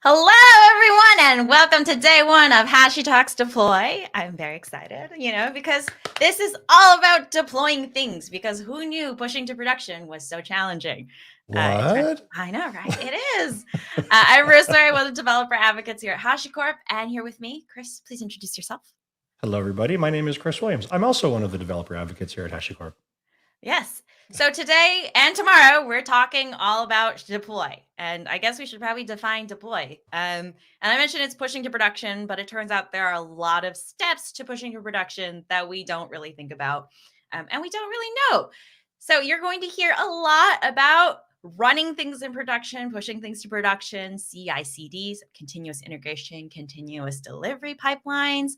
Hello, everyone, and welcome to day one of HashiTalks Deploy. I'm very excited, because this is all about deploying things, because who knew pushing to production was so challenging? What? I know, right? It is. I'm Rosemary, one of the developer advocates here at HashiCorp, and here with me, Chris, please introduce yourself. Hello, everybody. My name is Chris Williams. I'm also one of the developer advocates here at HashiCorp. Yes. So today and tomorrow, we're talking all about deploy. And I guess we should probably define deploy. And I mentioned it's pushing to production, but it turns out there are a lot of steps to pushing to production that we don't really think about and we don't really know. So you're going to hear a lot about running things in production, pushing things to production, CI/CDs, continuous integration, continuous delivery pipelines.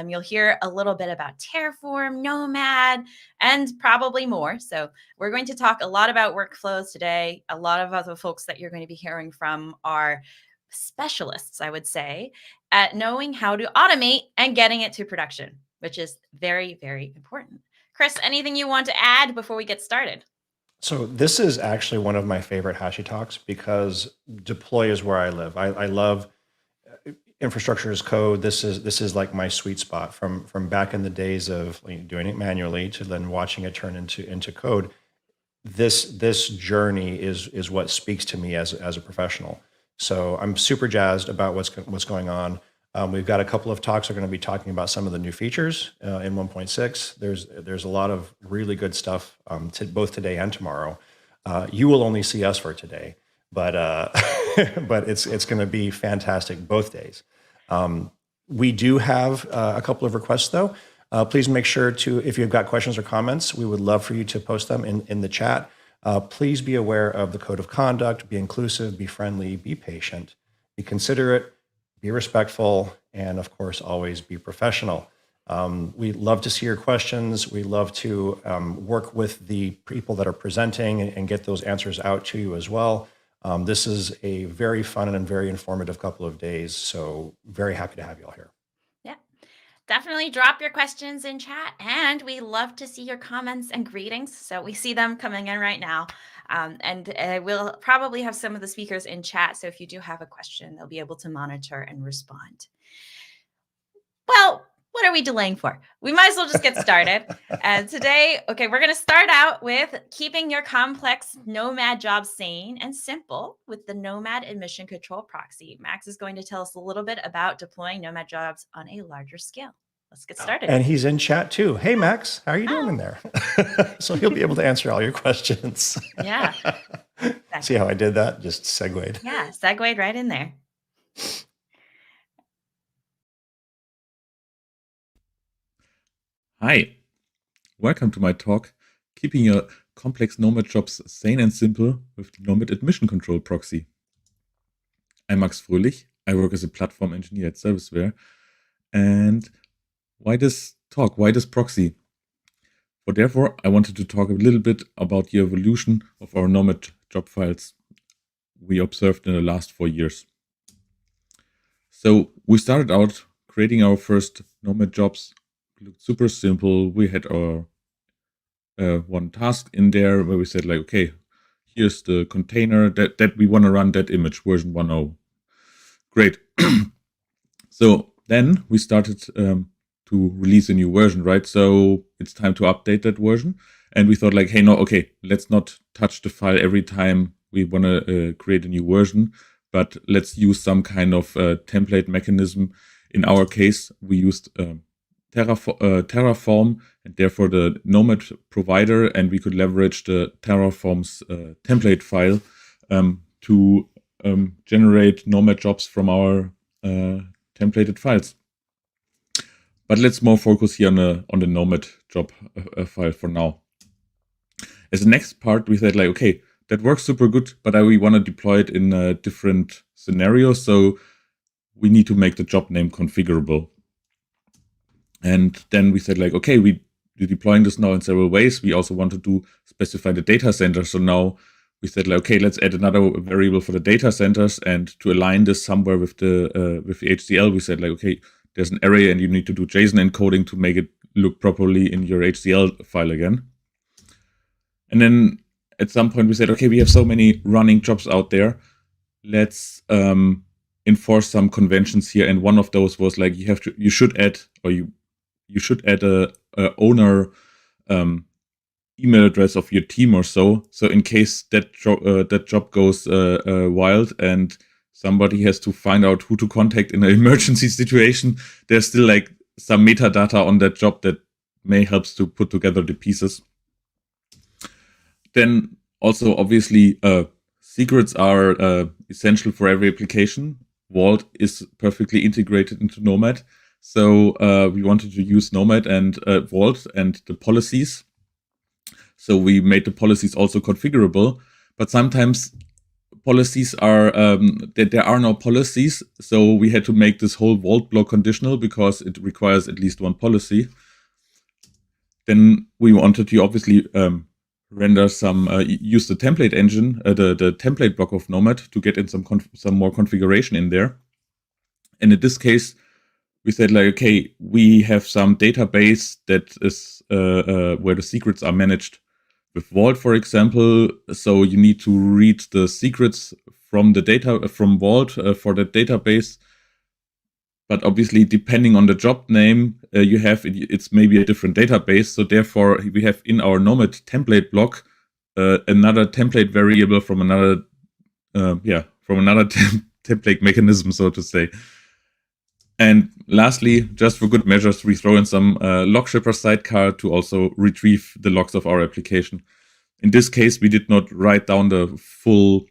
You'll hear a little bit about Terraform, Nomad, and probably more. So we're going to talk a lot about workflows today. A lot of other folks that you're going to be hearing from are specialists, I would say, at knowing how to automate and getting it to production, which is very, very important. Chris, anything you want to add before we get started? So this is actually one of my favorite HashiTalks because deploy is where I live. I love infrastructure as code. This is like my sweet spot from back in the days of doing it manually to then watching it turn into code. This journey is what speaks to me as a professional. So I'm super jazzed about what's going on. We've got a couple of talks. We're going to be talking about some of the new features in 1.6. There's a lot of really good stuff both today and tomorrow. You will only see us for today, but but it's going to be fantastic both days. We do have a couple of requests though. Please make sure to, if you've got questions or comments, we would love for you to post them in the chat. Please be aware of the code of conduct, be inclusive, be friendly, be patient, be considerate, be respectful, and of course, always be professional. We love to see your questions. We love to work with the people that are presenting and get those answers out to you as well. This is a very fun and very informative couple of days, so very happy to have you all here. Yeah, definitely drop your questions in chat, and we love to see your comments and greetings. So we see them coming in right now. And we'll probably have some of the speakers in chat. So if you do have a question, they'll be able to monitor and respond. Well, what are we delaying for? We might as well just get started. And today, we're going to start out with keeping your complex Nomad job sane and simple with the Nomad admission control proxy. Max is going to tell us a little bit about deploying Nomad jobs on a larger scale. Let's get started. And he's in chat too. Hey, Max, how are you doing in there? So he'll be able to answer all your questions. Yeah. See how I did that? Just segued. Yeah, segued right in there. Hi, welcome to my talk, Keeping Your Complex Nomad Jobs Sane and Simple with the Nomad Admission Control Proxy. I'm Max Fröhlich. I work as a platform engineer at Serviceware. And why this talk? Why this proxy? Therefore, I wanted to talk a little bit about the evolution of our Nomad job files we observed in the last 4 years. So we started out creating our first Nomad jobs. It looked super simple. We had our one task in there where we said like, okay, here's the container that we want to run that image, version 1.0. Great. So then we started to release a new version, right? So it's time to update that version. And we thought like, hey, no, okay, let's not touch the file every time we want to create a new version, but let's use some kind of template mechanism. In our case, we used Terraform, and therefore the Nomad provider, and we could leverage the Terraform's template file to generate Nomad jobs from our templated files. But let's more focus here on the Nomad job file for now. As the next part, we said like, okay, that works super good, but we want to deploy it in a different scenario. So we need to make the job name configurable. And then we said like, okay, we're deploying this now in several ways. We also want to specify the data center. So now we said like, okay, let's add another variable for the data centers, and to align this somewhere with the HCL, we said like, okay, there's an array and you need to do JSON encoding to make it look properly in your HCL file again. And then at some point we said, okay, we have so many running jobs out there. Let's enforce some conventions here, and one of those was like you should add a owner email address of your team or so in case that job goes wild and somebody has to find out who to contact in an emergency situation, there's still like some metadata on that job that may helps to put together the pieces. Then also obviously secrets are essential for every application. Vault is perfectly integrated into Nomad. So we wanted to use Nomad and Vault and the policies. So we made the policies also configurable, but sometimes policies are, there are no policies. So we had to make this whole Vault block conditional because it requires at least one policy. Then we wanted to obviously render some, use the template engine, the template block of Nomad to get in some more configuration in there. And in this case, we said like, okay, we have some database that is where the secrets are managed with Vault, for example. So you need to read the secrets from the data from Vault for that database. But obviously, depending on the job name you have, it's maybe a different database. So therefore, we have in our Nomad template block another template variable from another, template mechanism, so to say. And lastly, just for good measures, we throw in some log shipper sidecar to also retrieve the logs of our application. In this case, we did not write down the full.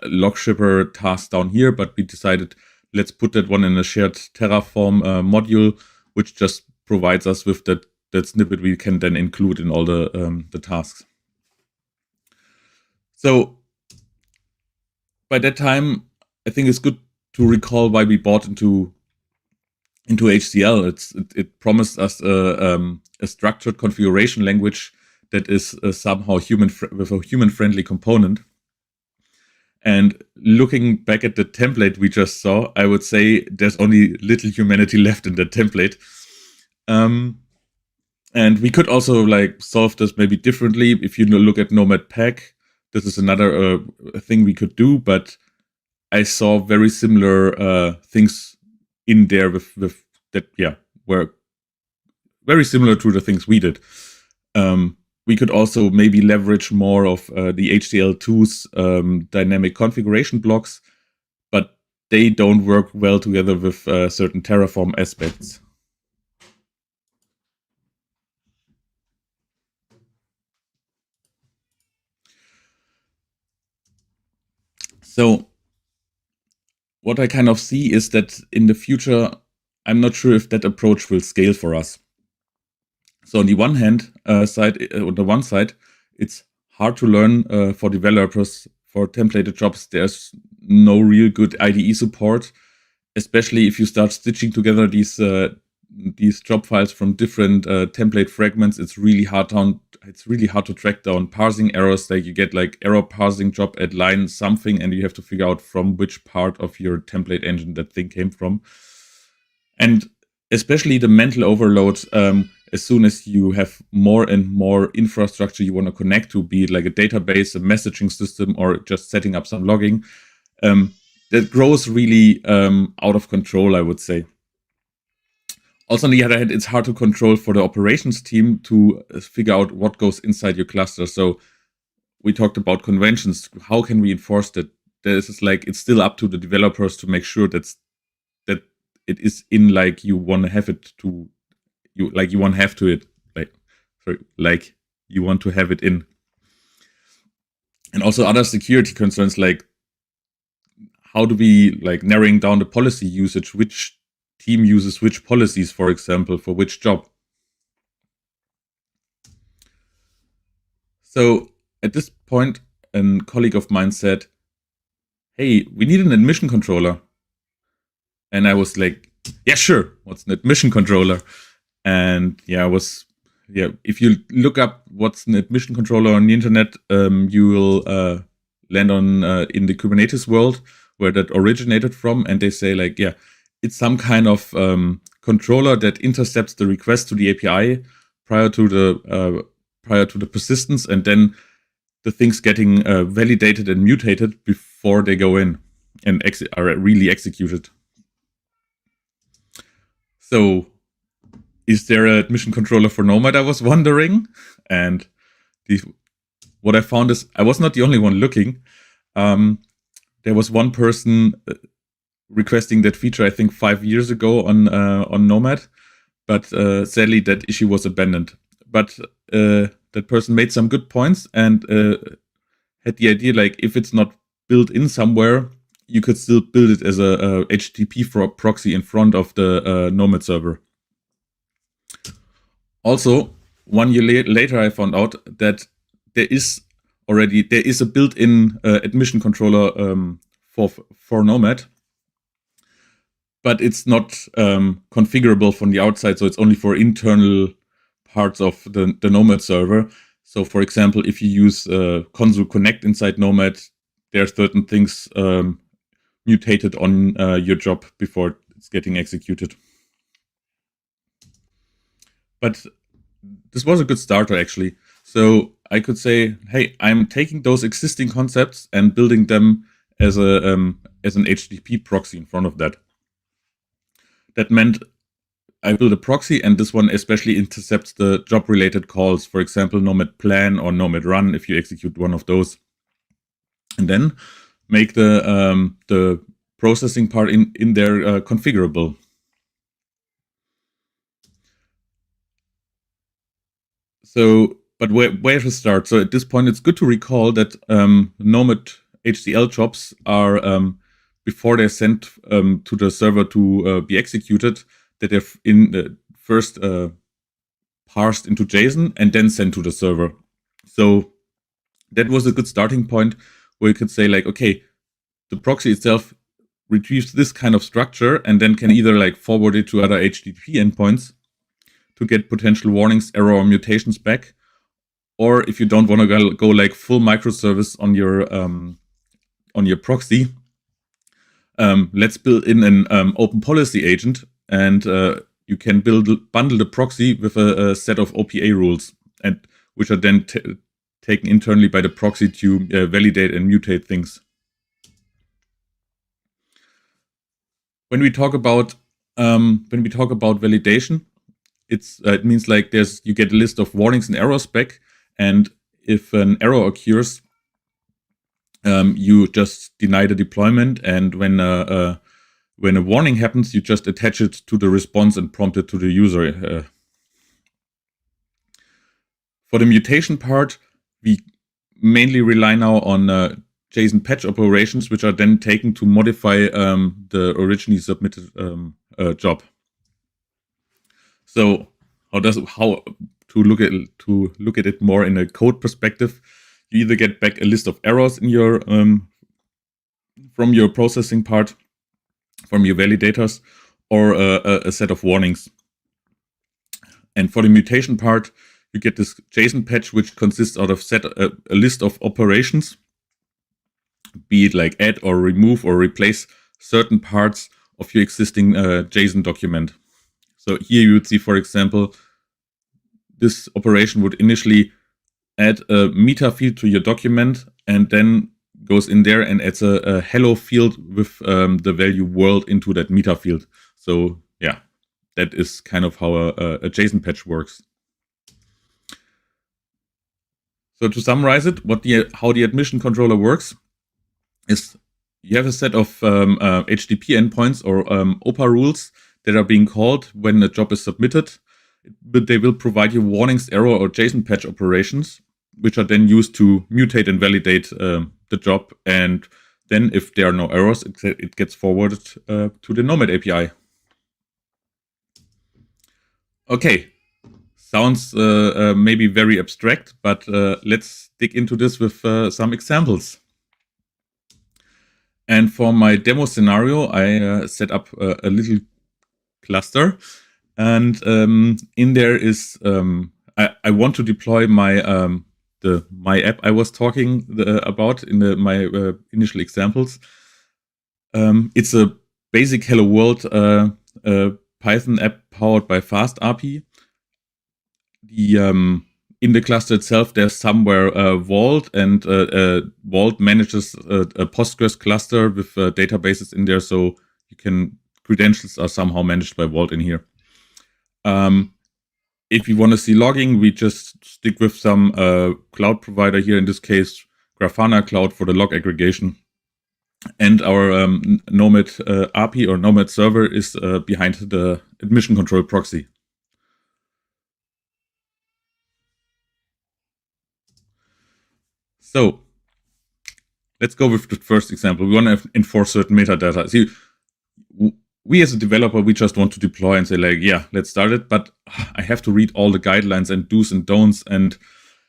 Log shipper task down here, but we decided let's put that one in a shared Terraform module, which just provides us with that snippet we can then include in all the tasks. So by that time, I think it's good to recall why we bought into HCL. It promised us a structured configuration language that is somehow with a human-friendly component. And looking back at the template we just saw, I would say there's only little humanity left in that template. And we could also like solve this maybe differently. If you look at Nomad Pack, this is another thing we could do, but I saw very similar things in there with that, were very similar to the things we did. We could also maybe leverage more of the HCL2's dynamic configuration blocks, but they don't work well together with certain Terraform aspects. So what I kind of see is that in the future, I'm not sure if that approach will scale for us. So on the one hand on the one side, it's hard to learn for developers for templated jobs. There's no real good IDE support, especially if you start stitching together these job files from different template fragments. It's really hard to track down parsing errors. Like you get like error parsing job at line something, and you have to figure out from which part of your template engine that thing came from. And especially the mental overload. As soon as you have more and more infrastructure you want to connect to, be it like a database, a messaging system, or just setting up some logging, that grows really out of control, I would say. Also, on the other hand, it's hard to control for the operations team to figure out what goes inside your cluster. So we talked about conventions. How can we enforce that? It's still up to the developers to make sure that it is in like you want to have it to. You want to have it in. And also other security concerns, like how do we like narrowing down the policy usage, which team uses which policies, for example, for which job. So at this point, a colleague of mine said, hey, we need an admission controller. And I was like, yeah, sure. What's an admission controller? And if you look up what's an admission controller on the internet, you will land on in the Kubernetes world where that originated from. And they say like, it's some kind of controller that intercepts the request to the API prior to the persistence, and then the things getting validated and mutated before they go in and are really executed. So is there an admission controller for Nomad, I was wondering? And what I found is I was not the only one looking. There was one person requesting that feature, I think 5 years ago on Nomad, but sadly that issue was abandoned. But that person made some good points and had the idea, like, if it's not built in somewhere, you could still build it as a HTTP proxy in front of the Nomad server. Also, 1 year later, I found out that there is a built-in admission controller for Nomad, but it's not configurable from the outside, so it's only for internal parts of the Nomad server. So, for example, if you use Console Connect inside Nomad, there are certain things mutated on your job before it's getting executed. But this was a good starter, actually. So I could say, hey, I'm taking those existing concepts and building them as an HTTP proxy in front of that. That meant I build a proxy, and this one especially intercepts the job-related calls, for example, Nomad Plan or Nomad Run, if you execute one of those. And then make the processing part in there configurable. So, but where to start? So at this point, it's good to recall that Nomad HCL jobs are, before they're sent to the server to be executed, that they're first parsed into JSON and then sent to the server. So that was a good starting point where you could say, like, okay, the proxy itself retrieves this kind of structure and then can either like forward it to other HTTP endpoints to get potential warnings, error, or mutations back. Or if you don't want to go like full microservice on your proxy, let's build in an open policy agent, and you can bundle the proxy with a set of OPA rules, and which are then taken internally by the proxy to validate and mutate things. When we talk about validation, it means like you get a list of warnings and errors back, and if an error occurs, you just deny the deployment, and when a warning happens, you just attach it to the response and prompt it to the user. For the mutation part, we mainly rely now on JSON patch operations, which are then taken to modify the originally submitted job. So how to look at it more in a code perspective? You either get back a list of errors in your from your processing part, from your validators, or a set of warnings. And for the mutation part, you get this JSON patch, which consists out of a list of operations, be it like add or remove or replace certain parts of your existing JSON document. So here you would see, for example, this operation would initially add a meta field to your document and then goes in there and adds a hello field with the value world into that meta field. So yeah, that is kind of how a JSON patch works. So to summarize it, how the admission controller works is you have a set of HTTP endpoints or OPA rules that are being called when a job is submitted, but they will provide you warnings, error, or JSON patch operations, which are then used to mutate and validate the job. And then if there are no errors, it gets forwarded to the Nomad API. Okay, sounds maybe very abstract, but let's dig into this with some examples. And for my demo scenario, I set up a little cluster, and in there is I want to deploy my app I was talking about in my initial examples. It's a basic Hello World Python app powered by FastRP. in the cluster itself, there's somewhere Vault, and Vault manages a Postgres cluster with databases in there, so credentials are somehow managed by Vault in here. If you want to see logging, we just stick with some cloud provider here, in this case, Grafana Cloud for the log aggregation. And our Nomad API or Nomad server is behind the admission control proxy. So let's go with the first example. We want to enforce certain metadata. See, we as a developer, we just want to deploy and say like, yeah, let's start it. But I have to read all the guidelines and do's and don'ts. And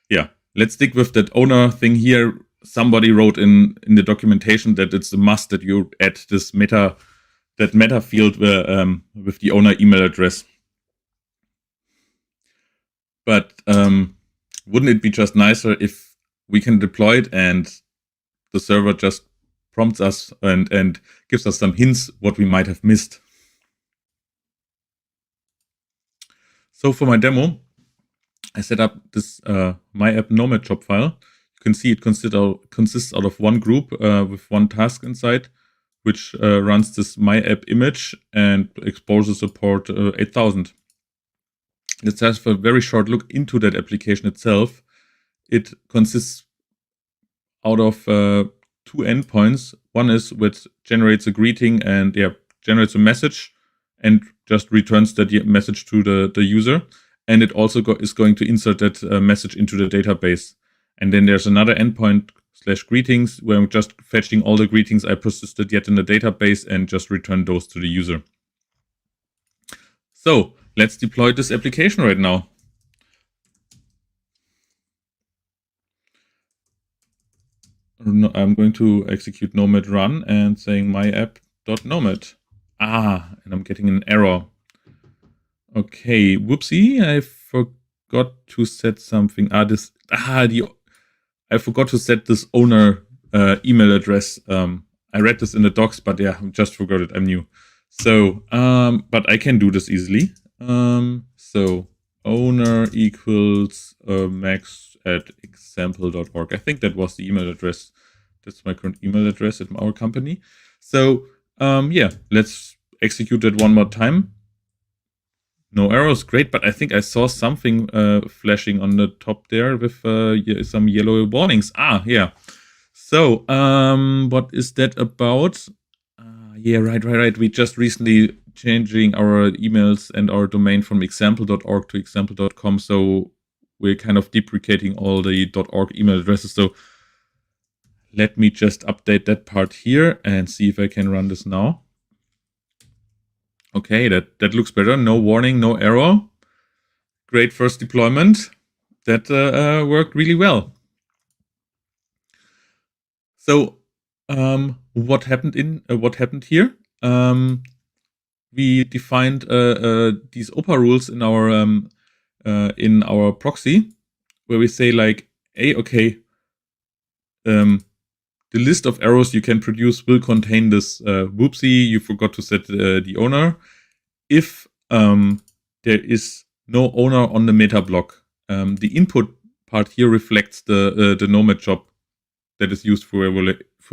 yeah, let's stick with that owner thing here. Somebody wrote in the documentation that it's a must that you add this meta field with the owner email address. But wouldn't it be just nicer if we can deploy it and the server just prompts us and gives us some hints what we might have missed? So for my demo, I set up this my app Nomad job file. You can see it consists out of one group with one task inside, which runs this my app image and exposes a port 8000. Let's have a very short look into that application itself. It consists out of two endpoints. One is which generates a greeting and generates a message and just returns that message to the user. And it also is going to insert that message into the database. And then there's another endpoint /greetings where I'm just fetching all the greetings I persisted yet in the database and just return those to the user. So let's deploy this application right now. I'm going to execute nomad run and saying myapp.nomad. And I'm getting an error. Okay, whoopsie, I forgot to set something. I forgot to set this owner email address. I read this in the docs, but yeah, I just forgot it. I'm new. So, but I can do this easily. So owner equals max@example.org. I think that was the email address. That's my current email address at our company. So yeah, let's execute that one more time. No errors, great, but I think I saw something flashing on the top there with some yellow warnings. Yeah. So what is that about? Yeah, right. We just recently changing our emails and our domain from example.org to example.com. So we're kind of deprecating all the .org email addresses. So let me just update that part here and see if I can run this now. Okay, that looks better. No warning, no error. Great first deployment. That worked really well. So what happened here? We defined these OPA rules in our proxy, where we say like, hey, okay, the list of arrows you can produce will contain this whoopsie, you forgot to set the owner. If there is no owner on the meta block, the input part here reflects the Nomad job that is used for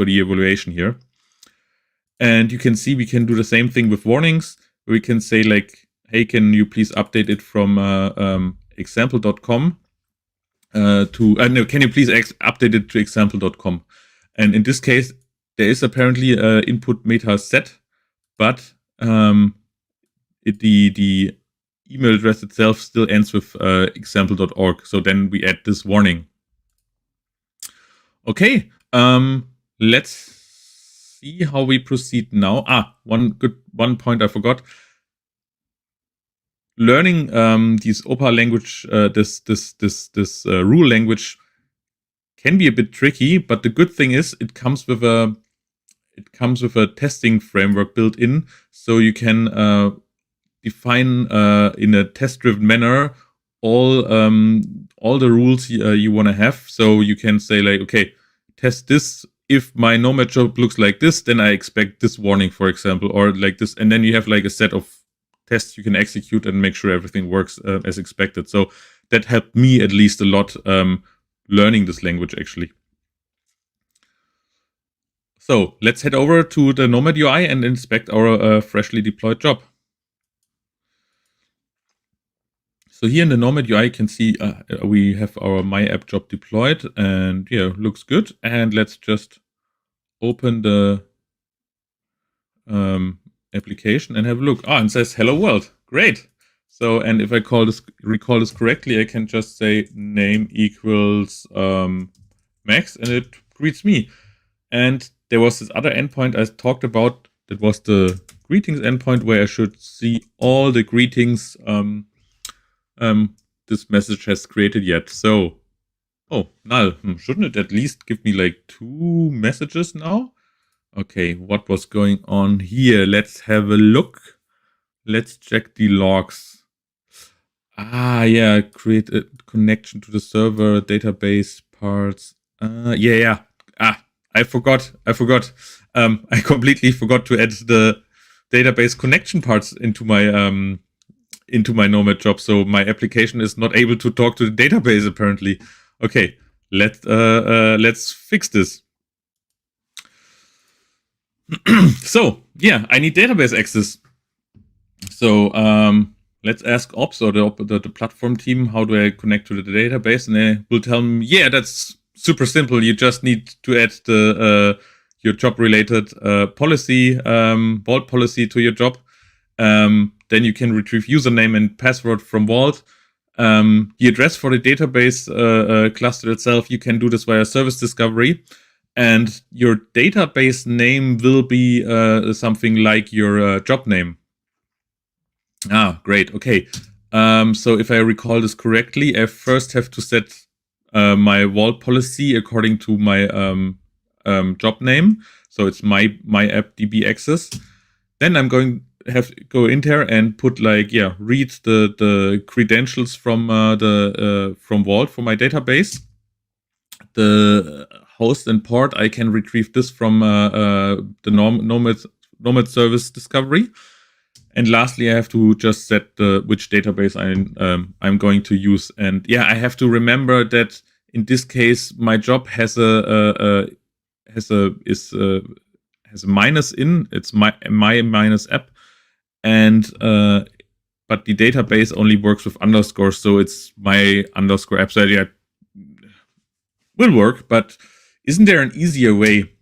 the evaluation here. And you can see we can do the same thing with warnings. We can say like, hey, can you please update it from example.com to, can you please update it to example.com? And in this case, there is apparently input meta set, but the email address itself still ends with example.org. So then we add this warning. Okay, let's see how we proceed now. One point I forgot. Learning these OPA language, this rule language can be a bit tricky, but the good thing is it comes with a testing framework built in, so you can define in a test-driven manner all the rules you want to have. So you can say like, okay, test this. If my Nomad job looks like this, then I expect this warning, for example, or like this. And then you have like a set of tests you can execute and make sure everything works as expected. So that helped me at least a lot learning this language actually. So let's head over to the Nomad UI and inspect our freshly deployed job. So here in the Nomad UI, you can see we have our My App job deployed, and yeah, looks good. And let's just open the application and have a look. And it says hello world. Great. So, and if I recall this correctly, I can just say name equals Max, and it greets me. And there was this other endpoint I talked about. That was the greetings endpoint, where I should see all the greetings this message has created yet. So, oh, null. Shouldn't it at least give me like 2 messages now? Okay, what was going on here? Let's have a look. Let's check the logs. Yeah, create a connection to the server, database parts. Yeah. I forgot. I completely forgot to add the database connection parts into my Nomad job. So my application is not able to talk to the database apparently. Okay, let's fix this. So yeah, I need database access. So let's ask Ops or the platform team, how do I connect to the database? And they will tell me, yeah, that's super simple. You just need to add the your job related policy, Vault policy to your job. Then you can retrieve username and password from Vault. The address for the database cluster itself, you can do this via service discovery. And your database name will be something like your job name. Great. Okay. So if I recall this correctly, I first have to set my Vault policy according to my job name. So it's my app DB access. Then I'm going to have to go in there and put read the credentials from from Vault for my database. The host and port, I can retrieve this from the Nomad service discovery. And lastly, I have to just set which database I'm going to use. And yeah, I have to remember that in this case, my job has a minus in. It's my minus app, and but the database only works with underscores, so it's my underscore app. So yeah, will work. But isn't there an easier way?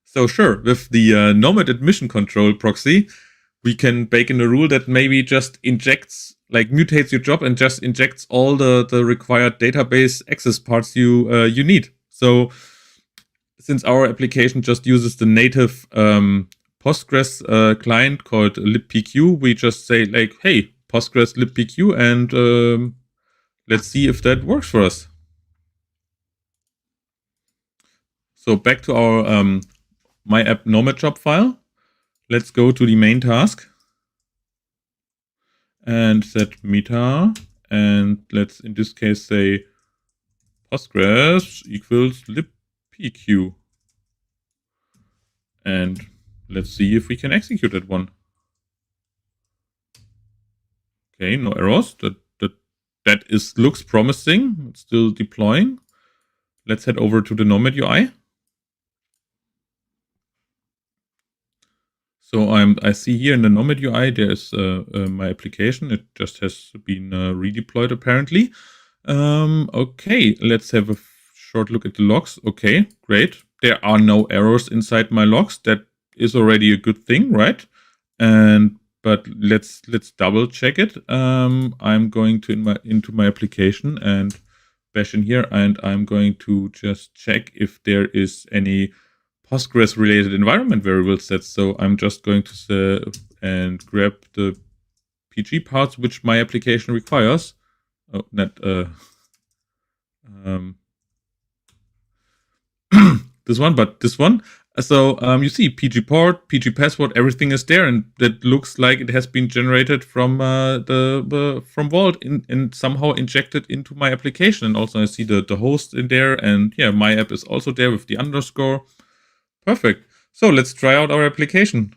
So sure, with the Nomad admission control proxy, we can bake in a rule that maybe just mutates your job and just injects all the required database access parts you need. So since our application just uses the native Postgres client called libpq, we just say hey, Postgres libpq, and let's see if that works for us. So back to our my app Nomad job file. Let's go to the main task and set meta, and let's in this case say Postgres equals libpq, and let's see if we can execute that one. Okay, no errors. That looks promising. It's still deploying. Let's head over to the Nomad UI. So I see here in the Nomad UI, there's my application. It just has been redeployed apparently. Okay, let's have a short look at the logs. Okay, great. There are no errors inside my logs. That is already a good thing, right? But let's double check it. I'm going to into my application and bash in here, and I'm going to just check if there is any Postgres related environment variable sets. So I'm just going to say and grab the PG parts which my application requires. Oh, not this one, but this one. So you see PG port, PG password, everything is there, and that looks like it has been generated from from Vault and somehow injected into my application. And also I see the host in there, and yeah, my app is also there with the underscore. Perfect. So let's try out our application.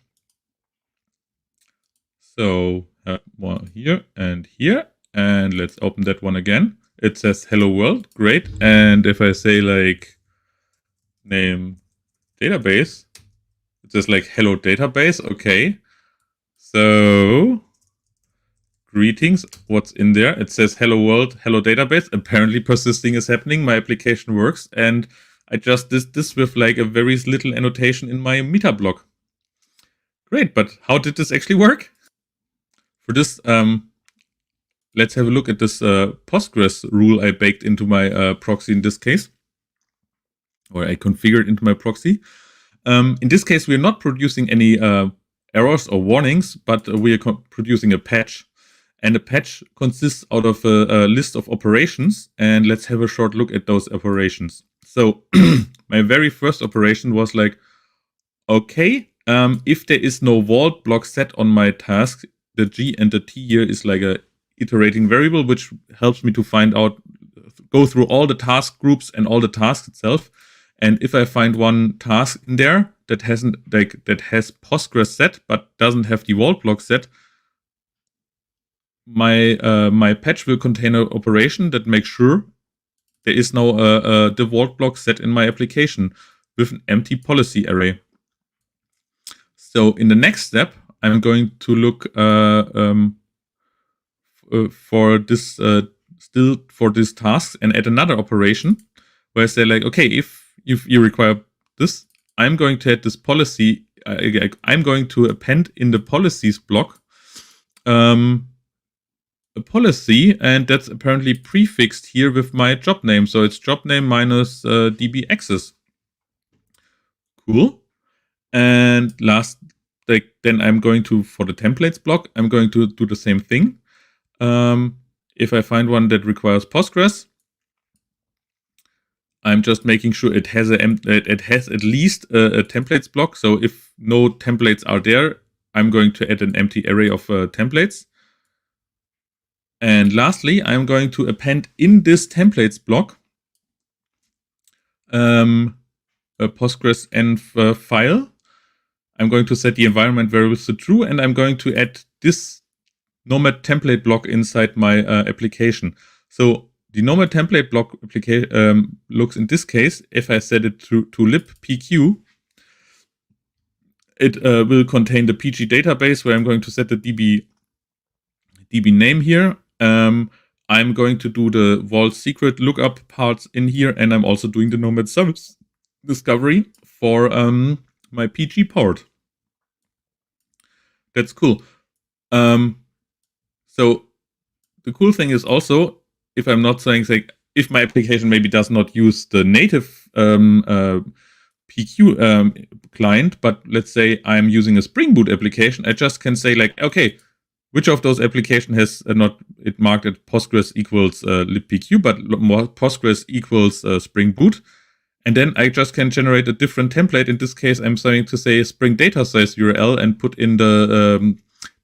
So one here, and let's open that one again. it says hello world, great. And if I say like name database, it says like hello database, okay. So greetings, what's in there? It says hello world, hello database. Apparently persisting is happening, my application works, and I just did this with like a very little annotation in my meta block. Great, but how did this actually work? For this, let's have a look at this Postgres rule I baked into my proxy in this case, or I configured into my proxy. In this case, we're not producing any errors or warnings, but we are producing a patch. And a patch consists out of a list of operations. And let's have a short look at those operations. So my very first operation was like, okay, if there is no vault block set on my task, the G and the T here is like a iterating variable, which helps me to find out, go through all the task groups and all the tasks itself. And if I find one task in there that hasn't that has Postgres set but doesn't have the vault block set, my patch will contain an operation that makes sure there is no the vault block set in my application with an empty policy array. So in the next step, I'm going to look for this still for this task and add another operation where I say like, okay, if you require this, I'm going to add this policy. I'm going to append in the policies block a policy, and that's apparently prefixed here with my job name. So it's job name minus db access. Cool. And last, then I'm going to, for the templates block, I'm going to do the same thing. If I find one that requires Postgres, I'm just making sure it has at least a templates block. So if no templates are there, I'm going to add an empty array of templates. And lastly, I'm going to append in this templates block a Postgres env file. I'm going to set the environment variables to true, and I'm going to add this Nomad template block inside my application. So the Nomad template block application looks in this case, if I set it to libpq, it will contain the PG database where I'm going to set the DB name here. I'm going to do the vault secret lookup parts in here, and I'm also doing the Nomad service discovery for my PG port. That's cool. So the cool thing is also, if I'm not saying like, if my application maybe does not use the native PQ client, but let's say I'm using a Spring Boot application, I just can say like, okay, which of those application has not it marked at Postgres equals libpq, but Postgres equals Spring Boot. And then I just can generate a different template. In this case, I'm starting to say Spring Data Size URL and put in the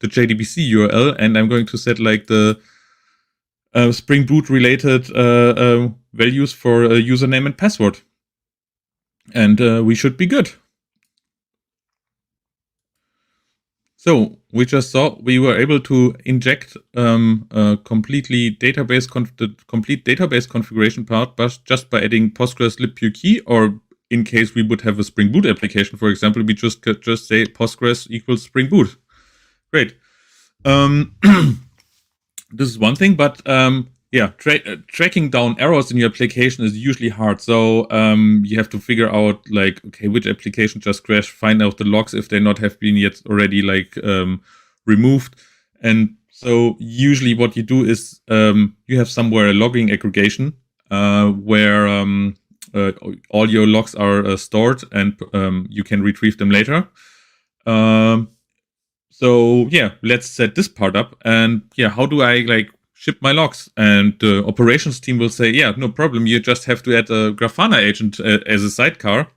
JDBC URL, and I'm going to set like the Spring Boot related values for username and password. And we should be good. So we just saw we were able to inject the complete database configuration part, but just by adding Postgres libpq, or in case we would have a Spring Boot application, for example, we just say Postgres equals Spring Boot. Great. This is one thing, but yeah, tracking down errors in your application is usually hard. So you have to figure out like, okay, which application just crashed, find out the logs if they not have been yet already like removed. And so usually what you do is you have somewhere a logging aggregation where all your logs are stored, and you can retrieve them later. So yeah, let's set this part up. And yeah, how do I like ship my logs? And the operations team will say, yeah, no problem. You just have to add a Grafana agent as a sidecar.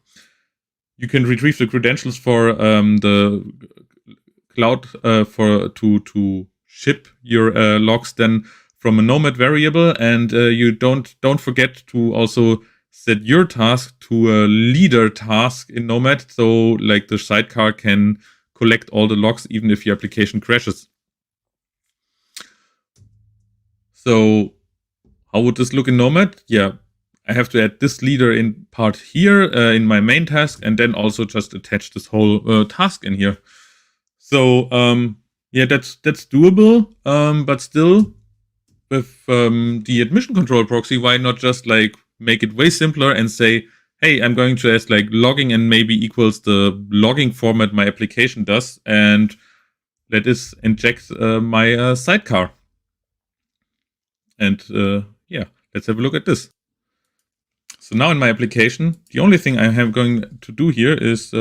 You can retrieve the credentials for the cloud to ship your logs then from a Nomad variable. And you don't forget to also set your task to a leader task in Nomad. So like the sidecar can collect all the logs even if your application crashes. So how would this look in Nomad? Yeah, I have to add this leader in part here in my main task, and then also just attach this whole task in here. So yeah, that's doable, but still with the admission control proxy, why not just like make it way simpler and say, hey, I'm going to ask like logging and maybe equals the logging format my application does, and let this inject my sidecar. And yeah, let's have a look at this. So now in my application, the only thing I am going to do here is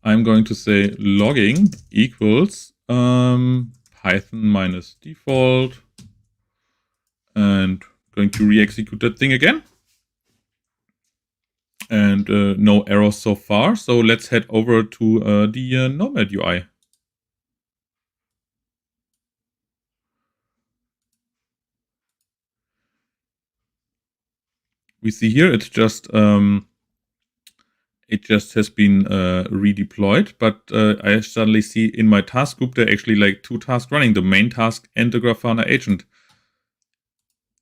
I'm going to say logging equals Python minus default, and going to re-execute that thing again. And no errors so far. So let's head over to the Nomad UI. We see here it just has been redeployed, but I suddenly see in my task group there are actually like 2 tasks running, the main task and the Grafana agent.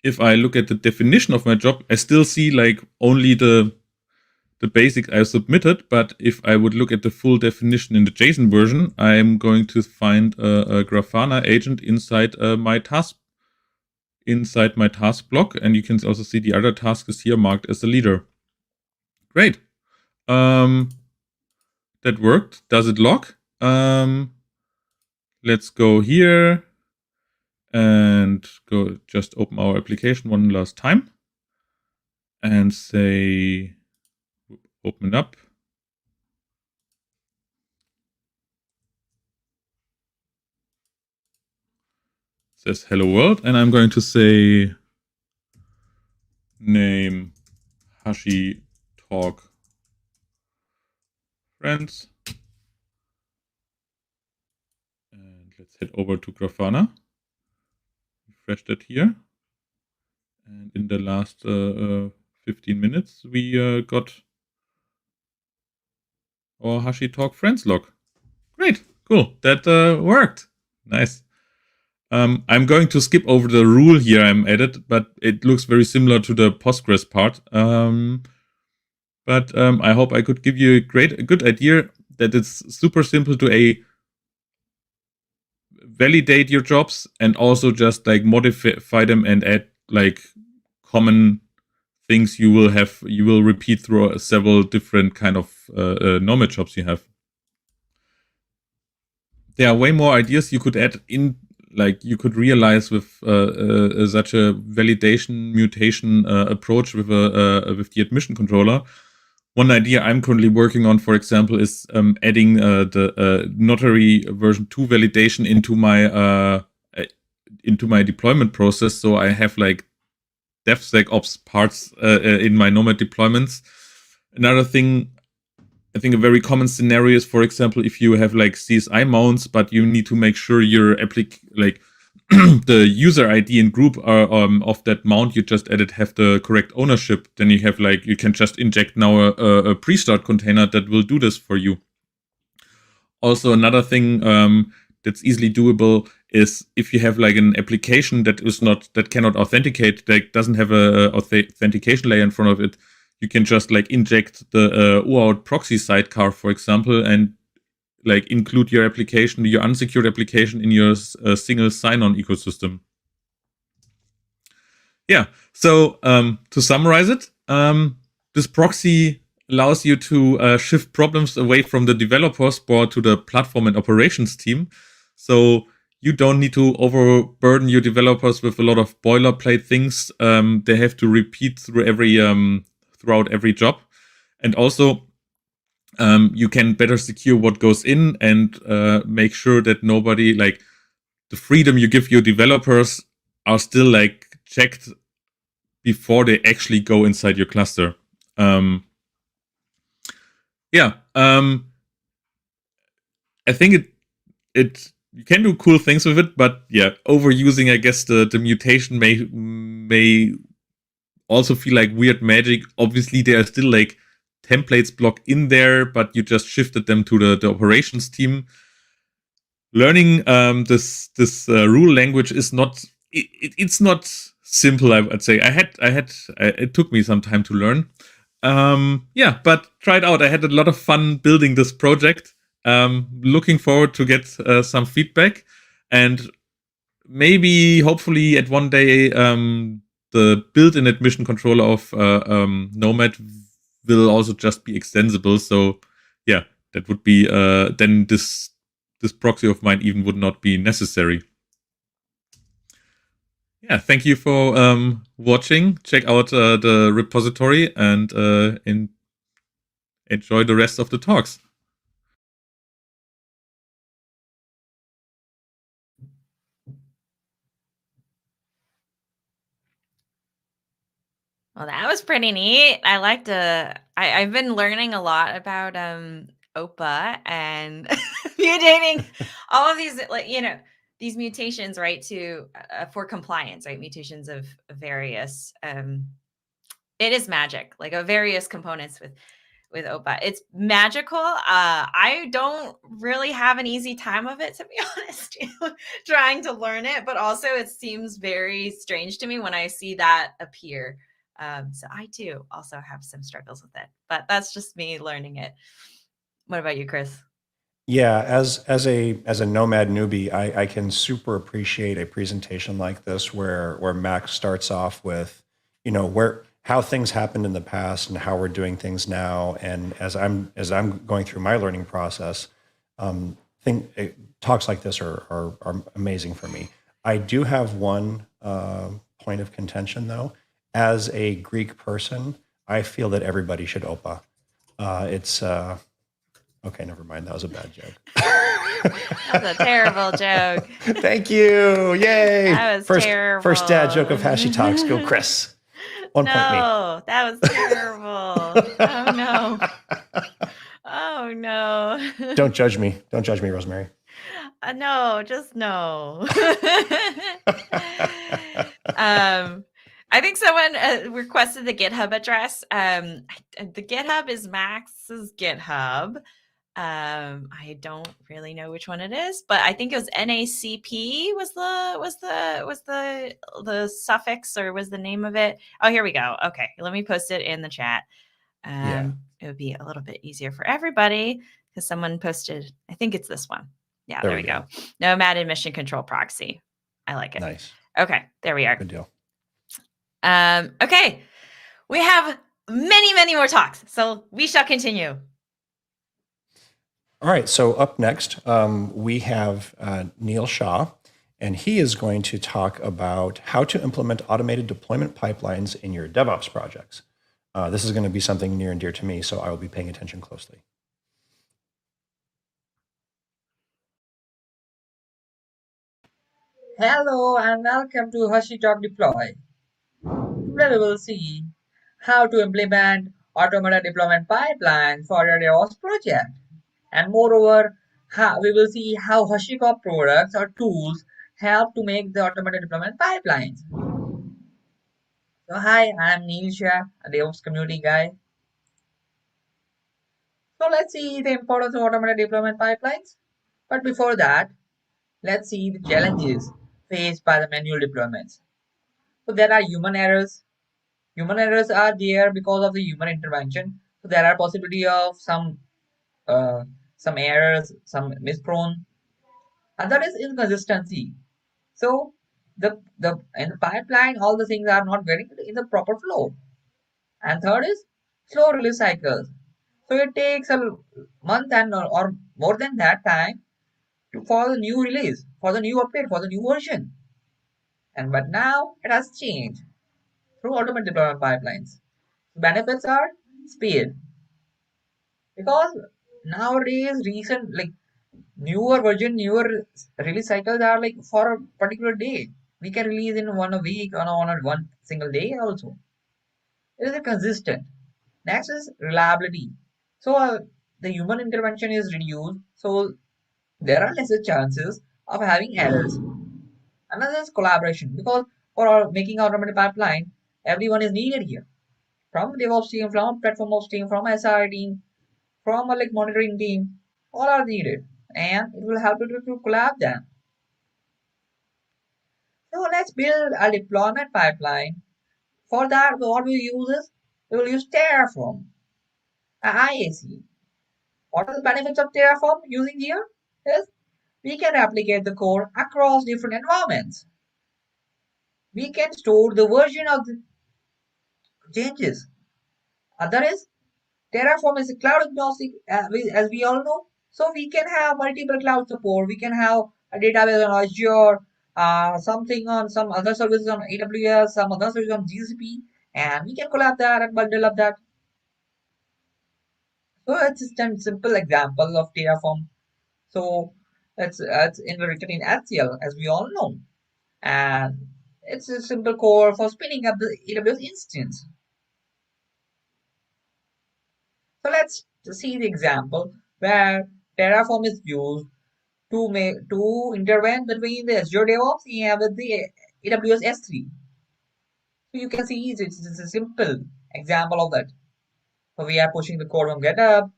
If I look at the definition of my job, I still see like only the basics I submitted, but if I would look at the full definition in the JSON version, I'm going to find a Grafana agent inside my task block, and you can also see the other task is here marked as a leader. Great. That worked. Does it log? Let's go here and go just open our application one last time and say, open it up. It says hello world, and I'm going to say name HashiTalk friends. And let's head over to Grafana. Refresh that here. And in the last 15 minutes, we got our HashiTalk friends log. Great, cool, that worked. Nice. I'm going to skip over the rule here I'm added, but it looks very similar to the Postgres part. But I hope I could give you a good idea that it's super simple to validate your jobs and also just like modify them and add like common things you will repeat through several different kind of Nomad jobs you have. There are way more ideas you could add in, like you could realize with such a validation mutation approach with the admission controller. One idea I'm currently working on, for example, is adding the Notary version 2 validation into my deployment process. So I have like DevSecOps parts in my Nomad deployments. Another thing, I think a very common scenario is, for example, if you have like CSI mounts, but you need to make sure your the user ID and group of that mount you just added have the correct ownership, then you have like, you can just inject now a pre-start container that will do this for you. Also, another thing that's easily doable is if you have like an application that cannot authenticate, that doesn't have a authentication layer in front of it, you can just like inject the OAuth proxy sidecar, for example, and like include your application, your unsecured application in your single sign-on ecosystem. Yeah, so to summarize it, this proxy allows you to shift problems away from the developers board to the platform and operations team. So you don't need to overburden your developers with a lot of boilerplate things. They have to repeat throughout every job. And also, you can better secure what goes in and make sure that nobody, like the freedom you give your developers are still like checked before they actually go inside your cluster. I think you can do cool things with it, but yeah, overusing, I guess the mutation may also feel like weird magic. Obviously, there are still like templates block in there, but you just shifted them to the operations team. Learning this rule language is not it's not simple. I'd say it took me some time to learn. But try it out. I had a lot of fun building this project. Looking forward to get some feedback, and maybe, hopefully, at one day, the built-in admission controller of Nomad will also just be extensible. So, yeah, that would be then this proxy of mine even would not be necessary. Yeah, thank you for watching. Check out the repository and enjoy the rest of the talks. Well, that was pretty neat. I like I've been learning a lot about OPA and mutating all of these, like, these mutations, right, to for compliance, right? Mutations of various it is magic, like various components with OPA. It's magical. I don't really have an easy time of it, to be honest, trying to learn it, but also it seems very strange to me when I see that appear. So I too also have some struggles with it, but that's just me learning it. What about you, Chris? Yeah, as a Nomad newbie, I can super appreciate a presentation like this where Max starts off with, how things happened in the past and how we're doing things now. And as I'm going through my learning process, talks like this are amazing for me. I do have one point of contention though. As a Greek person, I feel that everybody should OPA. It's okay, never mind. That was a bad joke. That's a terrible joke. Thank you. Yay. That was terrible. First dad joke of HashiTalks. Go, Chris. 1 point me. No, that was terrible. Oh, no. Oh, no. Don't judge me. Don't judge me, Rosemary. No, just no. I think someone requested the GitHub address. The GitHub is Max's GitHub. I don't really know which one it is, but I think it was NACP was the suffix, or was the name of it. Oh, here we go. Okay, let me post it in the chat. It would be a little bit easier for everybody because someone posted, I think it's this one. Yeah, there we go. Nomad admission control proxy. I like it. Nice. Okay, there we are. Good deal. Okay, we have many, many more talks, so we shall continue. All right, so up next, we have Neil Shah, and he is going to talk about how to implement automated deployment pipelines in your DevOps projects. This is going to be something near and dear to me, so I will be paying attention closely. Hello and welcome to HashiTalk Deploy. Today we will see how to implement automated deployment pipeline for your DevOps project. And moreover, we will see how HashiCorp products or tools help to make the automated deployment pipelines. So hi, I'm Neil Shah, a DevOps community guy. So let's see the importance of automated deployment pipelines. But before that, let's see the challenges faced by the manual deployments. So there are human errors. Human errors are there because of the human intervention. So there are possibility of some errors, some misprone. Other is inconsistency. So in the pipeline, all the things are not very in the proper flow. And third is slow release cycles. So it takes a month and or more than that time for the new release, for the new update, for the new version. But now it has changed through automated deployment pipelines. The benefits are speed, because nowadays newer version, newer release cycles are like for a particular day. We can release in one week on one single day also. It is consistent. Next is reliability. So the human intervention is reduced, so there are lesser chances of having errors. Another is collaboration, because for making automated pipeline, everyone is needed here. From DevOps team, from platform ops team, from SR team, from a monitoring team, all are needed, and it will help you to collab them. So let's build a deployment pipeline. For that, what we use is we will use Terraform, IAC. What are the benefits of Terraform using here? Is we can replicate the code across different environments. We can store the version of the changes. Other is Terraform is a cloud agnostic, as we all know. So we can have multiple cloud support. We can have a database on Azure, something on some other services on AWS, some other services on GCP, and we can collab that and bundle up that. So it's just a simple example of Terraform. So it's written in HCL, as we all know, and it's a simple core for spinning up the AWS instance. So let's see the example where Terraform is used to intervene between the Azure DevOps and with the AWS S3. So you can see it's a simple example of that. So we are pushing the code from GitHub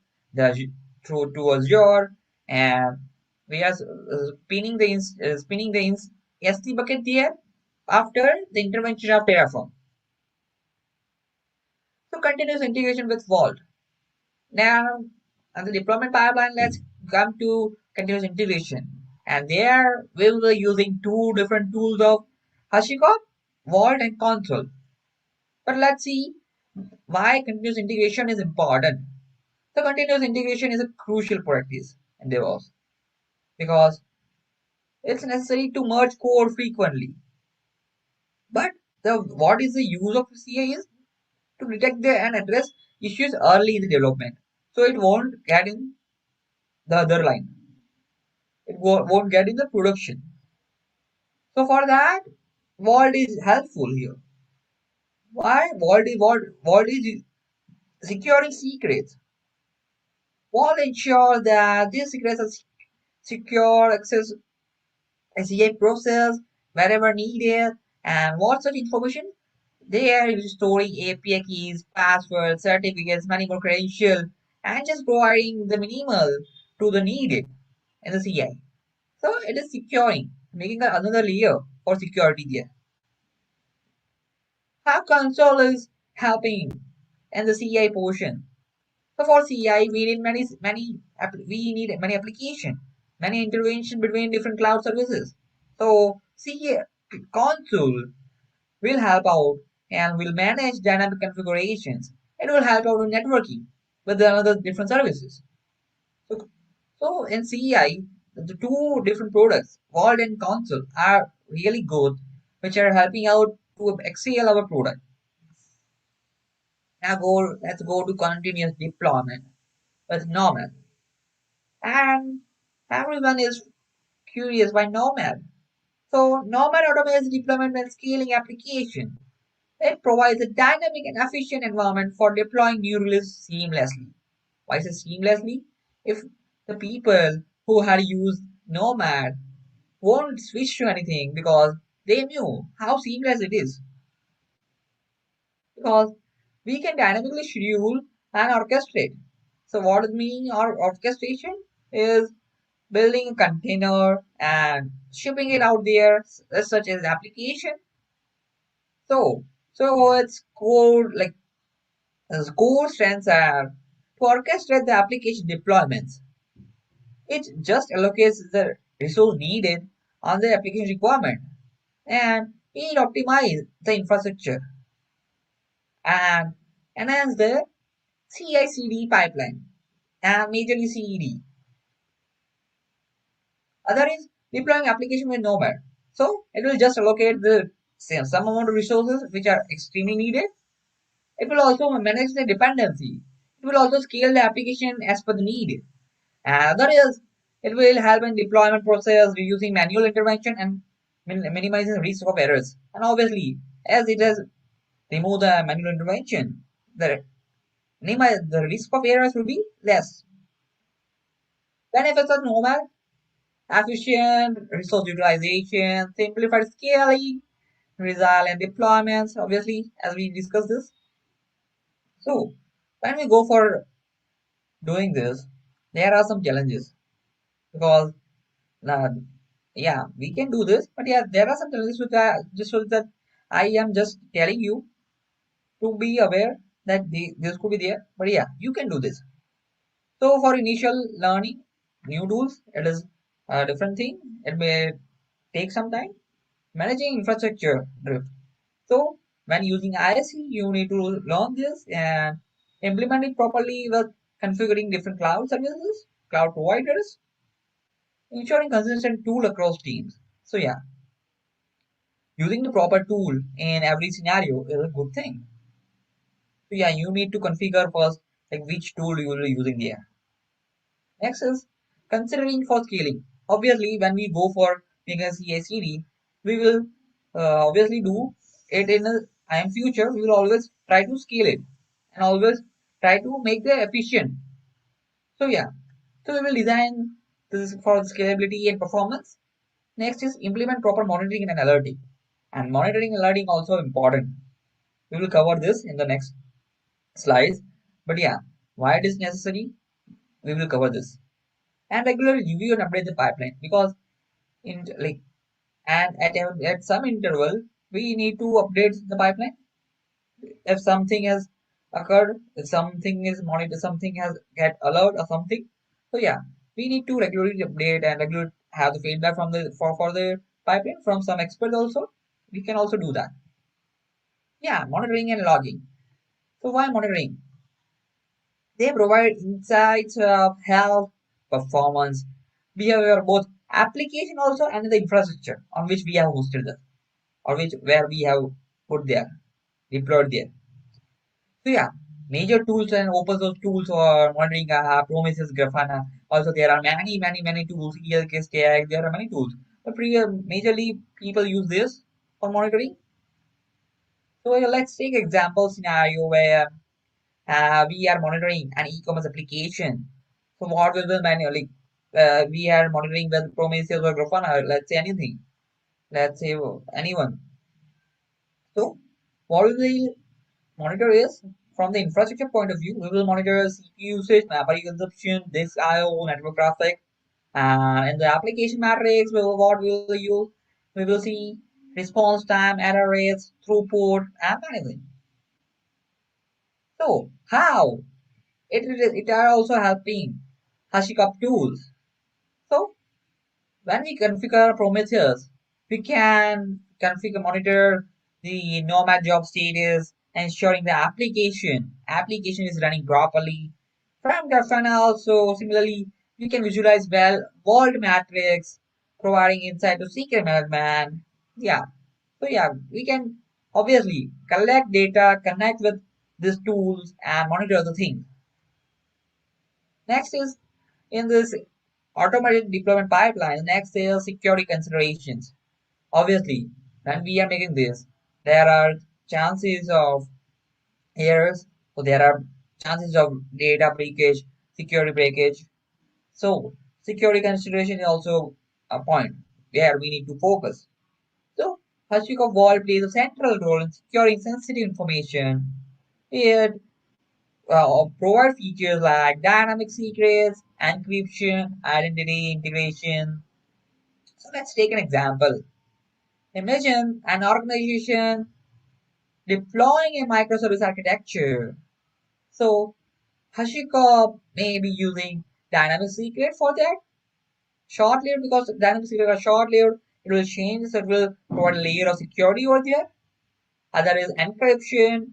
through to Azure, and we are spinning the S3 bucket there after the intervention of Terraform. So continuous integration with Vault. Now, on the deployment pipeline, let's come to continuous integration. And there we will be using two different tools of HashiCorp, Vault, and Console. But let's see why continuous integration is important. So continuous integration is a crucial practice in DevOps because it's necessary to merge code frequently. But what is the use of CI is to detect and address issues early in the development, so it won't get in the other line. It won't get in the production. So for that, Vault is helpful here. Why? Vault is securing secrets. Vault ensures that these secrets are secure access SEA process wherever needed, and what such information they are storing API keys, passwords, certificates, many more credentials, and just providing the minimal to the needed in the CI. So it is securing, making another layer for security there. How console is helping in the CI portion. So for CI, we need many application, many intervention between different cloud services. So CI console will help out and will manage dynamic configurations. It will help out in networking with the other different services. So in CI, the two different products, Vault and Console, are really good, which are helping out to excel our product. Now let's go to continuous deployment with Nomad. And everyone is curious why Nomad. So Nomad automates deployment and scaling application. It provides a dynamic and efficient environment for deploying new releases seamlessly. Why is it seamlessly? If the people who had used Nomad won't switch to anything because they knew how seamless it is. Because we can dynamically schedule and orchestrate. So what is meaning or orchestration is building a container and shipping it out there, such as application. So its core its core strengths are to orchestrate the application deployments. It just allocates the resource needed on the application requirement, and it optimizes the infrastructure and enhance the CI/CD pipeline and majorly CED. Other is deploying application with Nomad. So it will just allocate the some amount of resources which are extremely needed. It will also manage the dependency. It will also scale the application as per the need. And other is it will help in deployment process, reducing manual intervention and minimizing risk of errors. And obviously, as it has removed the manual intervention, the risk of errors will be less. Benefits of Nomad: efficient resource utilization, simplified scaling, resilient deployments, obviously, as we discussed this. So, when we go for doing this, there are some challenges because uh, yeah, we can do this, but yeah, there are some challenges that I am just telling you to be aware that this could be there. But yeah, you can do this. So for initial learning new tools, it is a different thing. It may take some time. Managing infrastructure drift. So when using ISC, you need to learn this and implement it properly with configuring different cloud services, cloud providers, ensuring consistent tool across teams. So yeah, using the proper tool in every scenario is a good thing. So yeah, you need to configure first like which tool you will be using there. Next is considering for scaling. Obviously, when we go for making a CI/CD, we will obviously do it in a time future. We will always try to scale it and always try to make it efficient. So yeah, so we will design this for scalability and performance. Next is implement proper monitoring and alerting. And monitoring and alerting also important. We will cover this in the next slides. But yeah, why it is necessary, we will cover this. And regularly review and update the pipeline because in like and at some interval we need to update the pipeline if something has occurred, if something is monitored, something has get alert or something. So yeah, we need to regularly update and regularly have the feedback from the for the pipeline from some experts also. We can also do that. Yeah, monitoring and logging. So why monitoring? They provide insights of health, performance, behavior, both application also and the infrastructure on which we have hosted them or which where we have put there, deployed there. So yeah, major tools and open source tools for monitoring Prometheus, Grafana. Also, there are many tools. ELK stack. There are many tools. But majorly people use this for monitoring. So yeah, let's take example scenario where we are monitoring an e-commerce application. So what will be manually? We are monitoring with Prometheus or Grafana. Let's say anything. Let's say anyone. So what will the monitor is from the infrastructure point of view? We will monitor CPU usage, memory consumption, disk I/O, network traffic, and in the application matrix, what we will use? We will see response time, error rates, throughput, and anything. So how it are also helping HashiCorp tools. So when we configure Prometheus, we can configure monitor the Nomad job status, ensuring the application is running properly. From Grafana also similarly, we can visualize well vault matrix, providing insight to secret management. Yeah, so yeah, we can obviously collect data, connect with these tools, and monitor the things. Next is in this automated deployment pipeline. Next is security considerations. Obviously, when we are making this, there are chances of errors, so there are chances of data breakage, security breakage. So, security consideration is also a point where we need to focus. So, HashiCorp Vault plays a central role in securing sensitive information. It provide features like dynamic secrets, encryption, identity integration. So let's take an example. Imagine an organization deploying a microservice architecture. So HashiCorp may be using dynamic secret for that. Short-lived because dynamic secret are short-lived. It will change, so it will provide a layer of security over there. Other is encryption,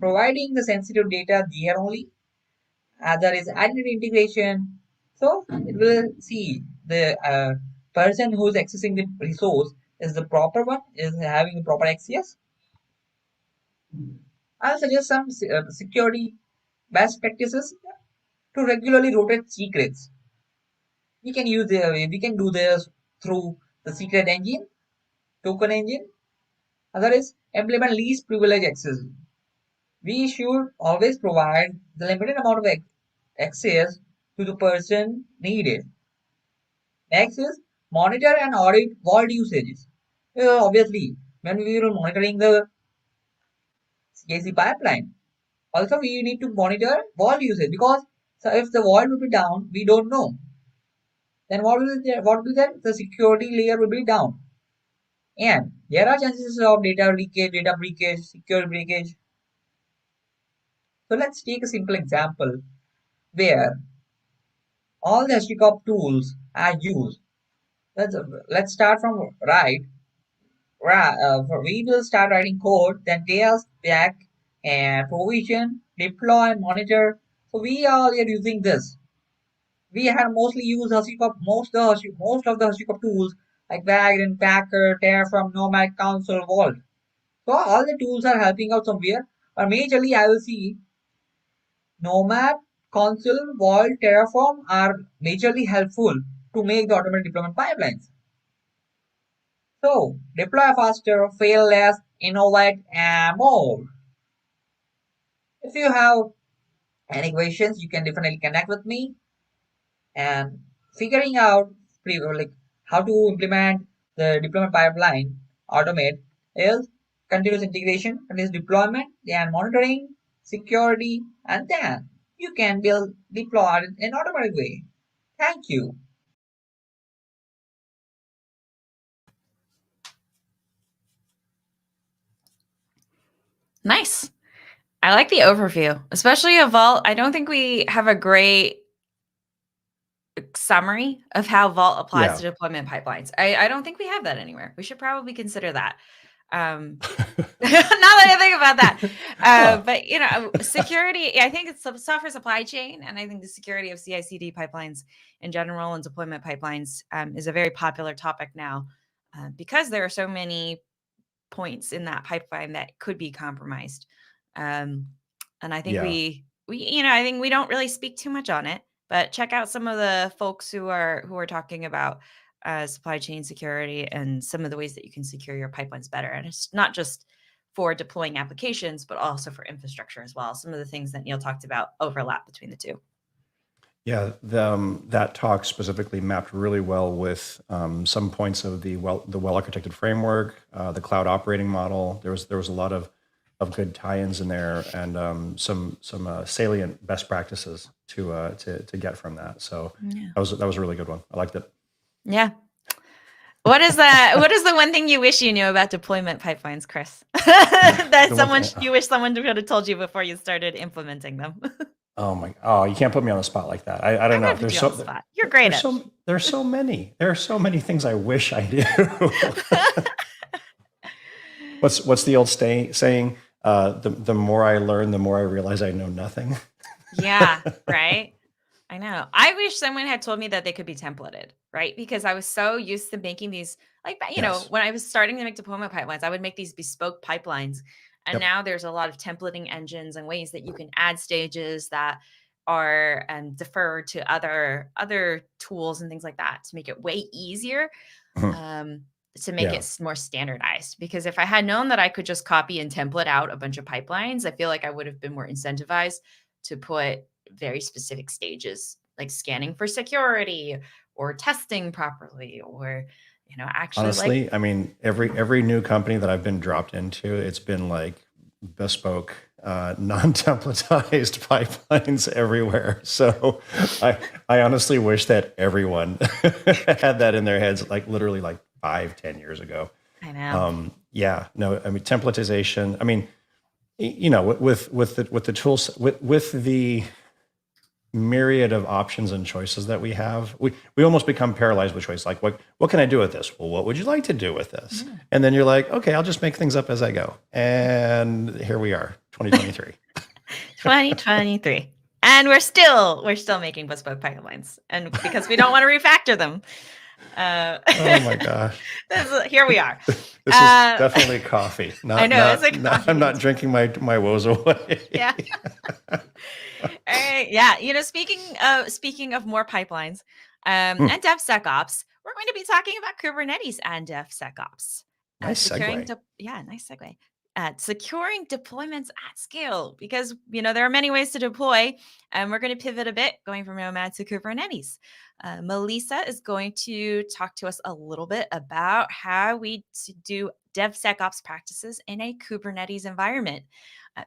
providing the sensitive data there only. Other is identity integration. So it will see the person who is accessing the resource is the proper one, is having the proper access. I'll suggest some security best practices to regularly rotate secrets. We can do this through the secret engine, token engine. Other is implement least privilege access. We should always provide the limited amount of access to the person needed. Next is monitor and audit vault usages. Obviously, when we are monitoring the CIC pipeline, also we need to monitor vault usage because so if the vault will be down, we don't know. then what will then the security layer will be down. And there are chances of data leakage, data breakage, security breakage. So let's take a simple example where all the HashiCorp tools are used. Let's start from right. We will start writing code, then tails, back, and provision, deploy, monitor. So we are using this. We have mostly used HashiCorp, most of the HashiCorp tools like Vagrant, Packer, Terraform, Nomad, Console, Vault. So all the tools are helping out somewhere. But majorly I will see Nomad, Console, Vault, Terraform are majorly helpful to make the automated deployment pipelines. So deploy faster, fail less, innovate, and more. If you have any questions, you can definitely connect with me. And figuring out like how to implement the deployment pipeline automate is continuous integration, continuous deployment, and monitoring, security, and then you can deploy in an automatic way. Thank you. Nice. I like the overview, especially of Vault. I don't think we have a great summary of how Vault applies Yeah. to deployment pipelines. I don't think we have that anywhere. We should probably consider that. Now that I think about that, but security. I think it's software supply chain, and I think the security of CI/CD pipelines in general and deployment pipelines is a very popular topic now because there are so many points in that pipeline that could be compromised. And I think Yeah. I think we don't really speak too much on it, but check out some of the folks who are talking about supply chain security and some of the ways that you can secure your pipelines better. And it's not just for deploying applications, but also for infrastructure as well. Some of the things that Neil talked about overlap between the two. Yeah, that talk specifically mapped really well with some points of the well-architected framework, the cloud operating model. There was a lot of good tie-ins in there, and some salient best practices to get from that. So Yeah. that was a really good one. I liked it. Yeah. What is the one thing you wish you knew about deployment pipelines, Chris? That you wish someone would have told you before you started implementing them. Oh, you can't put me on the spot like that. I don't know. Put you on the spot. You're great at it. There's so many. There are so many things I wish I knew. What's the old saying? The more I learn, the more I realize I know nothing. Yeah, right. I know. I wish someone had told me that they could be templated, right? Because I was so used to making these, like, Yes. when I was starting to make deployment pipelines, I would make these bespoke pipelines. And Yep. now there's a lot of templating engines and ways that you can add stages that are deferred to other tools and things like that to make it way easier. To make Yeah. it more standardized. Because if I had known that I could just copy and template out a bunch of pipelines, I feel like I would have been more incentivized to put very specific stages, like scanning for security or testing properly, or actually Honestly, I mean, every new company that I've been dropped into, it's been like bespoke, non-templatized pipelines everywhere. So I honestly wish that everyone had that in their heads, like literally like 5-10 years ago. I know. Yeah, no, I mean, templatization. I mean, with the tools, with the myriad of options and choices that we have, we almost become paralyzed with choice. Like, what can I do with this? Well, what would you like to do with this? Yeah. And then you're like, okay, I'll just make things up as I go. And here we are, 2023. 2023. And we're still making bespoke pipelines, and because we don't want to refactor them. Oh my gosh! Here we are. This is definitely coffee. I know. It's like I'm not drinking my woes away. Yeah. All right. Yeah. Speaking of more pipelines and DevSecOps, we're going to be talking about Kubernetes and DevSecOps. Nice segue. Nice segue. at securing deployments at scale, because there are many ways to deploy, and we're going to pivot a bit, going from Nomad to Kubernetes. Melissa is going to talk to us a little bit about how we do DevSecOps practices in a Kubernetes environment.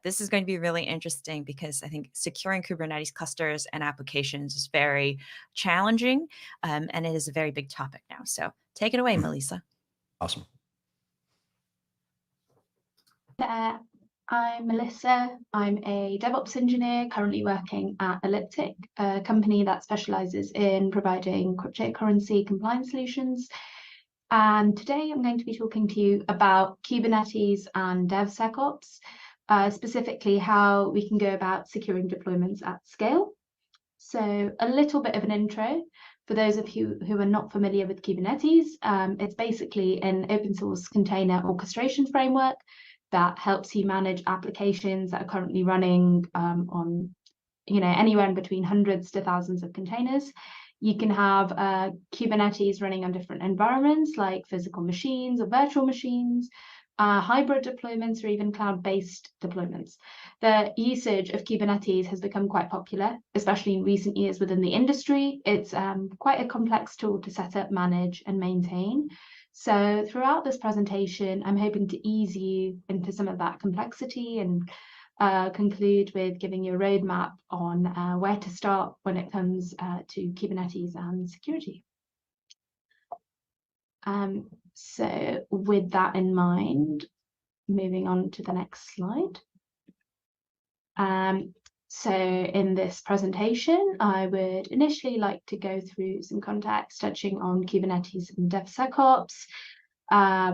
This is going to be really interesting because I think securing Kubernetes clusters and applications is very challenging, and it is a very big topic now. So take it away, Melissa. Awesome. I'm Melissa. I'm a DevOps engineer currently working at Elliptic, a company that specializes in providing cryptocurrency compliance solutions. And today I'm going to be talking to you about Kubernetes and DevSecOps, specifically how we can go about securing deployments at scale. So a little bit of an intro for those of you who are not familiar with Kubernetes. It's basically an open source container orchestration framework that helps you manage applications that are currently running on, anywhere in between hundreds to thousands of containers. You can have Kubernetes running on different environments like physical machines or virtual machines, hybrid deployments, or even cloud-based deployments. The usage of Kubernetes has become quite popular, especially in recent years within the industry. It's quite a complex tool to set up, manage, and maintain. So throughout this presentation, I'm hoping to ease you into some of that complexity and conclude with giving you a roadmap on where to start when it comes to Kubernetes and security. So with that in mind, moving on to the next slide. So in this presentation, I would initially like to go through some context touching on Kubernetes and DevSecOps,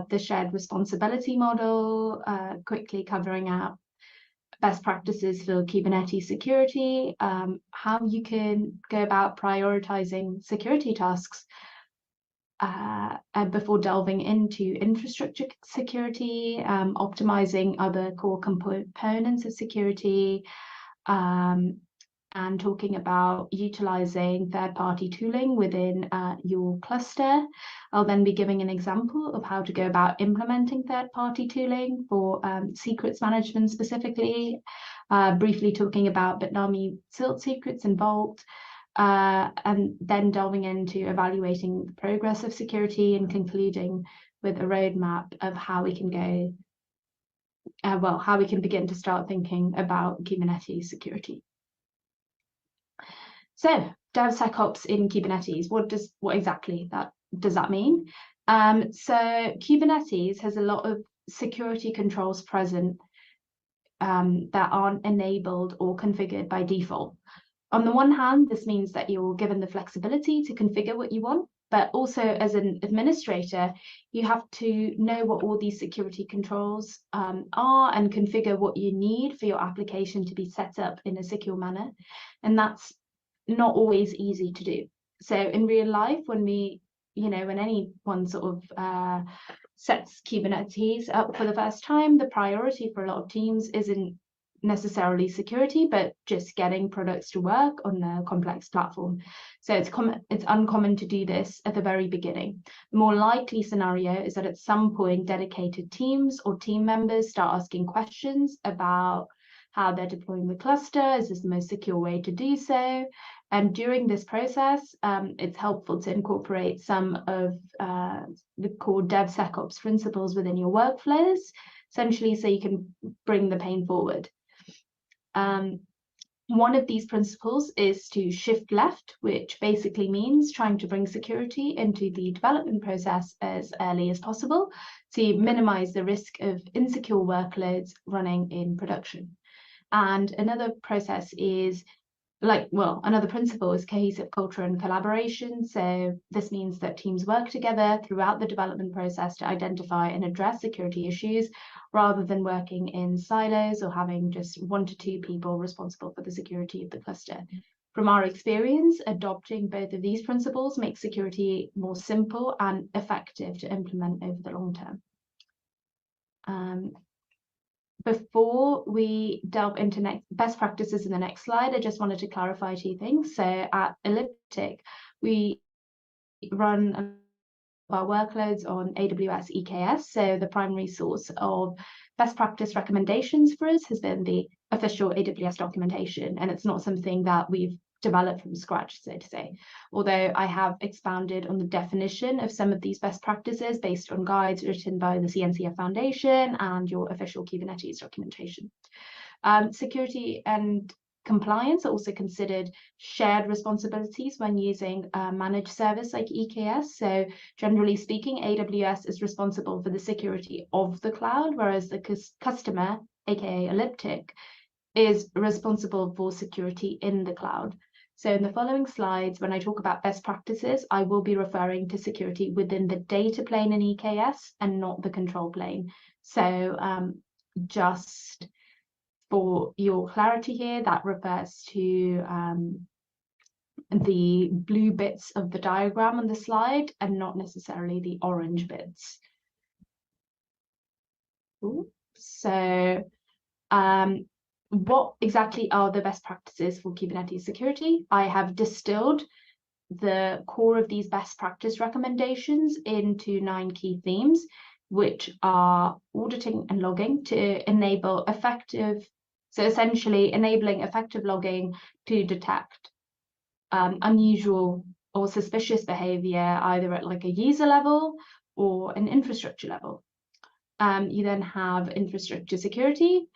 the shared responsibility model, quickly covering out best practices for Kubernetes security, how you can go about prioritizing security tasks, and before delving into infrastructure security, optimizing other core components of security, and talking about utilizing third-party tooling within your cluster. I'll then be giving an example of how to go about implementing third-party tooling for secrets management specifically, briefly talking about Bitnami Silt Secrets and Vault, and then delving into evaluating the progress of security and concluding with a roadmap of how we can go, how we can begin to start thinking about Kubernetes security. So DevSecOps in Kubernetes, what exactly does that mean? So Kubernetes has a lot of security controls present that aren't enabled or configured by default. On the one hand, this means that you're given the flexibility to configure what you want, but also as an administrator, you have to know what all these security controls are and configure what you need for your application to be set up in a secure manner. And that's not always easy to do. So in real life, when anyone sort of sets Kubernetes up for the first time, the priority for a lot of teams isn't necessarily security, but just getting products to work on a complex platform. So it's uncommon to do this at the very beginning. The more likely scenario is that at some point, dedicated teams or team members start asking questions about how they're deploying the cluster. Is this the most secure way to do so? And during this process, it's helpful to incorporate some of the core DevSecOps principles within your workflows, essentially so you can bring the pain forward. One of these principles is to shift left, which basically means trying to bring security into the development process as early as possible to minimize the risk of insecure workloads running in production. And another process is another principle is cohesive culture and collaboration. So this means that teams work together throughout the development process to identify and address security issues, rather than working in silos or having just 1 to 2 people responsible for the security of the cluster. From our experience, adopting both of these principles makes security more simple and effective to implement over the long term. Before we delve into best practices in the next slide, I just wanted to clarify 2 things. So at Elliptic, we run our workloads on AWS EKS. So the primary source of best practice recommendations for us has been the official AWS documentation, and it's not something that we've developed from scratch, so to say. Although I have expounded on the definition of some of these best practices based on guides written by the CNCF Foundation and your official Kubernetes documentation. Security and compliance are also considered shared responsibilities when using a managed service like EKS. So generally speaking, AWS is responsible for the security of the cloud, whereas the customer, aka Elliptic, is responsible for security in the cloud. So in the following slides, when I talk about best practices, I will be referring to security within the data plane in EKS and not the control plane. So just for your clarity here, that refers to the blue bits of the diagram on the slide and not necessarily the orange bits. Ooh. So what exactly are the best practices for Kubernetes security? I have distilled the core of these best practice recommendations into 9 key themes, which are auditing and logging to enable effective, so essentially enabling effective logging to detect unusual or suspicious behavior, either at like a user level or an infrastructure level. You then have infrastructure security.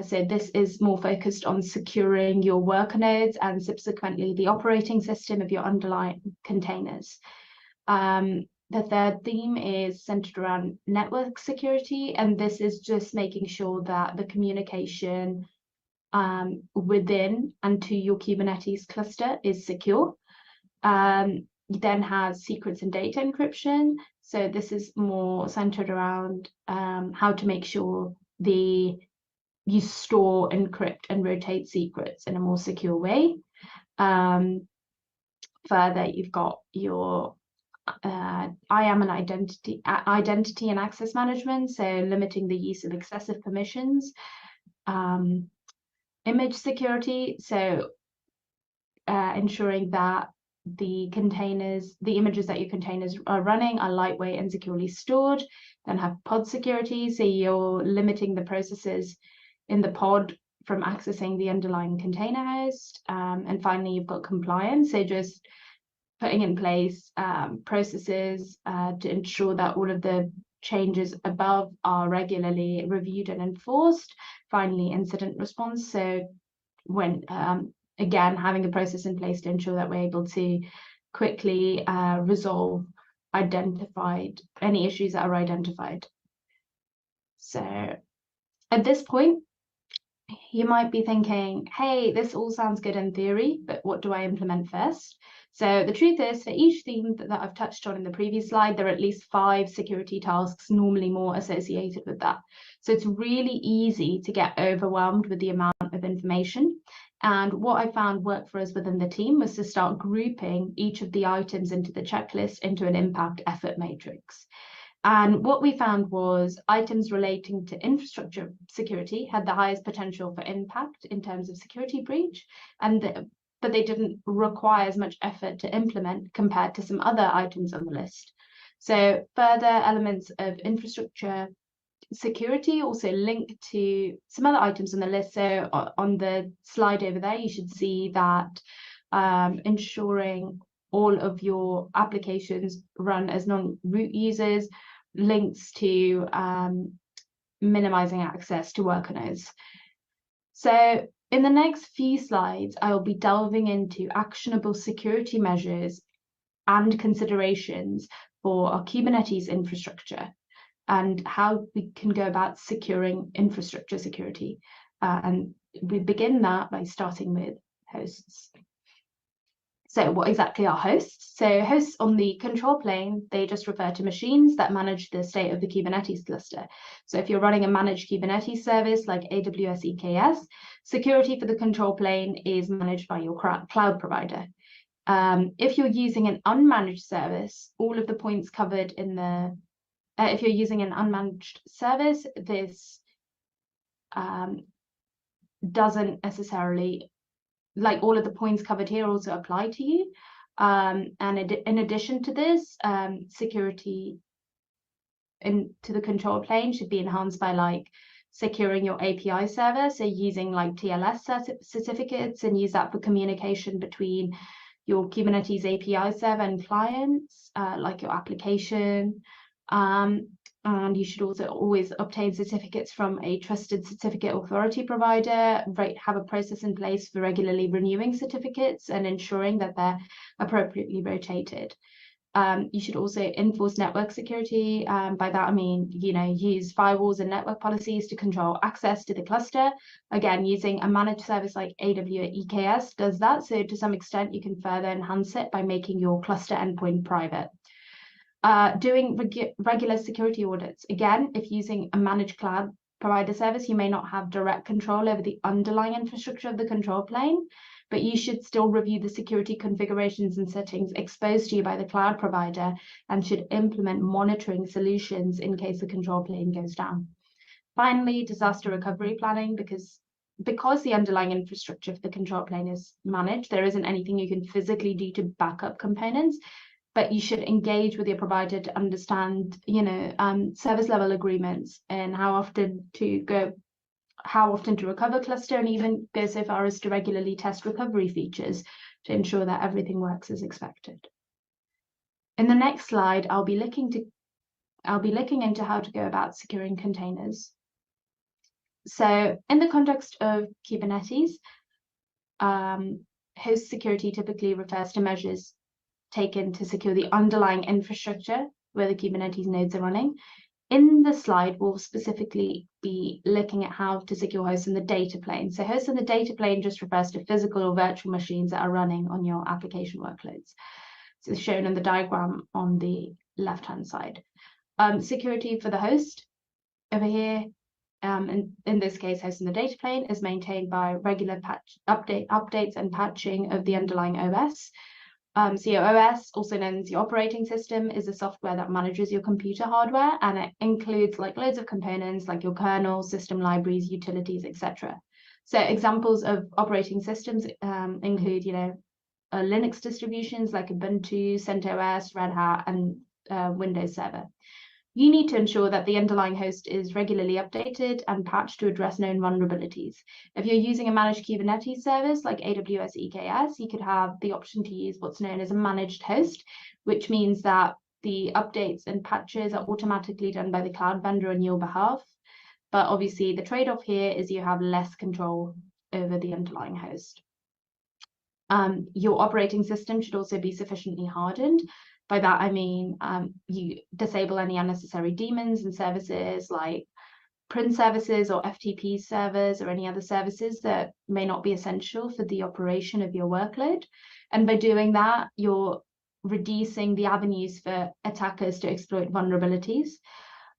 So this is more focused on securing your worker nodes and subsequently the operating system of your underlying containers. The third theme is centered around network security, and this is just making sure that the communication within and to your Kubernetes cluster is secure. You then have secrets and data encryption. So this is more centered around how to make sure you store, encrypt, and rotate secrets in a more secure way. Further, you've got your IAM and identity and access management, so limiting the use of excessive permissions. Image security, so ensuring that the images that your containers are running are lightweight and securely stored. Then have pod security, so you're limiting the processes in the pod from accessing the underlying container host. And finally, you've got compliance, so just putting in place processes to ensure that all of the changes above are regularly reviewed and enforced. Finally, incident response, so when again having a process in place to ensure that we're able to quickly resolve any issues that are identified. So at this point, you might be thinking, hey, this all sounds good in theory, but what do I implement first? So the truth is, for each theme that I've touched on in the previous slide, there are at least 5 security tasks, normally more associated with that. So it's really easy to get overwhelmed with the amount of information. And what I found worked for us within the team was to start grouping each of the items into the checklist into an impact effort matrix. And what we found was items relating to infrastructure security had the highest potential for impact in terms of security breach, but they didn't require as much effort to implement compared to some other items on the list. So further elements of infrastructure security also link to some other items on the list. So on the slide over there, you should see that ensuring all of your applications run as non-root users links to minimizing access to worker nodes. So in the next few slides, I will be delving into actionable security measures and considerations for our Kubernetes infrastructure and how we can go about securing infrastructure security. And we begin that by starting with hosts. So what exactly are hosts? So hosts on the control plane, they just refer to machines that manage the state of the Kubernetes cluster. So if you're running a managed Kubernetes service like AWS EKS, security for the control plane is managed by your cloud provider. If you're using an unmanaged service, all of the points covered in the, if you're using an unmanaged service, this doesn't necessarily, like all of the points covered here also apply to you. And in addition to this, security into the control plane should be enhanced by like securing your API server. So using like TLS certificates and use that for communication between your Kubernetes API server and clients, like your application. And you should also always obtain certificates from a trusted certificate authority provider, have a process in place for regularly renewing certificates and ensuring that they're appropriately rotated. You should also enforce network security. By that, I mean, use firewalls and network policies to control access to the cluster. Again, using a managed service like AWS EKS does that. So to some extent, you can further enhance it by making your cluster endpoint private. Doing regular security audits. Again, if using a managed cloud provider service, you may not have direct control over the underlying infrastructure of the control plane, but you should still review the security configurations and settings exposed to you by the cloud provider and should implement monitoring solutions in case the control plane goes down. Finally, disaster recovery planning, because the underlying infrastructure of the control plane is managed, there isn't anything you can physically do to back up components, but you should engage with your provider to understand, service level agreements and how often to recover cluster, and even go so far as to regularly test recovery features to ensure that everything works as expected. In the next slide, I'll be looking into how to go about securing containers. So in the context of Kubernetes, host security typically refers to measures taken to secure the underlying infrastructure where the Kubernetes nodes are running. In the slide, we'll specifically be looking at how to secure hosts in the data plane. So hosts in the data plane just refers to physical or virtual machines that are running on your application workloads. So it's shown in the diagram on the left-hand side. Security for the host over here, in this case, host in the data plane, is maintained by regular updates and patching of the underlying OS. So your OS, also known as your operating system, is a software that manages your computer hardware, and it includes like loads of components like your kernel, system libraries, utilities, etc. So examples of operating systems include, Linux distributions like Ubuntu, CentOS, Red Hat, and Windows Server. You need to ensure that the underlying host is regularly updated and patched to address known vulnerabilities. If you're using a managed Kubernetes service like AWS EKS, you could have the option to use what's known as a managed host, which means that the updates and patches are automatically done by the cloud vendor on your behalf. But obviously, the trade-off here is you have less control over the underlying host. Your operating system should also be sufficiently hardened. By that, I mean you disable any unnecessary daemons and services like print services or FTP servers or any other services that may not be essential for the operation of your workload. And by doing that, you're reducing the avenues for attackers to exploit vulnerabilities.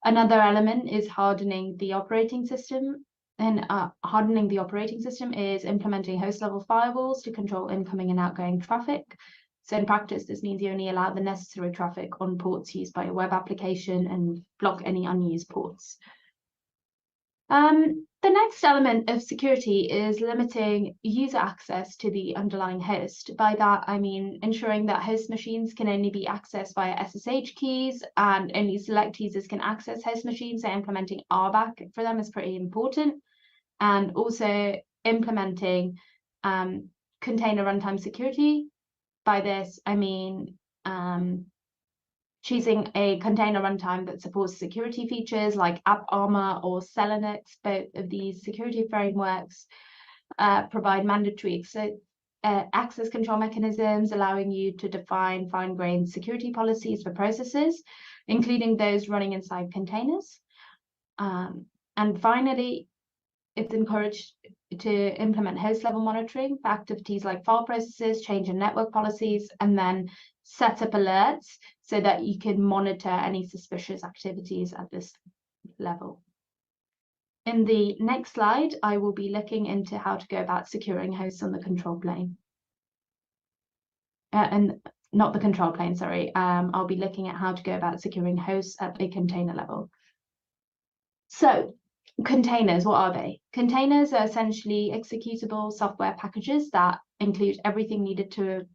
Another element is hardening the operating system. And hardening the operating system is implementing host-level firewalls to control incoming and outgoing traffic. So in practice, this means you only allow the necessary traffic on ports used by a web application and block any unused ports. The next element of security is limiting user access to the underlying host. By that, I mean ensuring that host machines can only be accessed via SSH keys and only select users can access host machines. So implementing RBAC for them is pretty important. And also implementing container runtime security. By this, I mean choosing a container runtime that supports security features like AppArmor or Selinux. Both of these security frameworks provide mandatory access control mechanisms, allowing you to define fine-grained security policies for processes, including those running inside containers. And finally, it's encouraged to implement host-level monitoring for activities like file processes, change in network policies, and then set up alerts so that you can monitor any suspicious activities at this level. In the next slide, I will be looking into how to go about securing hosts on the control plane. And not the control plane, sorry. I'll be looking at how to go about securing hosts at a container level. So, containers, what are they? Containers are essentially executable software packages that include everything needed to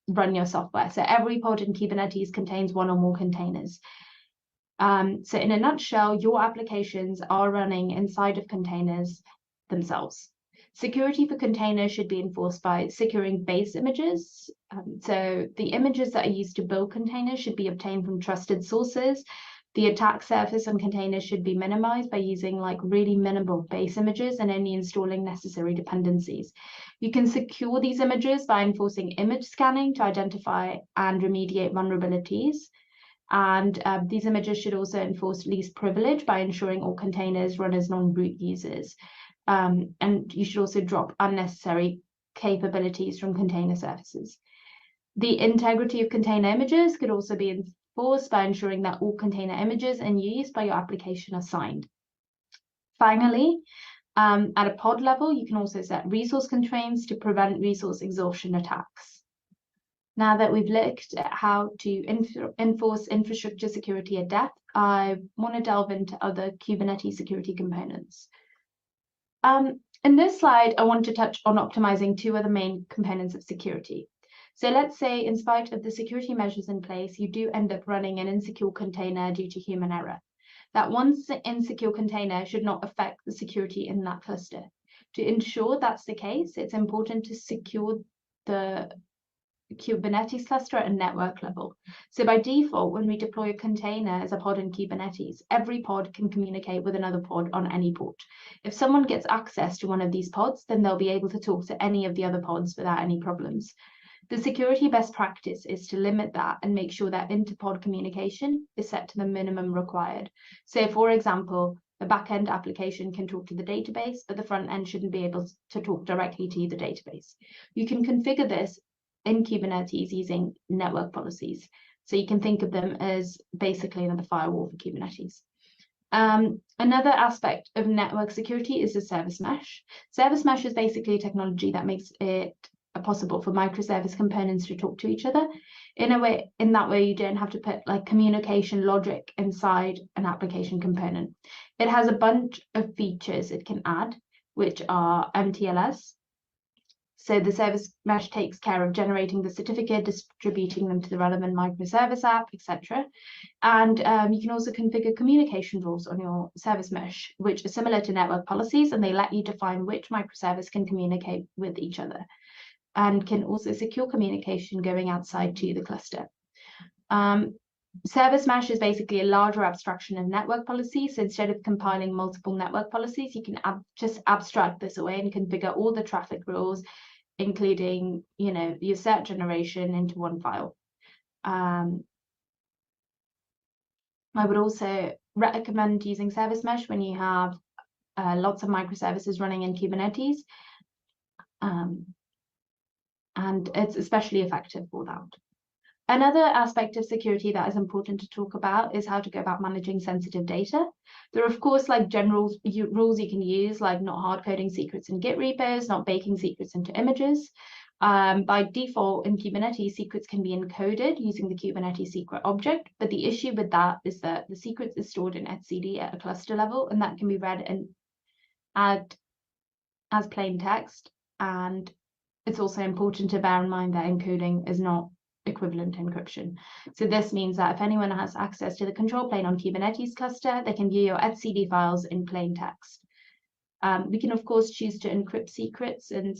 run your software. So every pod in Kubernetes contains one or more containers. So in a nutshell, your applications are running inside of containers themselves. Security for containers should be enforced by securing base images. So the images that are used to build containers should be obtained from trusted sources. The attack surface on containers should be minimized by using like really minimal base images and only installing necessary dependencies. You can secure these images by enforcing image scanning to identify and remediate vulnerabilities. And these images should also enforce least privilege by ensuring all containers run as non-root users. And you should also drop unnecessary capabilities from container services. The integrity of container images could also be enforced by ensuring that all container images in use by your application are signed. Finally, at a pod level, you can also set resource constraints to prevent resource exhaustion attacks. Now that we've looked at how to enforce infrastructure security at depth, I want to delve into other Kubernetes security components. In this slide, I want to touch on optimizing two other main components of security. So let's say, in spite of the security measures in place, you do end up running an insecure container due to human error. That one insecure container should not affect the security in that cluster. To ensure that's the case, it's important to secure the Kubernetes cluster at a network level. So by default, when we deploy a container as a pod in Kubernetes, every pod can communicate with another pod on any port. If someone gets access to one of these pods, then they'll be able to talk to any of the other pods without any problems. The security best practice is to limit that and make sure that inter-pod communication is set to the minimum required. So for example, the backend application can talk to the database, but the front end shouldn't be able to talk directly to the database. You can configure this in Kubernetes using network policies. So you can think of them as basically another firewall for Kubernetes. Another aspect of network security is the service mesh. Service mesh is basically a technology that makes it possible for microservice components to talk to each other. In that way, you don't have to put like communication logic inside an application component. It has a bunch of features it can add, which are MTLS. So the service mesh takes care of generating the certificate, distributing them to the relevant microservice app, etc. And you can also configure communication rules on your service mesh, which are similar to network policies, and they let you define which microservice can communicate with each other, and can also secure communication going outside to the cluster. Service mesh is basically a larger abstraction of network policies. So instead of compiling multiple network policies, you can just abstract this away and configure all the traffic rules, including, your cert generation, into one file. I would also recommend using service mesh when you have lots of microservices running in Kubernetes. And it's especially effective for that. Another aspect of security that is important to talk about is how to go about managing sensitive data. There are, of course, like general rules you can use, like not hard coding secrets in Git repos, not baking secrets into images. By default, in Kubernetes, secrets can be encoded using the Kubernetes secret object. But the issue with that is that the secrets is stored in etcd at a cluster level, and that can be read and add as plain text. And it's also important to bear in mind that encoding is not equivalent to encryption. So this means that if anyone has access to the control plane on Kubernetes cluster, they can view your etcd files in plain text. We can, of course, choose to encrypt secrets and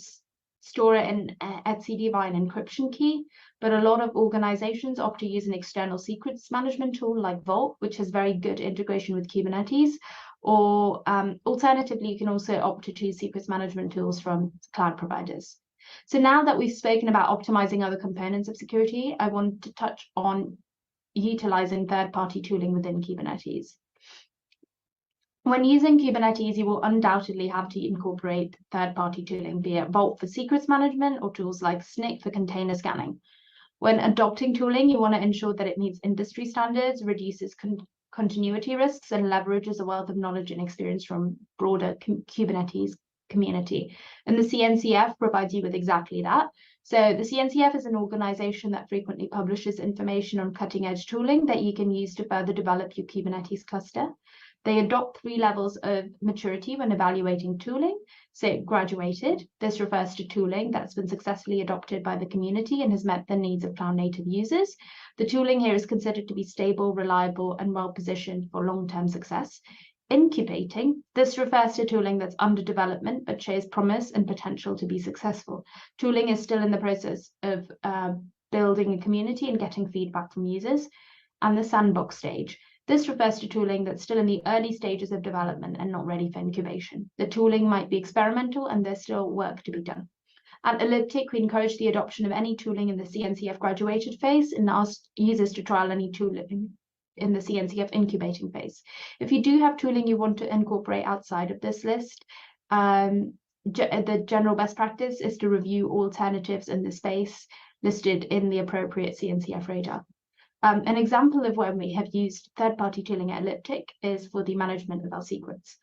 store it in etcd via an encryption key, but a lot of organizations opt to use an external secrets management tool like Vault, which has very good integration with Kubernetes, or alternatively, you can also opt to choose secrets management tools from cloud providers. So now that we've spoken about optimizing other components of security, I want to touch on utilizing third-party tooling within Kubernetes. When using Kubernetes, you will undoubtedly have to incorporate third-party tooling, be it Vault for secrets management or tools like Snyk for container scanning. When adopting tooling, you want to ensure that it meets industry standards, reduces continuity risks, and leverages a wealth of knowledge and experience from broader Kubernetes community. And the CNCF provides you with exactly that. So the CNCF is an organization that frequently publishes information on cutting-edge tooling that you can use to further develop your Kubernetes cluster. They adopt 3 levels of maturity when evaluating tooling. So graduated, this refers to tooling that's been successfully adopted by the community and has met the needs of cloud native users. The tooling here is considered to be stable, reliable, and well-positioned for long-term success. Incubating, this refers to tooling that's under development but shows promise and potential to be successful. Tooling is still in the process of building a community and getting feedback from users. And the sandbox stage. This refers to tooling that's still in the early stages of development and not ready for incubation. The tooling might be experimental and there's still work to be done. At Elliptic, we encourage the adoption of any tooling in the CNCF graduated phase and ask users to trial any tooling in the CNCF incubating phase. If you do have tooling you want to incorporate outside of this list, the general best practice is to review alternatives in the space listed in the appropriate CNCF radar. An example of when we have used third-party tooling at Elliptic is for the management of our secrets.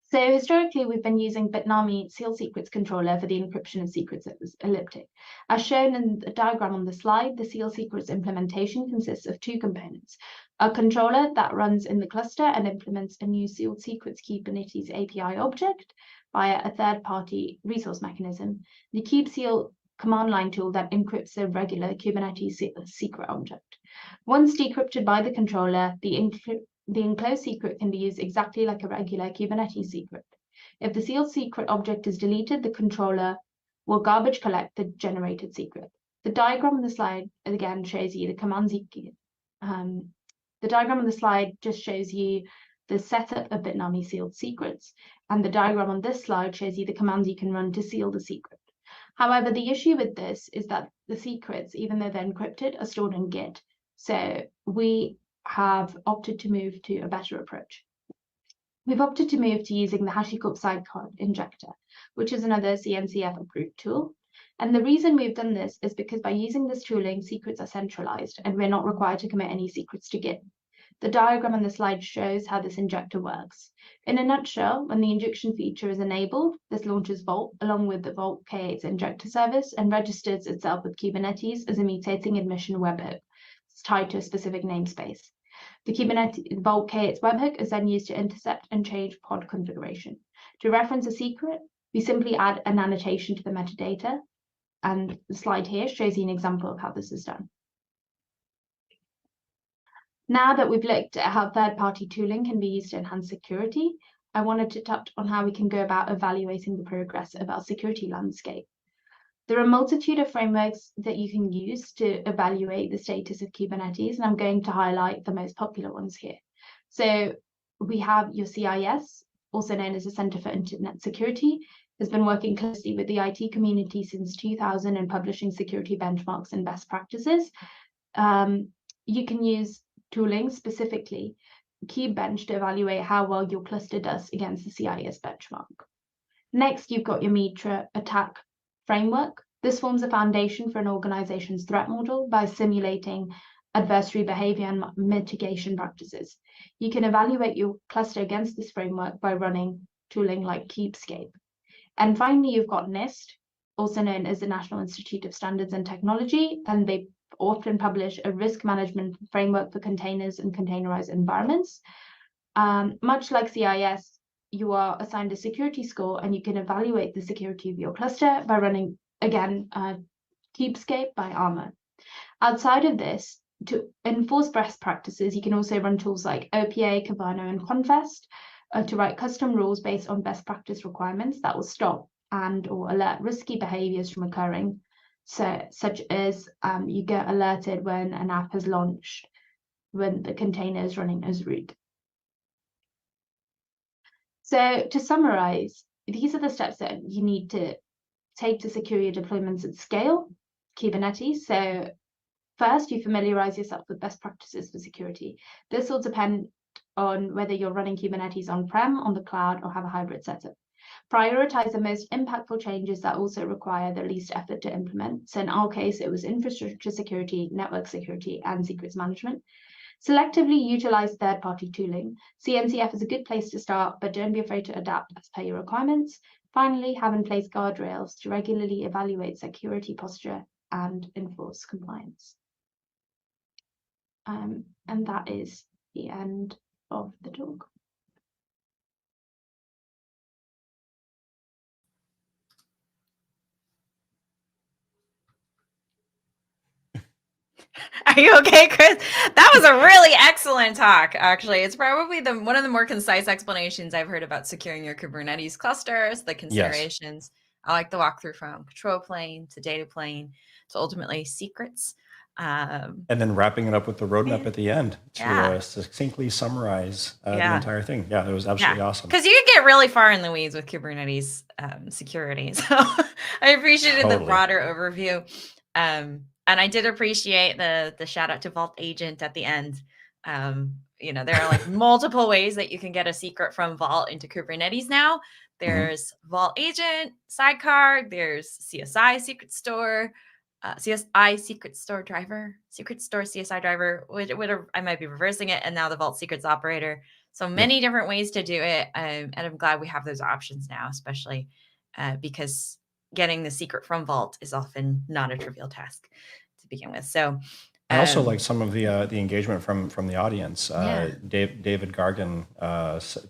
So historically, we've been using Bitnami Seal Secrets Controller for the encryption of secrets at Elliptic. As shown in the diagram on the slide, the Seal Secrets implementation consists of 2 components. A controller that runs in the cluster and implements a new Sealed Secrets Kubernetes API object via a third-party resource mechanism. The kubectl command line tool that encrypts the regular Kubernetes secret object. Once decrypted by the controller, the enclosed secret can be used exactly like a regular Kubernetes secret. If the sealed secret object is deleted, the controller will garbage collect the generated secret. The diagram on the slide again shows you the commands the diagram on the slide just shows you the setup of Bitnami sealed secrets, and the diagram on this slide shows you the commands you can run to seal the secret. However, the issue with this is that the secrets, even though they're encrypted, are stored in Git. So we have opted to move to a better approach. We've opted to move to using the HashiCorp sidecar injector, which is another CNCF approved tool. And the reason we've done this is because by using this tooling, secrets are centralized and we're not required to commit any secrets to Git. The diagram on the slide shows how this injector works. In a nutshell, when the injection feature is enabled, this launches Vault along with the Vault K8's injector service and registers itself with Kubernetes as a mutating admission webhook. It's tied to a specific namespace. The Kubernetes Vault K8's webhook is then used to intercept and change pod configuration. To reference a secret, we simply add an annotation to the metadata, and the slide here shows you an example of how this is done. Now that we've looked at how third-party tooling can be used to enhance security, I wanted to touch on how we can go about evaluating the progress of our security landscape. There are a multitude of frameworks that you can use to evaluate the status of Kubernetes, and I'm going to highlight the most popular ones here. So we have your CIS, also known as the Center for Internet Security, has been working closely with the IT community since 2000 and publishing security benchmarks and best practices. You can use tooling, specifically KubeBench, to evaluate how well your cluster does against the CIS benchmark. Next, you've got your Mitra attack framework. This forms a foundation for an organization's threat model by simulating adversary behavior and mitigation practices. You can evaluate your cluster against this framework by running tooling like Kubescape. And finally, you've got NIST, also known as the National Institute of Standards and Technology, and they often publish a risk management framework for containers and containerized environments. Much like CIS, you are assigned a security score and you can evaluate the security of your cluster by running, again, Kubescape by Armor. Outside of this, to enforce best practices, you can also run tools like OPA, Kavano, and Confest to write custom rules based on best practice requirements that will stop and or alert risky behaviors from occurring. So, such as you get alerted when an app has launched, when the container is running as root. So to summarize, these are the steps that you need to take to secure your deployments at scale, Kubernetes. So first, you familiarize yourself with best practices for security. This will depend on whether you're running Kubernetes on-prem, on the cloud, or have a hybrid setup. Prioritize the most impactful changes that also require the least effort to implement. So in our case, it was infrastructure security, network security, and secrets management. Selectively utilize third-party tooling. CNCF is a good place to start, but don't be afraid to adapt as per your requirements. Finally, have in place guardrails to regularly evaluate security posture and enforce compliance. And that is the end of the talk. Are you okay, Chris? That was a really excellent talk, actually. It's probably one of the more concise explanations I've heard about securing your Kubernetes clusters, the considerations. I like the walkthrough from control plane to data plane to ultimately secrets. And then wrapping it up with the roadmap at the end to succinctly summarize the entire thing. Yeah, it was absolutely awesome. Because you can get really far in the weeds with Kubernetes security. So I appreciated the broader overview. And I did appreciate the shout out to Vault Agent at the end. There are like multiple ways that you can get a secret from Vault into Kubernetes now. There's Vault Agent, Sidecar, there's CSI Secret Store, CSI Secret Store Driver, Secret Store CSI Driver, which I might be reversing it, and now the Vault Secrets Operator. So many different ways to do it. And I'm glad we have those options now, especially because getting the secret from Vault is often not a trivial task to begin with. So I also like some of the engagement from the audience. David Gargan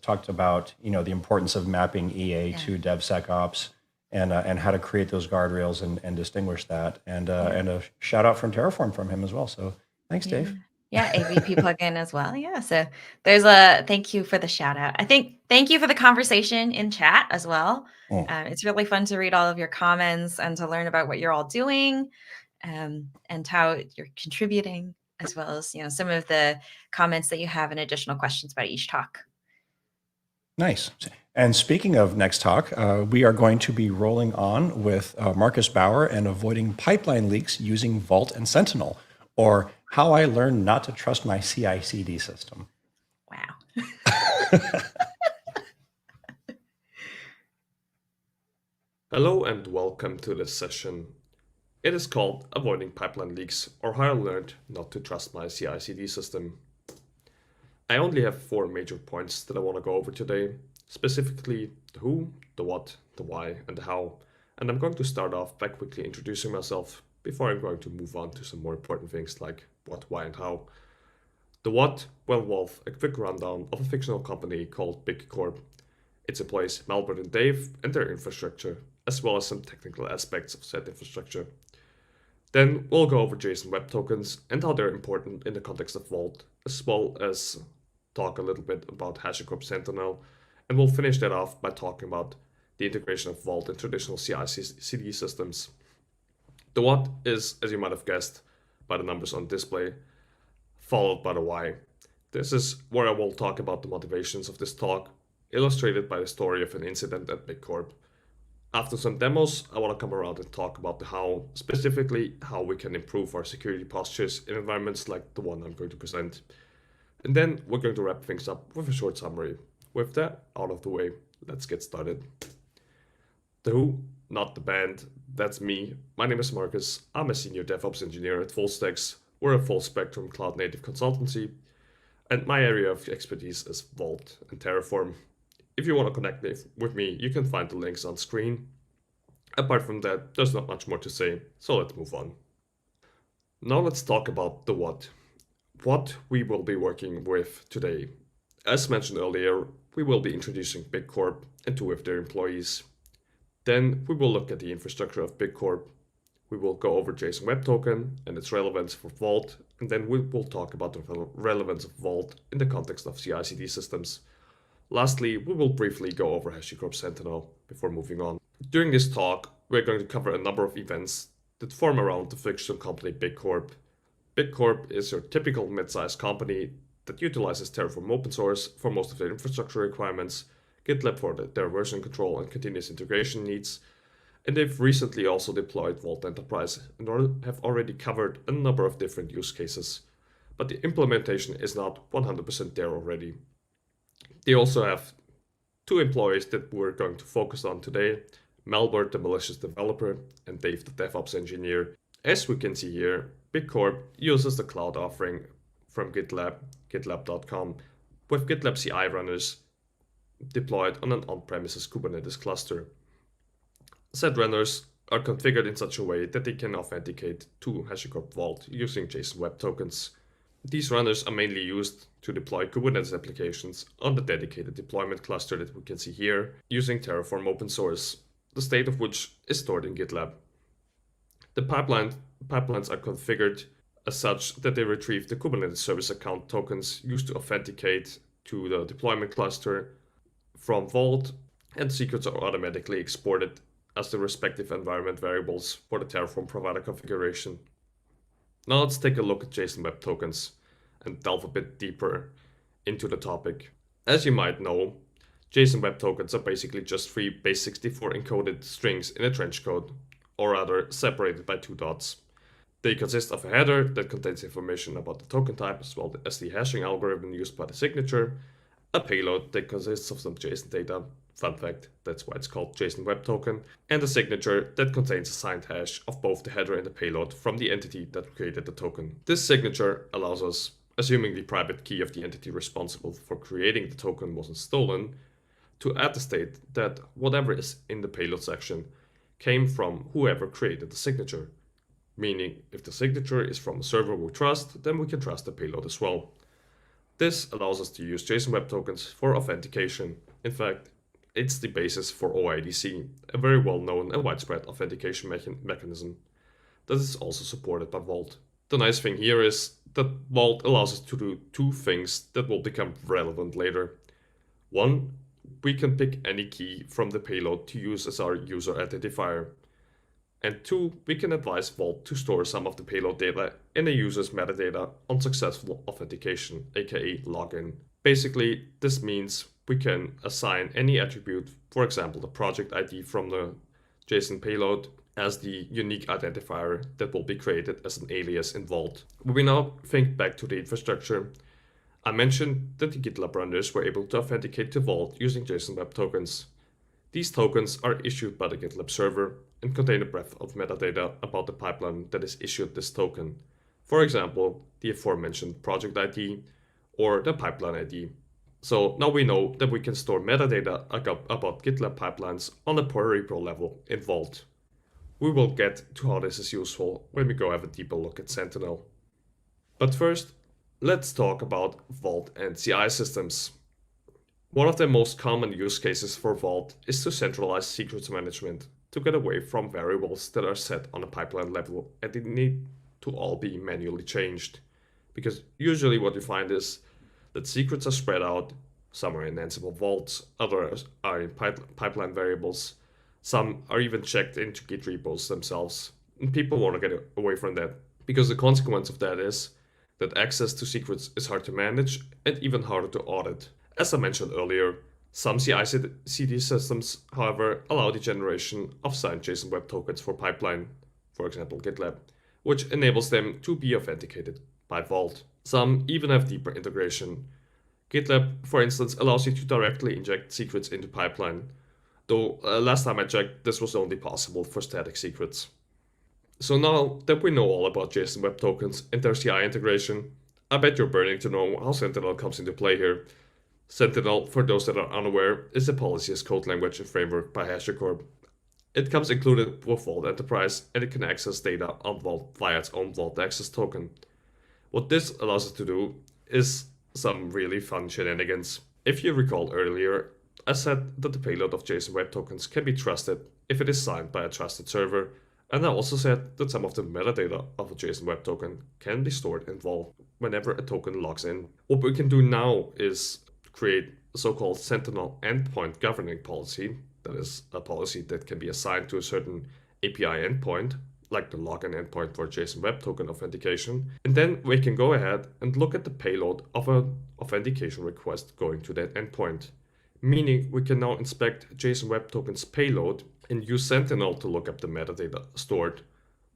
talked about the importance of mapping EA to DevSecOps and how to create those guardrails and distinguish that. And a shout out from Terraform from him as well. So thanks, Dave. Yeah, AVP plugin as well. Yeah, so there's a thank you for the shout out. Thank you for the conversation in chat as well. It's really fun to read all of your comments and to learn about what you're all doing and how you're contributing, as well as some of the comments that you have and additional questions about each talk. Nice. And speaking of next talk, we are going to be rolling on with Marcus Bauer and avoiding pipeline leaks using Vault and Sentinel, or how I learned not to trust my CI/CD system. Wow. Hello and welcome to this session. It is called Avoiding Pipeline Leaks, or how I learned not to trust my CI/CD system. I only have 4 major points that I want to go over today, specifically the who, the what, the why, and the how, and I'm going to start off by quickly introducing myself before I'm going to move on to some more important things like what, why, and how. The what will involve a quick rundown of a fictional company called BigCorp. It employs Malbert and Dave and their infrastructure, as well as some technical aspects of said infrastructure. Then we'll go over JSON Web Tokens and how they're important in the context of Vault, as well as talk a little bit about HashiCorp Sentinel, and we'll finish that off by talking about the integration of Vault in traditional CI/CD systems. The what is, as you might have guessed, by the numbers on display, followed by the why. This is where I will talk about the motivations of this talk, illustrated by the story of an incident at BigCorp. After some demos, I want to come around and talk about the how, specifically how we can improve our security postures in environments like the one I'm going to present. And then we're going to wrap things up with a short summary. With that out of the way, let's get started. The who, not the band, that's me. My name is Marcus. I'm a senior DevOps engineer at FullStacks. We're a full spectrum cloud native consultancy, and my area of expertise is Vault and Terraform. If you want to connect with me, you can find the links on screen. Apart from that, there's not much more to say, so let's move on. Now let's talk about the what. What we will be working with today. As mentioned earlier, we will be introducing BigCorp and 2 of their employees. Then we will look at the infrastructure of BigCorp. We will go over JSON Web Token and its relevance for Vault, and then we will talk about the relevance of Vault in the context of CI/CD systems. Lastly, we will briefly go over HashiCorp Sentinel before moving on. During this talk, we're going to cover a number of events that form around the fictional company BigCorp. BigCorp is your typical mid-sized company that utilizes Terraform open source for most of their infrastructure requirements, GitLab for their version control and continuous integration needs, and they've recently also deployed Vault Enterprise and have already covered a number of different use cases. But the implementation is not 100% there already. They also have 2 employees that we're going to focus on today, Malbert, the malicious developer, and Dave, the DevOps engineer. As we can see here, BigCorp uses the cloud offering from GitLab, gitlab.com, with GitLab CI runners deployed on an on-premises Kubernetes cluster. Said runners are configured in such a way that they can authenticate to HashiCorp Vault using JSON Web Tokens. These runners are mainly used to deploy Kubernetes applications on the dedicated deployment cluster that we can see here using Terraform open source, the state of which is stored in GitLab. The pipelines are configured as such that they retrieve the Kubernetes service account tokens used to authenticate to the deployment cluster from Vault, and secrets are automatically exported as the respective environment variables for the Terraform provider configuration. Now let's take a look at JSON Web Tokens and delve a bit deeper into the topic. As you might know, JSON Web Tokens are basically just 3 base64 encoded strings in a trench code, or rather separated by 2 dots. They consist of a header that contains information about the token type as well as the hashing algorithm used by the signature, a payload that consists of some JSON data, fun fact, that's why it's called JSON Web Token, and a signature that contains a signed hash of both the header and the payload from the entity that created the token. This signature allows us, assuming the private key of the entity responsible for creating the token wasn't stolen, to attestate that whatever is in the payload section came from whoever created the signature. Meaning, if the signature is from a server we trust, then we can trust the payload as well. This allows us to use JSON Web Tokens for authentication. In fact, it's the basis for OIDC, a very well-known and widespread authentication mechanism that is also supported by Vault. The nice thing here is that Vault allows us to do 2 things that will become relevant later. 1, we can pick any key from the payload to use as our user identifier. And 2, we can advise Vault to store some of the payload data in a user's metadata on successful authentication, aka login. Basically, this means we can assign any attribute, for example the project ID from the JSON payload, as the unique identifier that will be created as an alias in Vault. When we now think back to the infrastructure, I mentioned that the GitLab runners were able to authenticate to Vault using JSON Web Tokens. These tokens are issued by the GitLab server and contain a breadth of metadata about the pipeline that is issued this token. For example, the aforementioned project ID or the pipeline ID. So now we know that we can store metadata about GitLab pipelines on a per repo level in Vault. We will get to how this is useful when we go have a deeper look at Sentinel. But first, let's talk about Vault and CI systems. One of the most common use cases for Vault is to centralize secrets management to get away from variables that are set on a pipeline level and they need to all be manually changed. Because usually what you find is that secrets are spread out, some are in Ansible vaults, others are in pipeline variables, some are even checked into Git repos themselves. And people want to get away from that because the consequence of that is that access to secrets is hard to manage and even harder to audit. As I mentioned earlier, some CI/CD systems, however, allow the generation of signed JSON Web Tokens for pipeline, for example GitLab, which enables them to be authenticated by Vault. Some even have deeper integration. GitLab, for instance, allows you to directly inject secrets into pipeline, though last time I checked, this was only possible for static secrets. So now that we know all about JSON Web Tokens and their CI integration, I bet you're burning to know how Sentinel comes into play here. Sentinel, for those that are unaware, is a policy as code language and framework by HashiCorp. It comes included with Vault Enterprise and it can access data on Vault via its own Vault Access token. What this allows us to do is some really fun shenanigans. If you recall earlier, I said that the payload of JSON Web Tokens can be trusted if it is signed by a trusted server, and I also said that some of the metadata of a JSON Web Token can be stored in Vault whenever a token logs in. What we can do now is create a so-called Sentinel endpoint governing policy, that is a policy that can be assigned to a certain API endpoint, like the login endpoint for JSON Web Token authentication, and then we can go ahead and look at the payload of an authentication request going to that endpoint. Meaning we can now inspect JSON Web Token's payload and use Sentinel to look up the metadata stored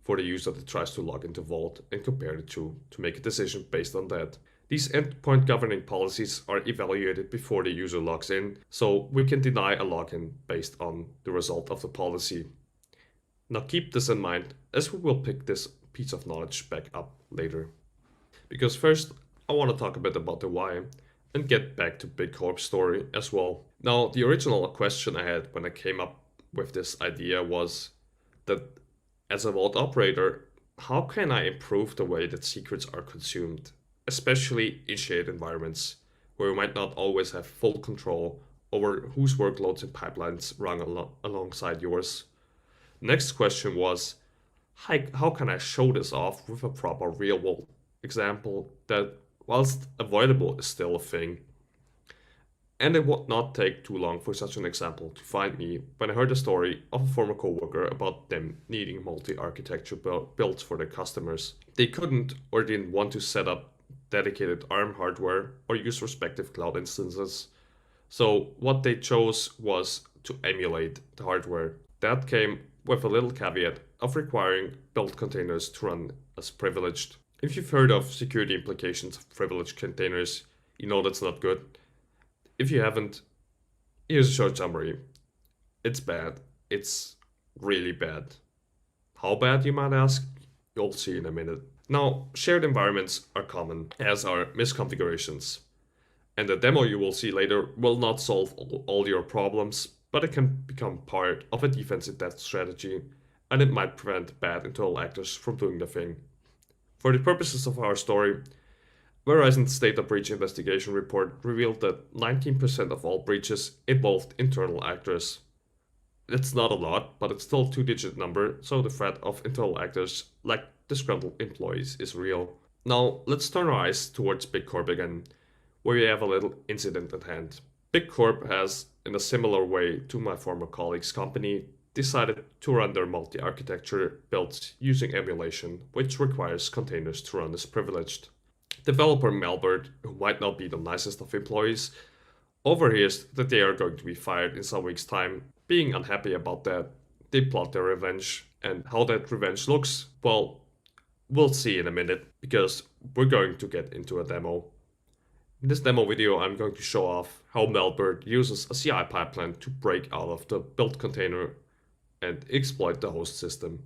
for the user that tries to log into Vault and compare the two to make a decision based on that. These endpoint governing policies are evaluated before the user logs in, so we can deny a login based on the result of the policy. Now keep this in mind as we will pick this piece of knowledge back up later. Because first, I want to talk a bit about the why and get back to BigCorp's story as well. Now, the original question I had when I came up with this idea was that as a Vault operator, how can I improve the way that secrets are consumed, especially in shared environments, where you might not always have full control over whose workloads and pipelines run alongside yours. Next question was, how can I show this off with a proper real-world example that, whilst avoidable, is still a thing? And it would not take too long for such an example to find me when I heard a story of a former coworker about them needing multi-architecture builds for their customers. They couldn't or didn't want to set up dedicated ARM hardware or use respective cloud instances. So what they chose was to emulate the hardware. That came with a little caveat of requiring build containers to run as privileged. If you've heard of security implications of privileged containers, you know that's not good. If you haven't, here's a short summary. It's bad. It's really bad. How bad, you might ask? You'll see in a minute. Now, shared environments are common, as are misconfigurations. And the demo you will see later will not solve all your problems, but it can become part of a defensive death strategy, and it might prevent bad internal actors from doing the thing. For the purposes of our story, Verizon's data breach investigation report revealed that 19% of all breaches involved internal actors. It's not a lot, but it's still a two-digit number, so the threat of internal actors like disgruntled employees is real. Now, let's turn our eyes towards Big Corp again, where we have a little incident at hand. Big Corp has, in a similar way to my former colleague's company, decided to run their multi-architecture builds using emulation, which requires containers to run as privileged. Developer Melbert, who might not be the nicest of employees, overhears that they are going to be fired in some weeks' time. Being unhappy about that, they plot their revenge. And how that revenge looks, well, we'll see in a minute, because we're going to get into a demo. In this demo video, I'm going to show off how Melbert uses a CI pipeline to break out of the build container and exploit the host system.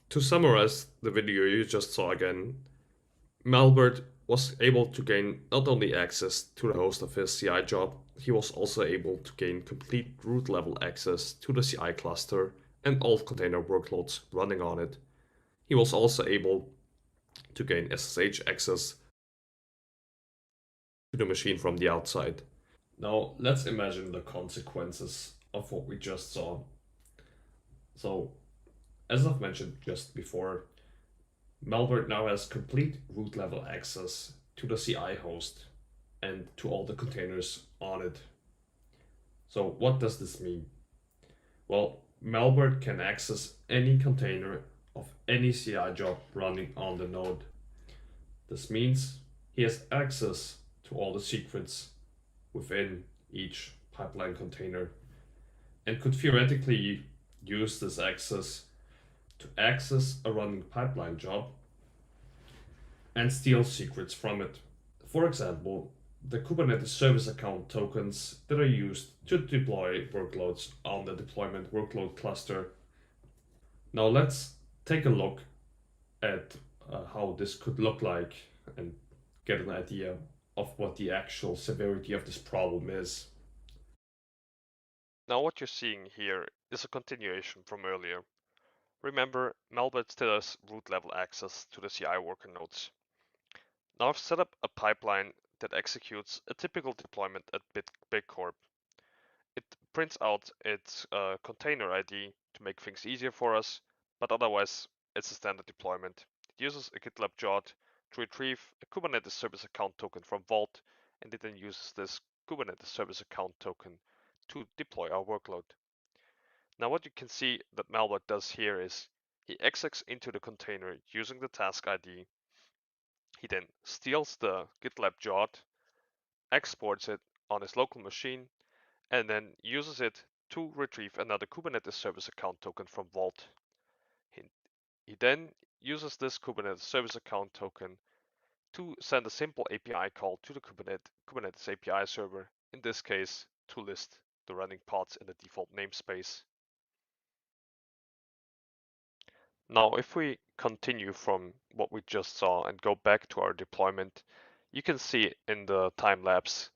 To summarize the video you just saw again, Malbert was able to gain not only access to the host of his CI job, he was also able to gain complete root level access to the CI cluster and all container workloads running on it. He was also able to gain SSH access to the machine from the outside. Now let's imagine the consequences of what we just saw. So, as I've mentioned just before, Malware now has complete root level access to the CI host and to all the containers on it. So what does this mean? Well, Malware can access any container of any CI job running on the node. This means he has access to all the secrets within each pipeline container and could theoretically use this access to access a running pipeline job and steal secrets from it. For example, the Kubernetes service account tokens that are used to deploy workloads on the deployment workload cluster. Now let's take a look at how this could look like and get an idea of what the actual severity of this problem is. Now what you're seeing here is a continuation from earlier. Remember, Malbert still has root level access to the CI worker nodes. Now I've set up a pipeline that executes a typical deployment at BigCorp. It prints out its container ID to make things easier for us, but otherwise it's a standard deployment. It uses a GitLab job to retrieve a Kubernetes service account token from Vault, and it then uses this Kubernetes service account token to deploy our workload. Now what you can see that Malware does here is he executes into the container using the task ID. He then steals the GitLab job, exports it on his local machine, and then uses it to retrieve another Kubernetes service account token from Vault. He then uses this Kubernetes service account token to send a simple API call to the Kubernetes API server, in this case to list the running pods in the default namespace. Now, if we continue from what we just saw and go back to our deployment, you can see in the time lapse,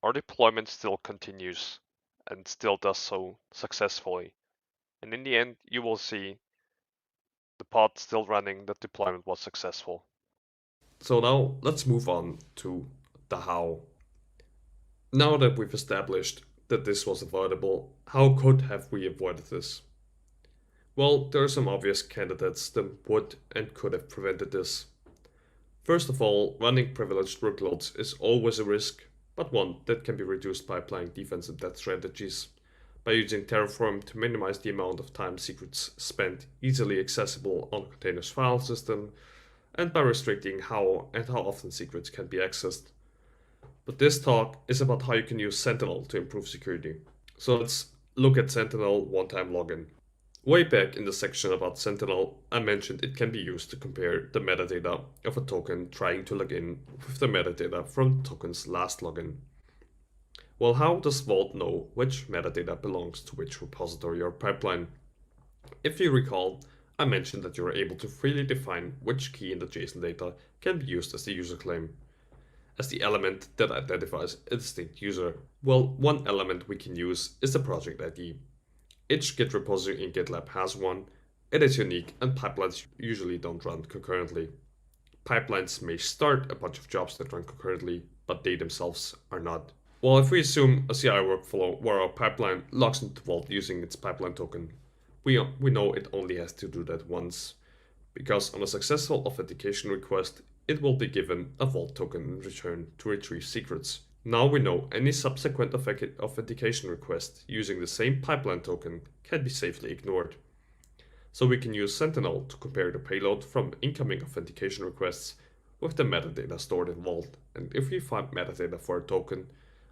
our deployment still continues and still does so successfully. And in the end, you will see the pod still running, the deployment was successful. So now let's move on to the how. Now that we've established that this was avoidable, how could have we avoided this? Well, there are some obvious candidates that would and could have prevented this. First of all, running privileged workloads is always a risk, but one that can be reduced by applying defense and depth strategies, by using Terraform to minimize the amount of time secrets spent easily accessible on a container's file system, and by restricting how and how often secrets can be accessed. But this talk is about how you can use Sentinel to improve security. So let's look at Sentinel one-time login. Way back in the section about Sentinel, I mentioned it can be used to compare the metadata of a token trying to log in with the metadata from the token's last login. Well, how does Vault know which metadata belongs to which repository or pipeline? If you recall, I mentioned that you are able to freely define which key in the JSON data can be used as the user claim, as the element that identifies a distinct user. Well, one element we can use is the project ID. Each Git repository in GitLab has one. It is unique, and pipelines usually don't run concurrently. Pipelines may start a bunch of jobs that run concurrently, but they themselves are not. Well, if we assume a CI workflow where our pipeline logs into Vault using its pipeline token, we know it only has to do that once, because on a successful authentication request, it will be given a Vault token in return to retrieve secrets. Now we know any subsequent authentication request using the same pipeline token can be safely ignored. So we can use Sentinel to compare the payload from incoming authentication requests with the metadata stored in Vault, and if we find metadata for a token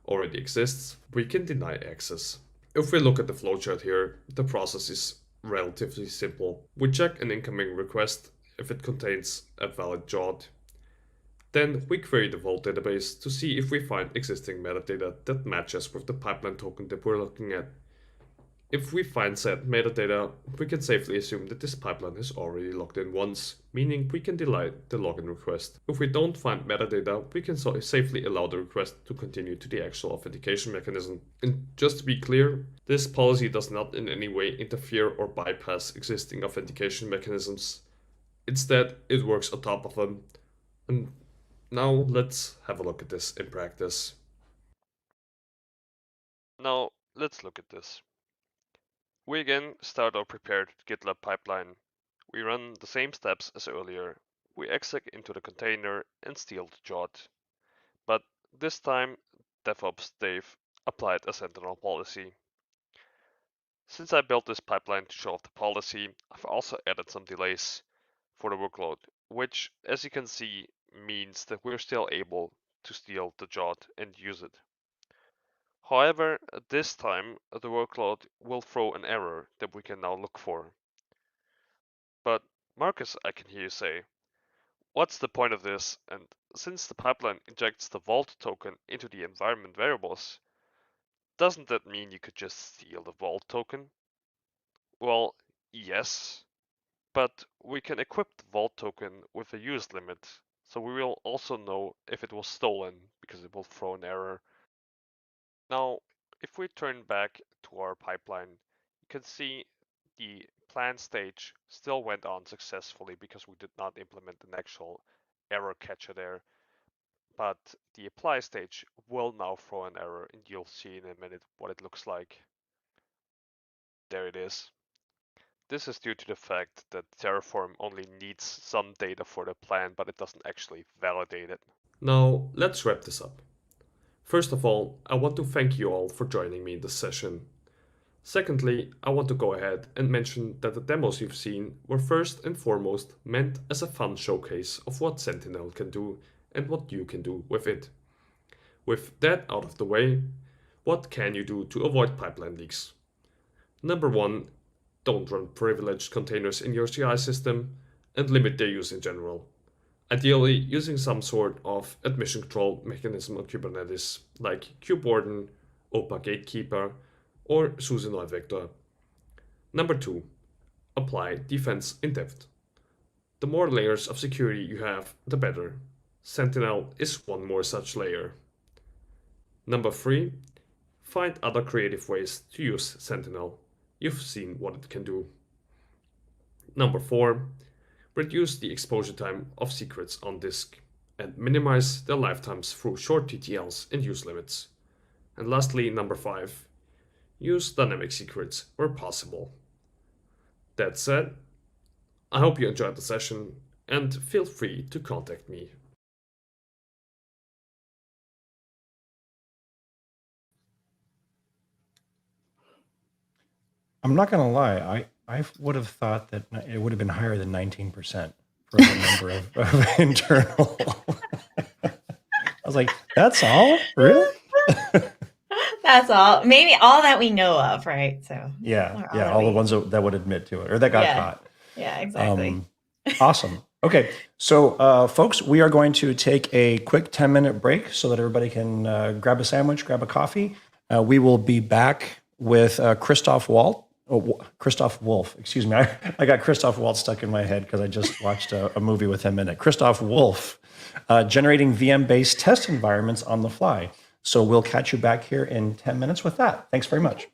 already exists, we can deny access. If we look at the flowchart here, the process is relatively simple. We check an incoming request if it contains a valid JWT. Then we query the Vault database to see if we find existing metadata that matches with the pipeline token that we're looking at. If we find said metadata, we can safely assume that this pipeline is already logged in once, meaning we can delay the login request. If we don't find metadata, we can safely allow the request to continue to the actual authentication mechanism. And just to be clear, this policy does not in any way interfere or bypass existing authentication mechanisms. Instead, it works on top of them. And now let's have a look at this in practice. Now, let's look at this. We again start our prepared GitLab pipeline. We run the same steps as earlier. We exec into the container and steal the JWT. But this time, DevOps Dave applied a Sentinel policy. Since I built this pipeline to show off the policy, I've also added some delays for the workload, which, as you can see, means that we're still able to steal the JWT and use it. However, this time the workload will throw an error that we can now look for. But Marcus, I can hear you say, what's the point of this? And since the pipeline injects the Vault token into the environment variables, doesn't that mean you could just steal the Vault token? Well, yes, but we can equip the Vault token with a use limit, so we will also know if it was stolen because it will throw an error. Now, if we turn back to our pipeline, you can see the plan stage still went on successfully because we did not implement an actual error catcher there. But the apply stage will now throw an error, and you'll see in a minute what it looks like. There it is. This is due to the fact that Terraform only needs some data for the plan, but it doesn't actually validate it. Now, let's wrap this up. First of all, I want to thank you all for joining me in this session. Secondly, I want to go ahead and mention that the demos you've seen were first and foremost meant as a fun showcase of what Sentinel can do and what you can do with it. With that out of the way, what can you do to avoid pipeline leaks? Number 1, don't run privileged containers in your CI system and limit their use in general. Ideally, using some sort of admission control mechanism on Kubernetes, like kubewarden, OPA Gatekeeper, or SUSE Neuvector. Number 2, apply defense in depth. The more layers of security you have, the better. Sentinel is one more such layer. Number 3, find other creative ways to use Sentinel. You've seen what it can do. Number 4, reduce the exposure time of secrets on disk and minimize their lifetimes through short TTLs and use limits. And lastly, number 5, use dynamic secrets where possible. That said, I hope you enjoyed the session and feel free to contact me. I'm not going to lie. I would have thought that it would have been higher than 19% for the number of internal. I was like, that's all? Really? That's all. Maybe all that we know of, right? So Yeah. All the ones that would admit to it or that got caught. Yeah, exactly. Awesome. Okay. So, folks, we are going to take a quick 10-minute break so that everybody can grab a sandwich, grab a coffee. We will be back with Christoph Wolf, excuse me. I got Christoph Waltz stuck in my head because I just watched a movie with him in it. Christoph Wolf, generating VM-based test environments on the fly. So we'll catch you back here in 10 minutes with that. Thanks very much.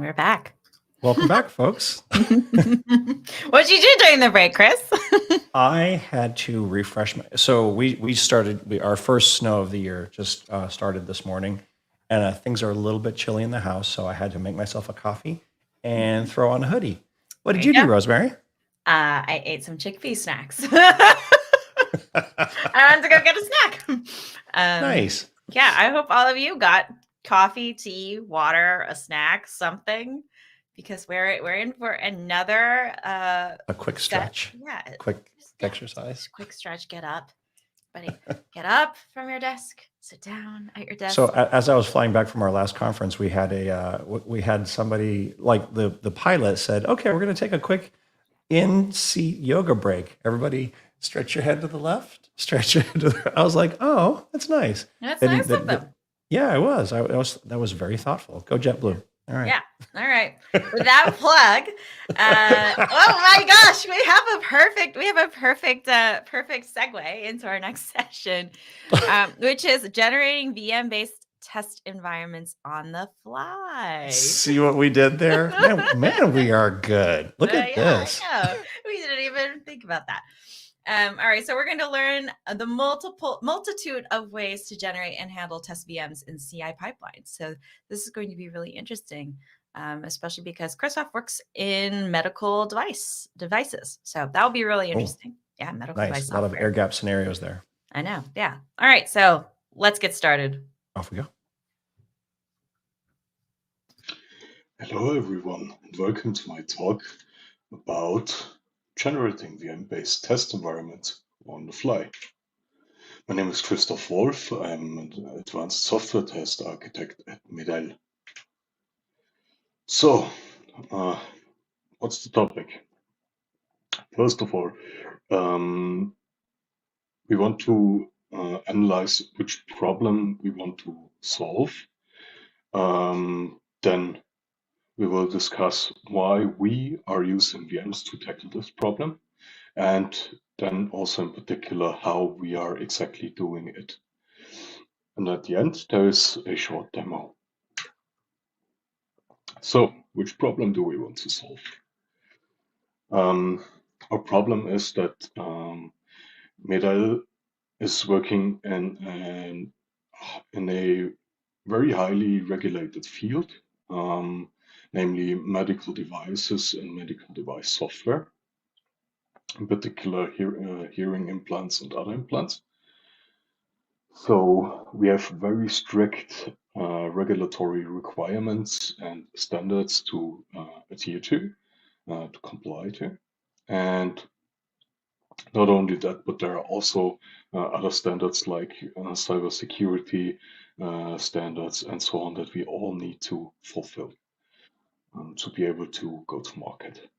we're back. Welcome back, folks. What'd you do during the break, Chris? I had to refresh my. So we started. Our first snow of the year just started this morning, and things are a little bit chilly in the house. So I had to make myself a coffee and throw on a hoodie. What did There you you do, go. Rosemary? I ate some chickpea snacks. I wanted to go get a snack. Nice. Yeah, I hope all of you got coffee, tea, water, a snack, something, because we're in for another A quick stretch. Yeah, Quick exercise. just quick stretch. Get up, buddy. Get up from your desk. Sit down at your desk. So as I was flying back from our last conference, we had somebody like the pilot said, "Okay, we're going to take a quick in-seat yoga break. Everybody, stretch your head to the left. Stretch your head to the." I was like, "Oh, that's nice." That's nice of them. Yeah, it was. That was very thoughtful. Go JetBlue. All right. Yeah. All right. With that plug, oh my gosh, we have a perfect segue into our next session, which is generating VM-based test environments on the fly. See what we did there? Man, we are good. Look at this. I know. We didn't even think about that. All right, so we're going to learn the multitude of ways to generate and handle test VMs in CI pipelines. So this is going to be really interesting, especially because Christoph works in medical devices. So that will be really interesting. Yeah, medical device Nice. A lot of software. air gap scenarios there. I know. Yeah. All right, so let's get started. Off we go. Hello everyone, and welcome to my talk about generating VM-based test environments on the fly. My name is Christoph Wolf. I'm an advanced software test architect at Medal. So, what's the topic? First of all, we want to analyze which problem we want to solve. Then we will discuss why we are using VMs to tackle this problem, and then also in particular how we are exactly doing it. And at the end, there is a short demo. So, which problem do we want to solve? Our problem is that Medal is working in a very highly regulated field, namely medical devices and medical device software, in particular hearing implants and other implants. So we have very strict regulatory requirements and standards to adhere to comply to. And not only that, but there are also other standards like cybersecurity standards and so on that we all need to fulfill to be able to go to market.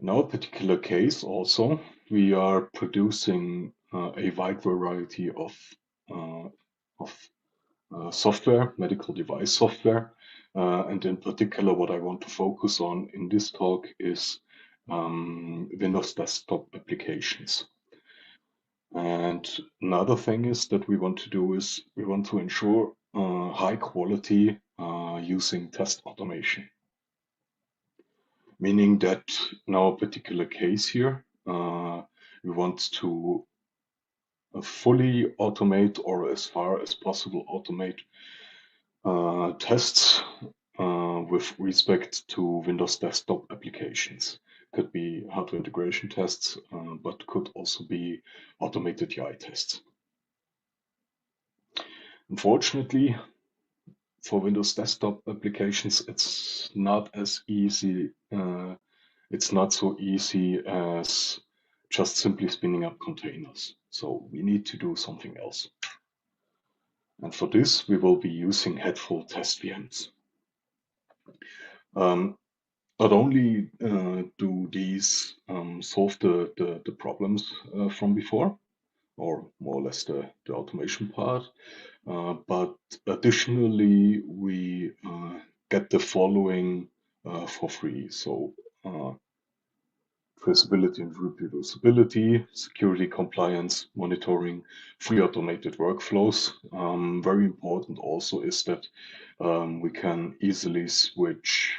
In our particular case also, we are producing a wide variety of software, medical device software. And in particular, what I want to focus on in this talk is Windows desktop applications. And another thing is that we want to do is we want to ensure high quality using test automation. Meaning that in our particular case here, we want to fully automate, or as far as possible automate tests with respect to Windows desktop applications. Could be hardware integration tests, but could also be automated UI tests. Unfortunately, for Windows desktop applications, it's not as easy. It's not so easy as just simply spinning up containers. So we need to do something else. And for this, we will be using headful test VMs. Not only do these solve the problems from before, or more or less the automation part, but additionally, we get the following for free. So traceability and reproducibility, security compliance, monitoring, fully automated workflows. Very important also is that we can easily switch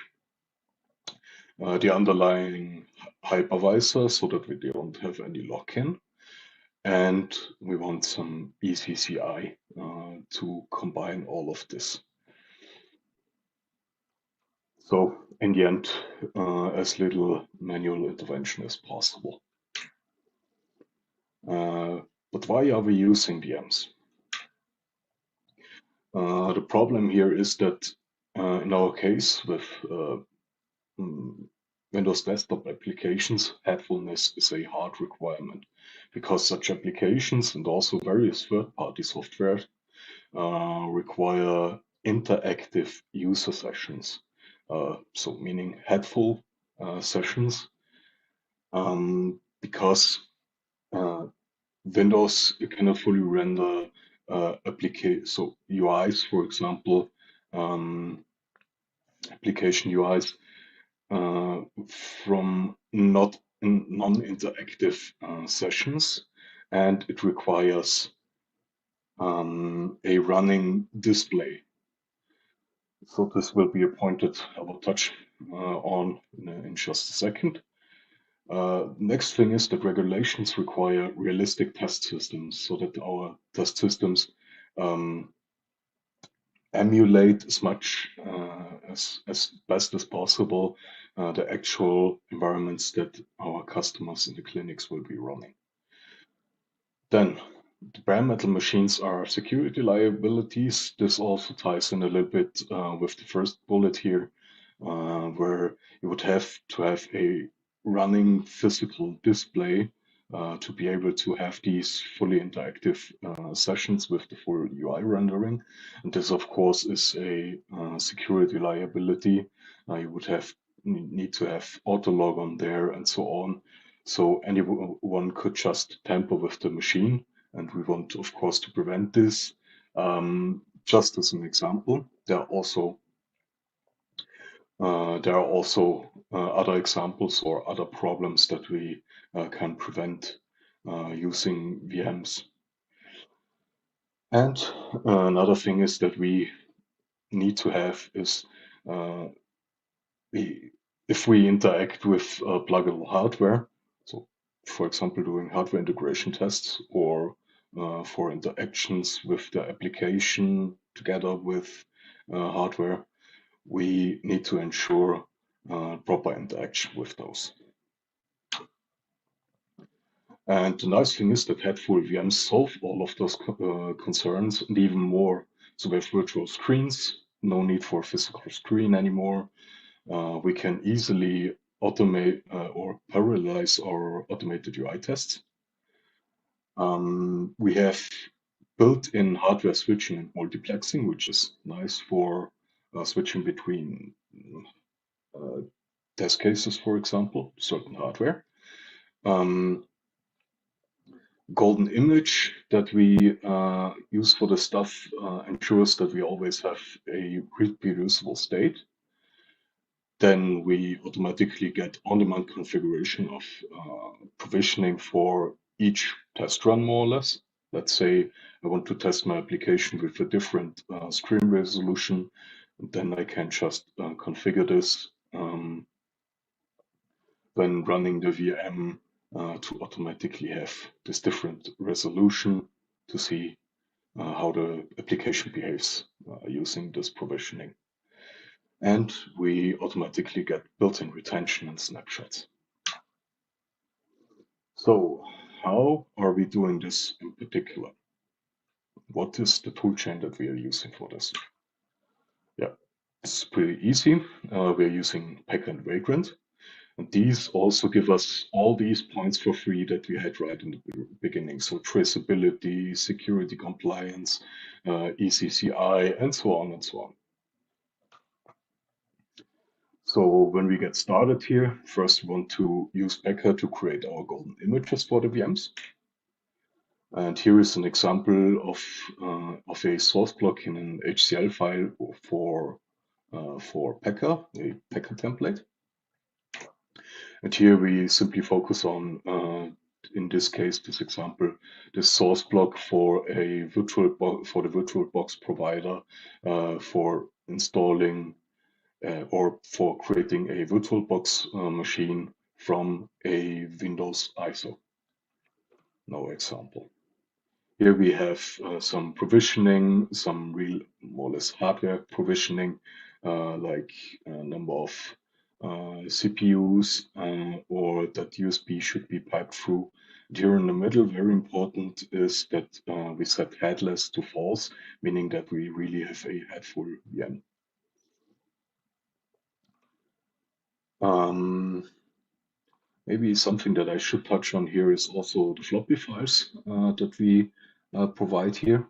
the underlying hypervisor so that we don't have any lock-in. And we want some easy CI to combine all of this. So in the end, as little manual intervention as possible. But why are we using VMs? The problem here is that in our case with Windows desktop applications, headfulness is a hard requirement because such applications and also various third-party software require interactive user sessions. So meaning headful sessions because Windows you cannot fully render so UIs, for example, application UIs from non-interactive sessions, and it requires a running display. So this will be a point that I will touch on in just a second. Next thing is that regulations require realistic test systems so that our test systems emulate as much as best as possible the actual environments that our customers in the clinics will be running. Then the bare metal machines are security liabilities. This also ties in a little bit with the first bullet here, where you would have to have a running physical display to be able to have these fully interactive sessions with the full UI rendering. And this, of course, is a security liability. You would need to have auto log on there and so on. So anyone could just tamper with the machine, and we want, of course, to prevent this. Just as an example, there are also other examples or other problems that we can prevent using VMs. And another thing is that we need to have is if we interact with pluggable hardware, so for example doing hardware integration tests or for interactions with the application together with hardware, we need to ensure proper interaction with those. And the nice thing is that headful VMs solve all of those concerns and even more. So we have virtual screens, no need for a physical screen anymore. We can easily automate or parallelize our automated UI tests. We have built-in hardware switching and multiplexing, which is nice for switching between test cases, for example, certain hardware. Golden image that we use for the stuff ensures that we always have a reproducible state. Then we automatically get on-demand configuration of provisioning for each test run, more or less. Let's say I want to test my application with a different screen resolution, then I can just configure this when running the VM to automatically have this different resolution to see how the application behaves using this provisioning. And we automatically get built-in retention and snapshots. So how are we doing this in particular? What is the toolchain that we are using for this? Yeah, it's pretty easy. We're using Packer and Vagrant. And these also give us all these points for free that we had right in the beginning. So traceability, security compliance, ECCI, and so on and so on. So when we get started here, first we want to use Packer to create our golden images for the VMs. And here is an example of a source block in an HCL file for Packer, a Packer template. And here we simply focus on, in this case, this example, the source block for a for the VirtualBox provider for installing or for creating a VirtualBox machine from a Windows ISO. No example. Here we have some provisioning, some real more or less hardware provisioning, like a number of CPUs or that USB should be piped through. And here in the middle, very important is that we set headless to false, meaning that we really have a headful VM. Maybe something that I should touch on here is also the floppy files that we provide here,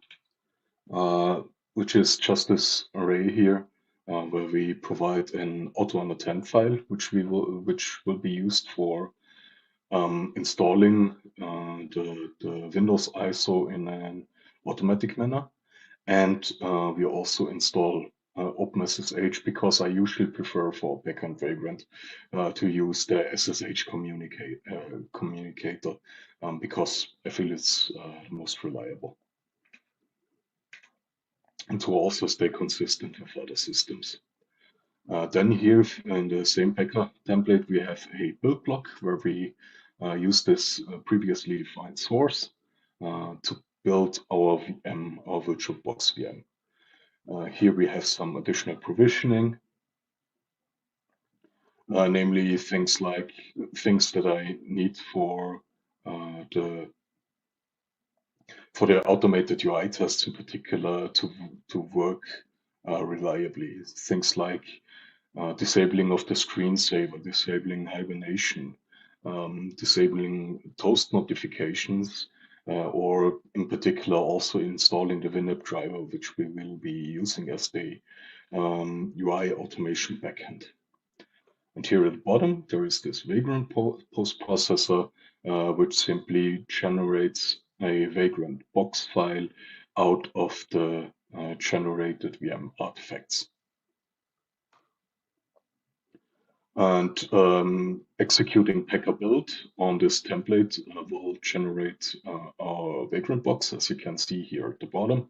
which is just this array here, where we provide an auto unattend file, which will be used for installing the Windows ISO in an automatic manner. And we also install OpenSSH because I usually prefer for backend Vagrant to use the SSH communicator because I feel it's the most reliable. And to also stay consistent with other systems. Then here in the same Packer template, we have a build block where we use this previously defined source to build our VM, our VirtualBox VM. Here we have some additional provisioning, namely things that I need for the automated UI tests in particular to work reliably. Things like disabling of the screensaver, disabling hibernation, disabling toast notifications, or in particular also installing the WinApp driver, which we will be using as the UI automation backend. And here at the bottom, there is this Vagrant post processor, which simply generates a Vagrant box file out of the generated VM artifacts. And executing Packer build on this template will generate our Vagrant box, as you can see here at the bottom.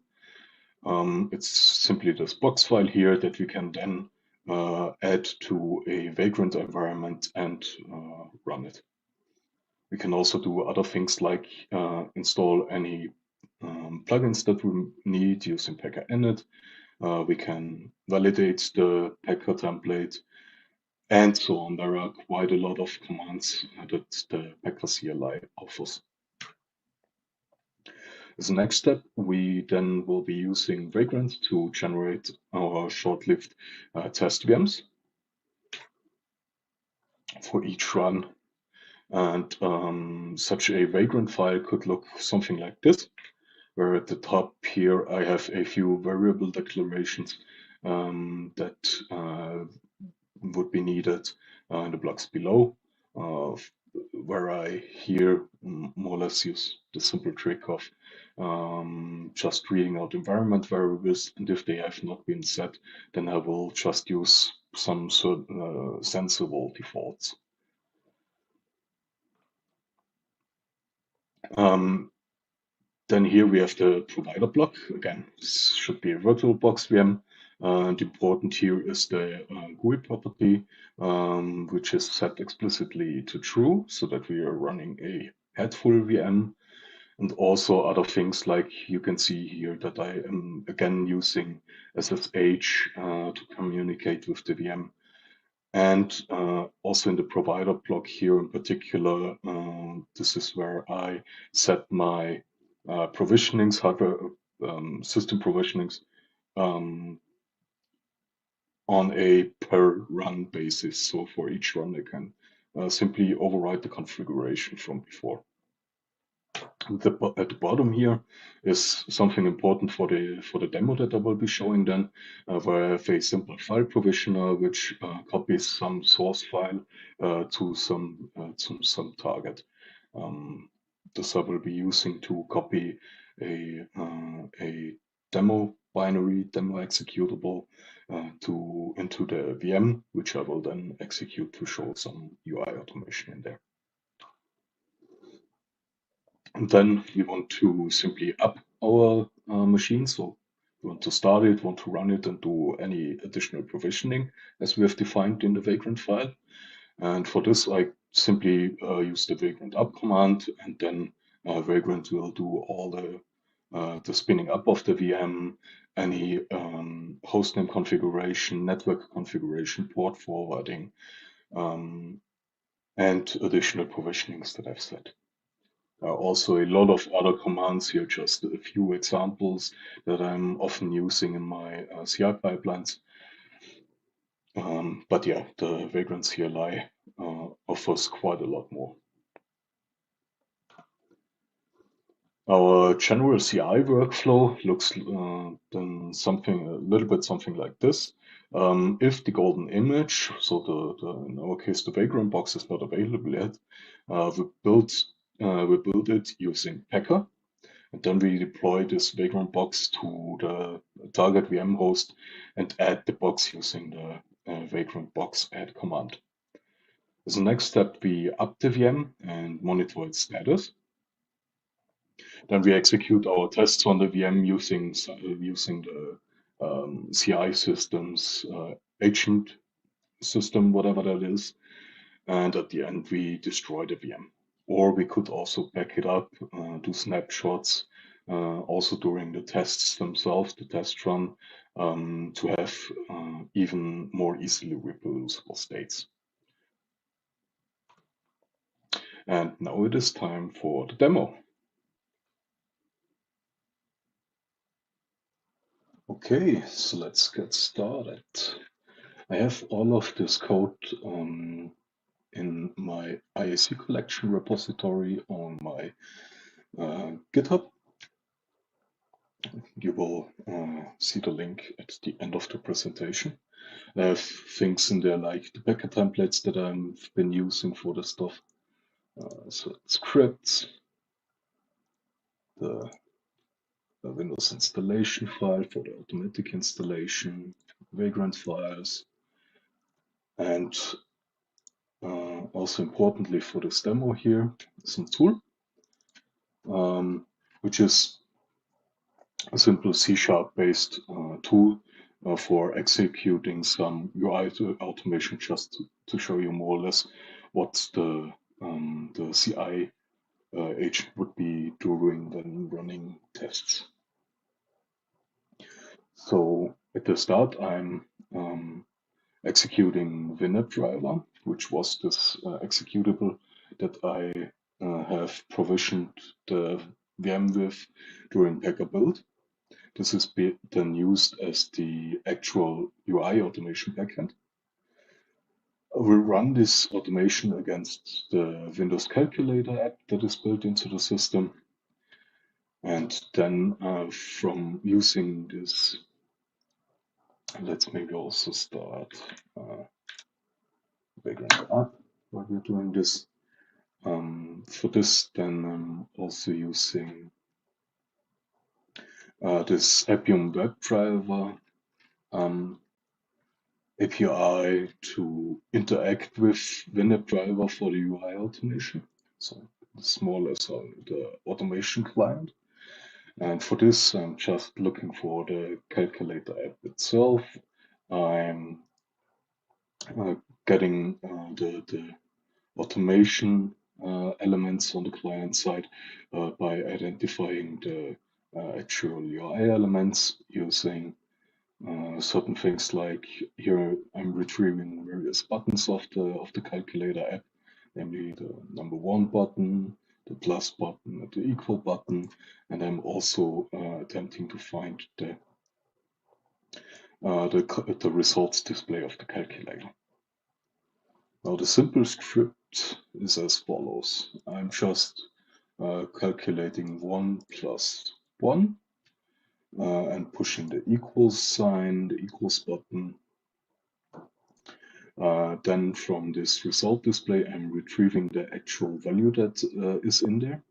It's simply this box file here that we can then add to a Vagrant environment and run it. We can also do other things like install any plugins that we need using Packer init. We can validate the Packer template and so on. There are quite a lot of commands that the Packer CLI offers. As a next step, we then will be using Vagrant to generate our short-lived test VMs for each run. And such a Vagrant file could look something like this, where at the top here I have a few variable declarations that would be needed in the blocks below, where I here more or less use the simple trick of just reading out environment variables, and if they have not been set, then I will just use some sensible defaults. Then here we have the provider block. Again, this should be a VirtualBox VM. And important here is the GUI property, which is set explicitly to true, so that we are running a headful VM. And also other things like you can see here that I am again using SSH to communicate with the VM. And also in the provider block here in particular, this is where I set my provisionings, hardware system provisionings on a per run basis. So for each run, I can simply override the configuration from before. At the bottom here is something important for the demo that I will be showing then, where I have a simple file provisioner which copies some source file to some target. This I will be using to copy a demo binary demo executable into the VM, which I will then execute to show some UI automation in there. And then we want to simply up our machine. So we want to start it, want to run it, and do any additional provisioning as we have defined in the Vagrant file. And for this, I simply use the Vagrant up command, and then Vagrant will do all the spinning up of the VM, any hostname configuration, network configuration, port forwarding, and additional provisionings that I've set. Also a lot of other commands here, just a few examples that I'm often using in my CI pipelines. But yeah, the Vagrant CLI offers quite a lot more. Our general CI workflow looks then something a little bit something like this. If the golden image, so the in our case the Vagrant box is not available yet, we build it using Packer, and then we deploy this Vagrant box to the target VM host and add the box using the Vagrant box add command. As a next step, we up the VM and monitor its status. Then we execute our tests on the VM using the CI systems agent system, whatever that is. And at the end, we destroy the VM. Or we could also back it up, do snapshots, also during the tests themselves, the test run, to have even more easily reproducible states. And now it is time for the demo. Okay, so let's get started. I have all of this code in my IAC collection repository on my GitHub. You will see the link at the end of the presentation. I have things in there like the Packer templates that I've been using for the stuff. So scripts, the Windows installation file for the automatic installation, Vagrant files, and also importantly for this demo here, some tool, which is a simple C# based tool for executing some UI automation, just to show you more or less what the CI agent would be doing when running tests. So at the start, I'm executing WinAppDriver, which was this executable that I have provisioned the VM with during Packer build. This is then used as the actual UI automation backend. We'll run this automation against the Windows Calculator app that is built into the system. And then from using this, let's maybe also start Vagrant app while we're doing this. For this, then I'm also using this Appium WebDriver API to interact with WinAppDriver for the UI automation. So it's more or less the automation client. And for this, I'm just looking for the calculator app itself. I'm getting the automation elements on the client side by identifying the actual UI elements using certain things like here I'm retrieving various buttons of the calculator app, namely the #1 button, the plus button, and the equal button, and I'm also attempting to find the results display of the calculator. Now the simple script is as follows. I'm just calculating 1 plus 1 and pushing the equals sign, the equals button. Then from this result display, I'm retrieving the actual value that is in there.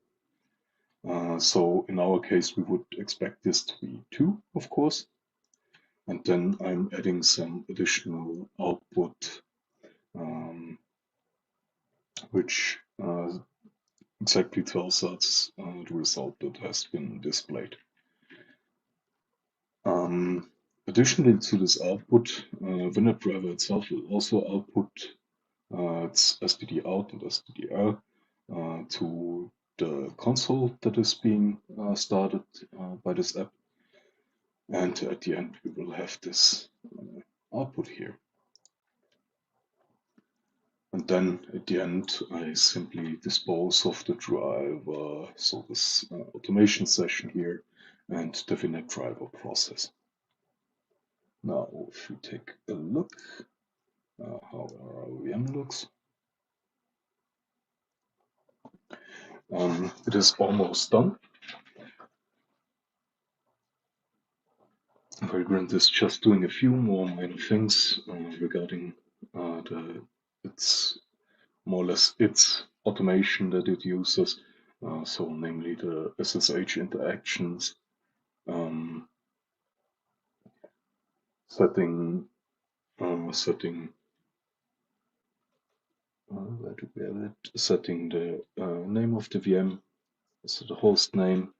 So in our case, we would expect this to be 2, of course. And then I'm adding some additional output, which exactly tells us the result that has been displayed. Additionally to this output, WinRAR itself will also output its std out and stdr to the console that is being started by this app. And at the end, we will have this output here. And then at the end, I simply dispose of the driver, so this automation session here, and the VNet driver process. Now, if we take a look how our VM looks, it is almost done. Vagrant is just doing a few more minor things regarding its more or less its automation that it uses. So namely the SSH interactions, setting where do we have it? Setting the name of the VM, so the host name,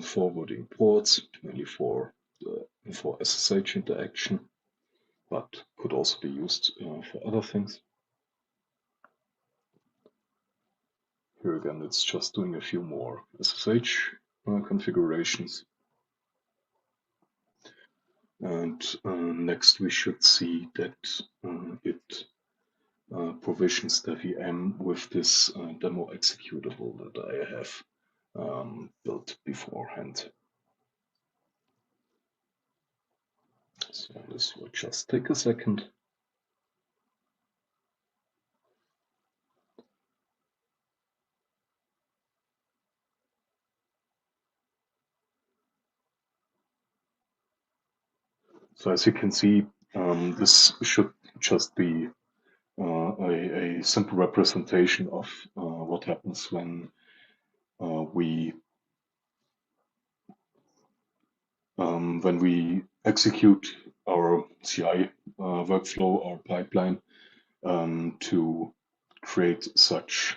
forwarding ports, mainly for SSH interaction, but could also be used for other things. Here again, it's just doing a few more SSH configurations. And next we should see that it provisions the VM with this demo executable that I have built beforehand. So this will just take a second. So as you can see, this should just be a simple representation of what happens when we execute our CI workflow, our pipeline, to create such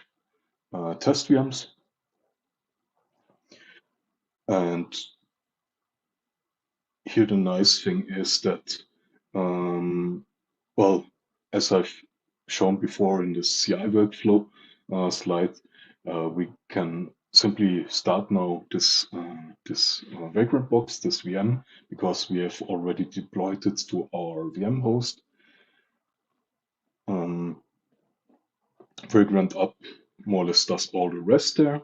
test VMs. And here the nice thing is that, well, as I've shown before in the CI workflow slide, we can simply start now this Vagrant box, this VM, because we have already deployed it to our VM host. Vagrant up more or less does all the rest there.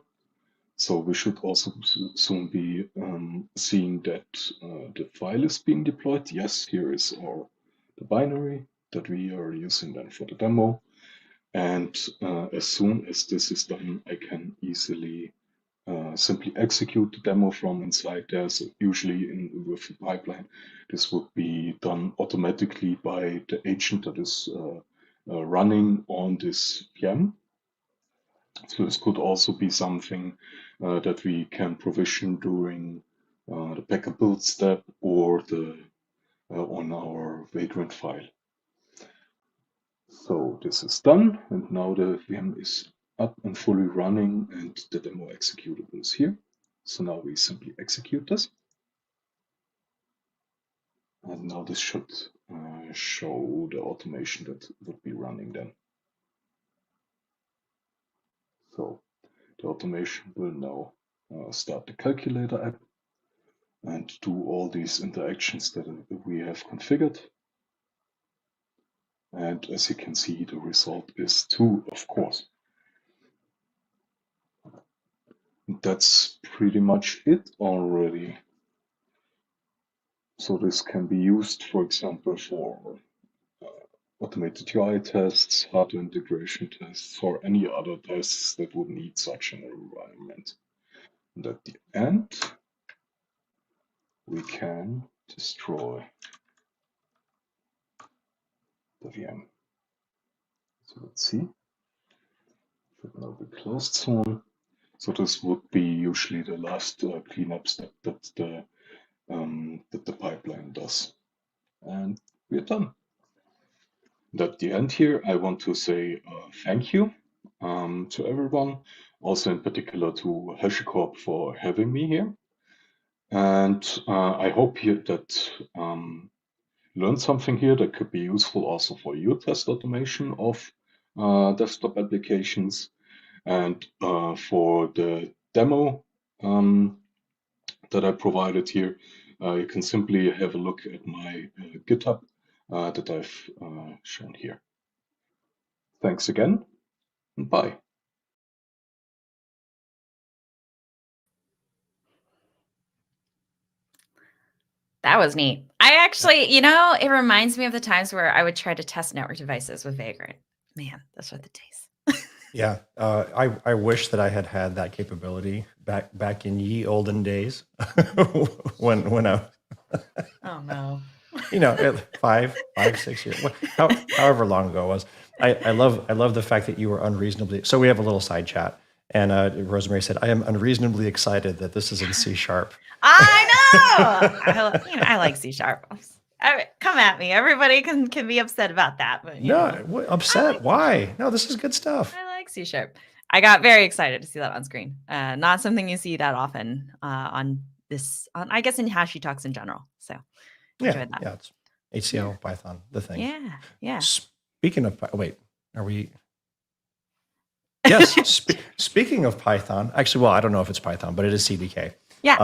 So we should also soon be seeing that the file is being deployed. Yes, here is the binary that we are using then for the demo. And as soon as this is done, I can easily simply execute the demo from inside there. So usually with the pipeline, this would be done automatically by the agent that is running on this VM. So this could also be something that we can provision during the backup build step or on our Vagrant file. So this is done, and now the VM is up and fully running, and the demo executable is here. So now we simply execute this. And now this should show the automation that would be running then. So the automation will now start the calculator app and do all these interactions that we have configured. And as you can see, the result is 2, of course. And that's pretty much it already. So this can be used, for example, for automated UI tests, hardware integration tests, or any other tests that would need such an environment. And at the end, we can destroy the VM. So let's see. Should now be closed soon. So this would be usually the last cleanup step that the pipeline does. And we're done. At the end here, I want to say thank you to everyone, also in particular to HashiCorp for having me here. And I hope you that learned something here that could be useful also for your test automation of desktop applications. And for the demo that I provided here, you can simply have a look at my GitHub that I've shown here. Thanks again, and bye. That was neat. I actually, it reminds me of the times where I would try to test network devices with Vagrant. Man, those were the days. Yeah, I wish that I had that capability back in ye olden days when I Oh no. 5, 6 years, however long ago it was. I love the fact that you were unreasonably. So we have a little side chat, and Rosemary said, "I am unreasonably excited that this is in C#." I know. I like C#. Come at me. Everybody can be upset about that, but Upset? Why? No, this is good stuff. I like C#. I got very excited to see that on screen. Not something you see that often on I guess in HashiTalks in general. So enjoyed that. Yeah, it's HCL, Python, the thing. Yeah. Speaking of, wait, are we? Yes. Speaking of Python, actually, well, I don't know if it's Python, but it is CDK. Yeah.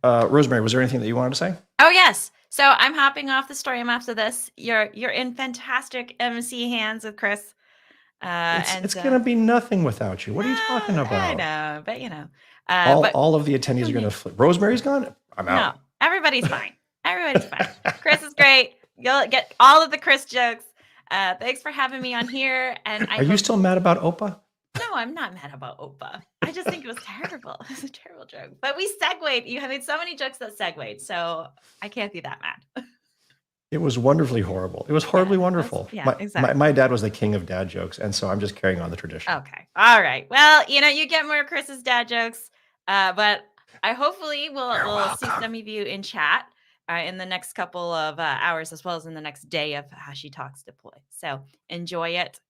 Rosemary, was there anything that you wanted to say? Oh yes. So I'm hopping off the story after this. You're in fantastic MC hands with Chris. It's gonna be nothing without you. What are you talking about? I know, but all of the attendees are gonna flip. Rosemary's gone. I'm out. No, everybody's fine. Everybody's fine. Chris is great. You'll get all of the Chris jokes. Thanks for having me on here. And are you still mad about OPA? No, I'm not mad about OPA. I just think it was terrible. It was a terrible joke. But we segued. You have made so many jokes that segued, so I can't be that mad. It was wonderfully horrible. It was horribly wonderful. Exactly. My dad was the king of dad jokes, and so I'm just carrying on the tradition. Okay. All right. Well, you get more Chris's dad jokes, but I hopefully we'll see some of you in chat in the next couple of hours, as well as in the next day of HashiTalks deploy. So enjoy it.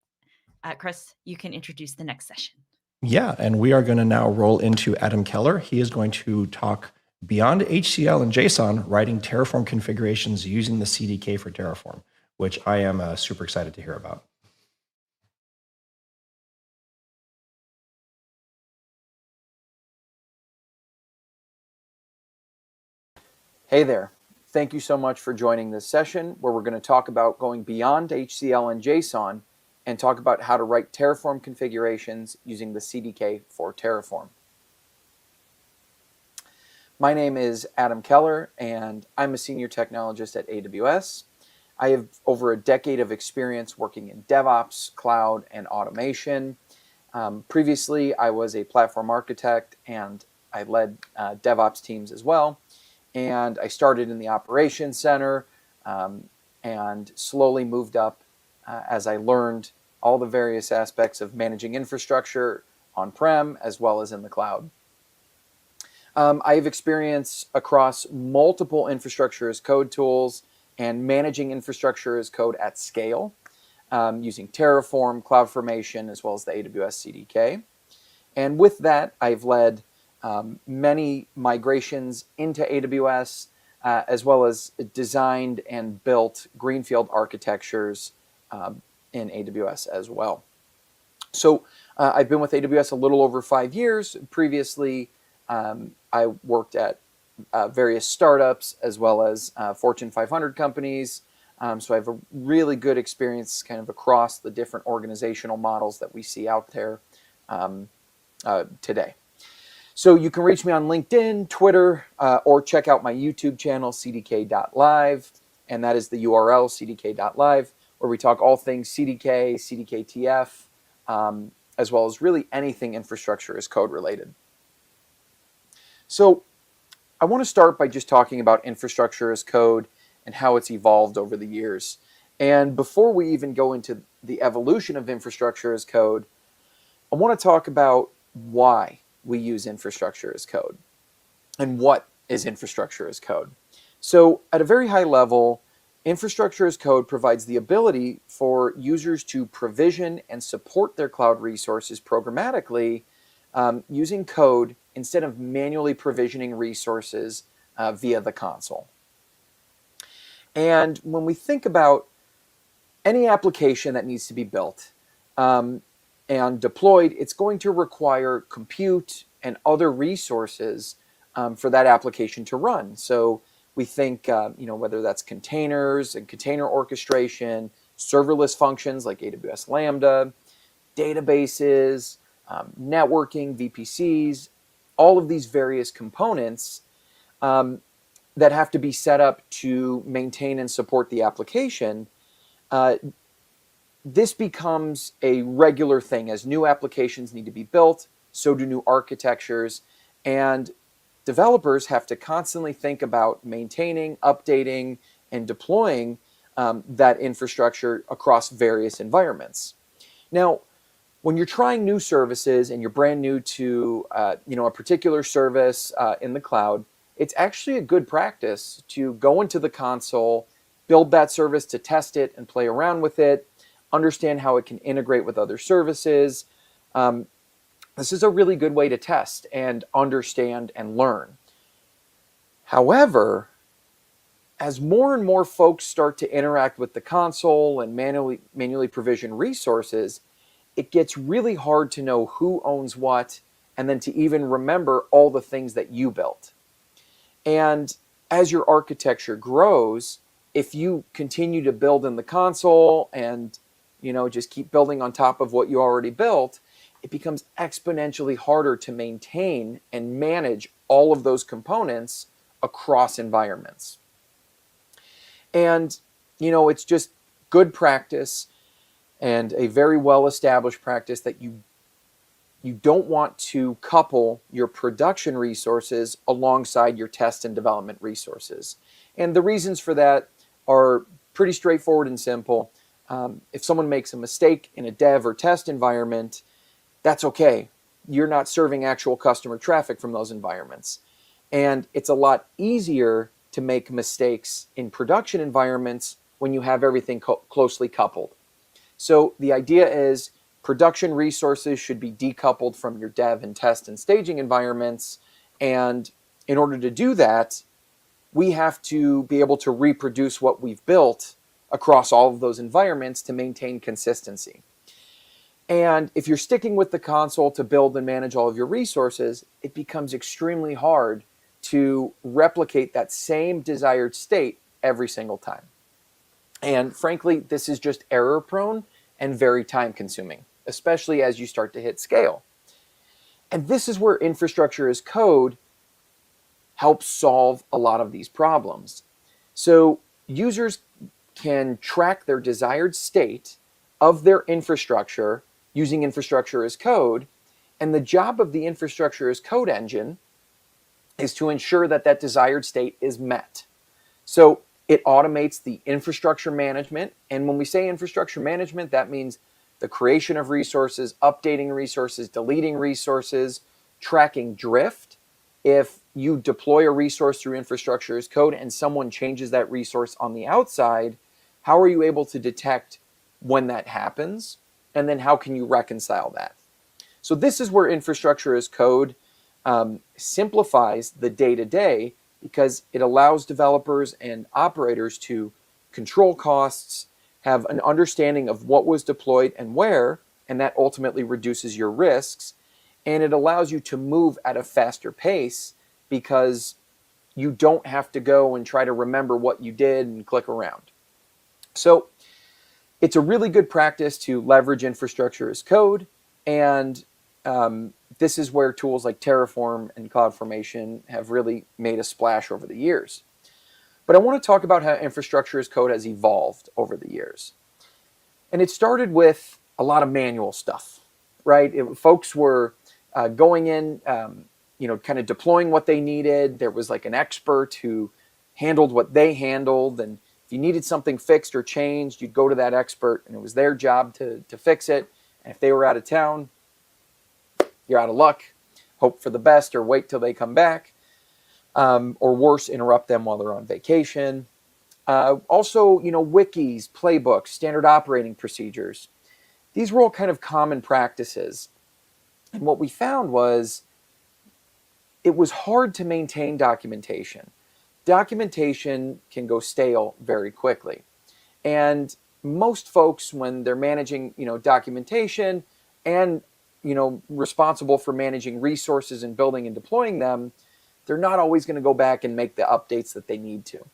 Chris, you can introduce the next session. Yeah, and we are going to now roll into Adam Keller. He is going to talk beyond HCL and JSON, writing Terraform configurations using the CDK for Terraform, which I am super excited to hear about. Hey there. Thank you so much for joining this session where we're going to talk about going beyond HCL and JSON and talk about how to write Terraform configurations using the CDK for Terraform. My name is Adam Keller, and I'm a senior technologist at AWS. I have over a decade of experience working in DevOps, cloud, and automation. Previously, I was a platform architect, and I led DevOps teams as well. And I started in the operations center and slowly moved up as I learned all the various aspects of managing infrastructure on-prem as well as in the cloud. I have experience across multiple infrastructure as code tools and managing infrastructure as code at scale using Terraform, CloudFormation, as well as the AWS CDK. And with that, I've led many migrations into AWS, as well as designed and built greenfield architectures in AWS as well. So I've been with AWS a little over 5 years. Previously, I worked at various startups as well as Fortune 500 companies. So I have a really good experience kind of across the different organizational models that we see out there today. So you can reach me on LinkedIn, Twitter, or check out my YouTube channel, cdk.live. And that is the URL, cdk.live, where we talk all things CDK, CDKTF, as well as really anything infrastructure as code related. So I want to start by just talking about infrastructure as code and how it's evolved over the years. And before we even go into the evolution of infrastructure as code, I want to talk about why we use infrastructure as code and what is infrastructure as code. So at a very high level, infrastructure as code provides the ability for users to provision and support their cloud resources programmatically using code instead of manually provisioning resources via the console. And when we think about any application that needs to be built and deployed, it's going to require compute and other resources for that application to run. So we think, whether that's containers and container orchestration, serverless functions like AWS Lambda, databases, networking, VPCs, all of these various components that have to be set up to maintain and support the application. This becomes a regular thing as new applications need to be built, so do new architectures, and developers have to constantly think about maintaining, updating, and deploying that infrastructure across various environments. Now, when you're trying new services and you're brand new to a particular service in the cloud, it's actually a good practice to go into the console, build that service to test it and play around with it, understand how it can integrate with other services. This is a really good way to test and understand and learn. However, as more and more folks start to interact with the console and manually provision resources, it gets really hard to know who owns what and then to even remember all the things that you built. And as your architecture grows, if you continue to build in the console and just keep building on top of what you already built, it becomes exponentially harder to maintain and manage all of those components across environments. And it's just good practice and a very well-established practice that you don't want to couple your production resources alongside your test and development resources. And the reasons for that are pretty straightforward and simple. If someone makes a mistake in a dev or test environment, that's okay. You're not serving actual customer traffic from those environments. And it's a lot easier to make mistakes in production environments when you have everything closely coupled. So the idea is production resources should be decoupled from your dev and test and staging environments. And in order to do that, we have to be able to reproduce what we've built across all of those environments to maintain consistency. And if you're sticking with the console to build and manage all of your resources, it becomes extremely hard to replicate that same desired state every single time. And frankly, this is just error prone and very time consuming, especially as you start to hit scale. And this is where infrastructure as code helps solve a lot of these problems. So users can track their desired state of their infrastructure using infrastructure as code. And the job of the infrastructure as code engine is to ensure that that desired state is met. So it automates the infrastructure management. And when we say infrastructure management, that means the creation of resources, updating resources, deleting resources, tracking drift. If you deploy a resource through infrastructure as code and someone changes that resource on the outside, how are you able to detect when that happens? And then how can you reconcile that? So this is where infrastructure as code simplifies the day-to-day, because it allows developers and operators to control costs, have an understanding of what was deployed and where, and that ultimately reduces your risks. And it allows you to move at a faster pace because you don't have to go and try to remember what you did and click around. So it's a really good practice to leverage infrastructure as code. And this is where tools like Terraform and CloudFormation have really made a splash over the years. But I want to talk about how infrastructure as code has evolved over the years. And it started with a lot of manual stuff, right? Folks were going in, kind of deploying what they needed. There was like an expert who handled what they handled. And if you needed something fixed or changed, you'd go to that expert and it was their job to fix it. And if they were out of town, you're out of luck, hope for the best, or wait till they come back, or worse, interrupt them while they're on vacation. Also, wikis, playbooks, standard operating procedures. These were all kind of common practices. And what we found was it was hard to maintain documentation. Documentation can go stale very quickly. And most folks, when they're managing, documentation and, responsible for managing resources and building and deploying them, they're not always going to go back and make the updates that they need to.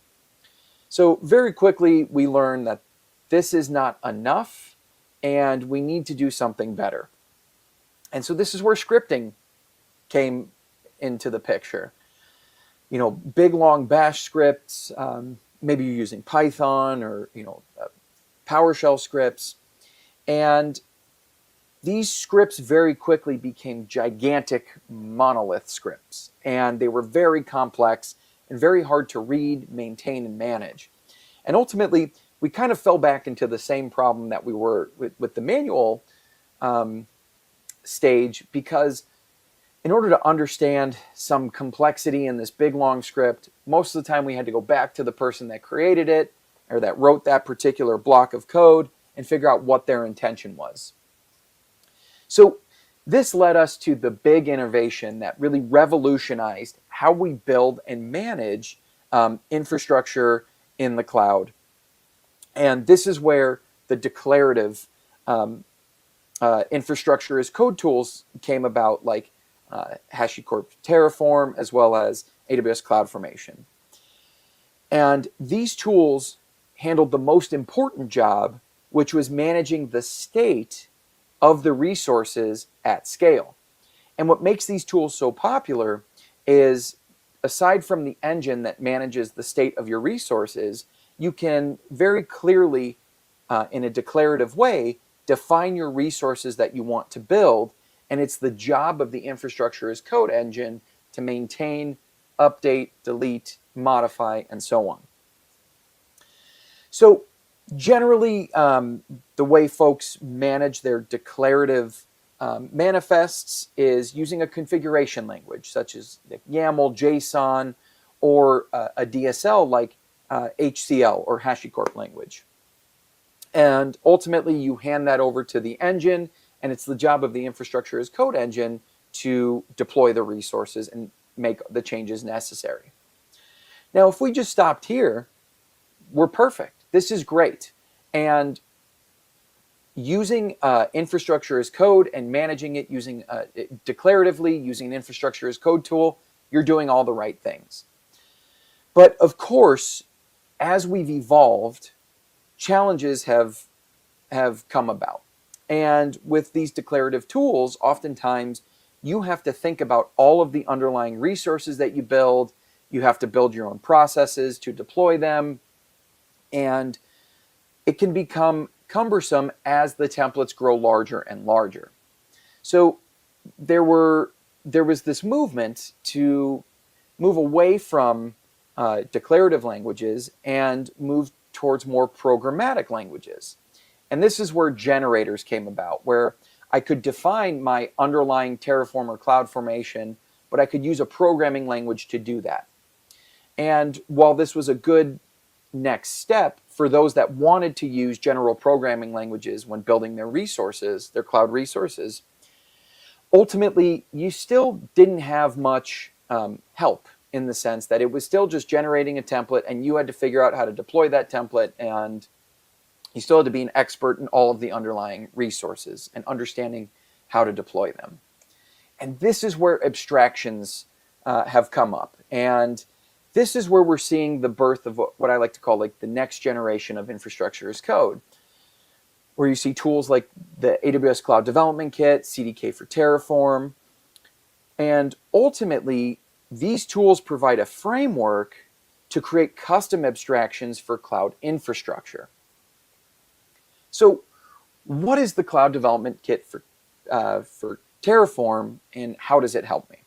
So very quickly, we learned that this is not enough and we need to do something better. And so this is where scripting came into the picture. Big, long bash scripts, maybe you're using Python or, PowerShell scripts. And these scripts very quickly became gigantic monolith scripts. And they were very complex and very hard to read, maintain, and manage. And ultimately, we kind of fell back into the same problem that we were with the manual stage, because in order to understand some complexity in this big, long script, most of the time we had to go back to the person that created it or that wrote that particular block of code and figure out what their intention was. So this led us to the big innovation that really revolutionized how we build and manage infrastructure in the cloud. And this is where the declarative infrastructure as code tools came about, like HashiCorp Terraform, as well as AWS CloudFormation. And these tools handled the most important job, which was managing the state of the resources at scale. And what makes these tools so popular is, aside from the engine that manages the state of your resources, you can very clearly, in a declarative way, define your resources that you want to build. And it's the job of the infrastructure as code engine to maintain, update, delete, modify, and so on. So generally, the way folks manage their declarative manifests is using a configuration language, such as YAML, JSON, or a DSL like HCL or HashiCorp language. And ultimately, you hand that over to the engine, and it's the job of the infrastructure as code engine to deploy the resources and make the changes necessary. Now, if we just stopped here, we're perfect. This is great. And using infrastructure as code and managing it using declaratively, using an infrastructure as code tool, you're doing all the right things. But of course, as we've evolved, challenges have come about. And with these declarative tools, oftentimes you have to think about all of the underlying resources that you build. You have to build your own processes to deploy them. And it can become cumbersome as the templates grow larger and larger. So there was this movement to move away from declarative languages and move towards more programmatic languages. And this is where generators came about, where I could define my underlying Terraform or CloudFormation, but I could use a programming language to do that. And while this was a good next step for those that wanted to use general programming languages when building their resources, their cloud resources, ultimately, you still didn't have much help, in the sense that it was still just generating a template and you had to figure out how to deploy that template, and you still had to be an expert in all of the underlying resources and understanding how to deploy them. And this is where abstractions have come up. And this is where we're seeing the birth of what I like to call like the next generation of infrastructure as code, where you see tools like the AWS Cloud Development Kit, CDK for Terraform. And ultimately, these tools provide a framework to create custom abstractions for cloud infrastructure. So what is the Cloud Development Kit for Terraform, and how does it help me?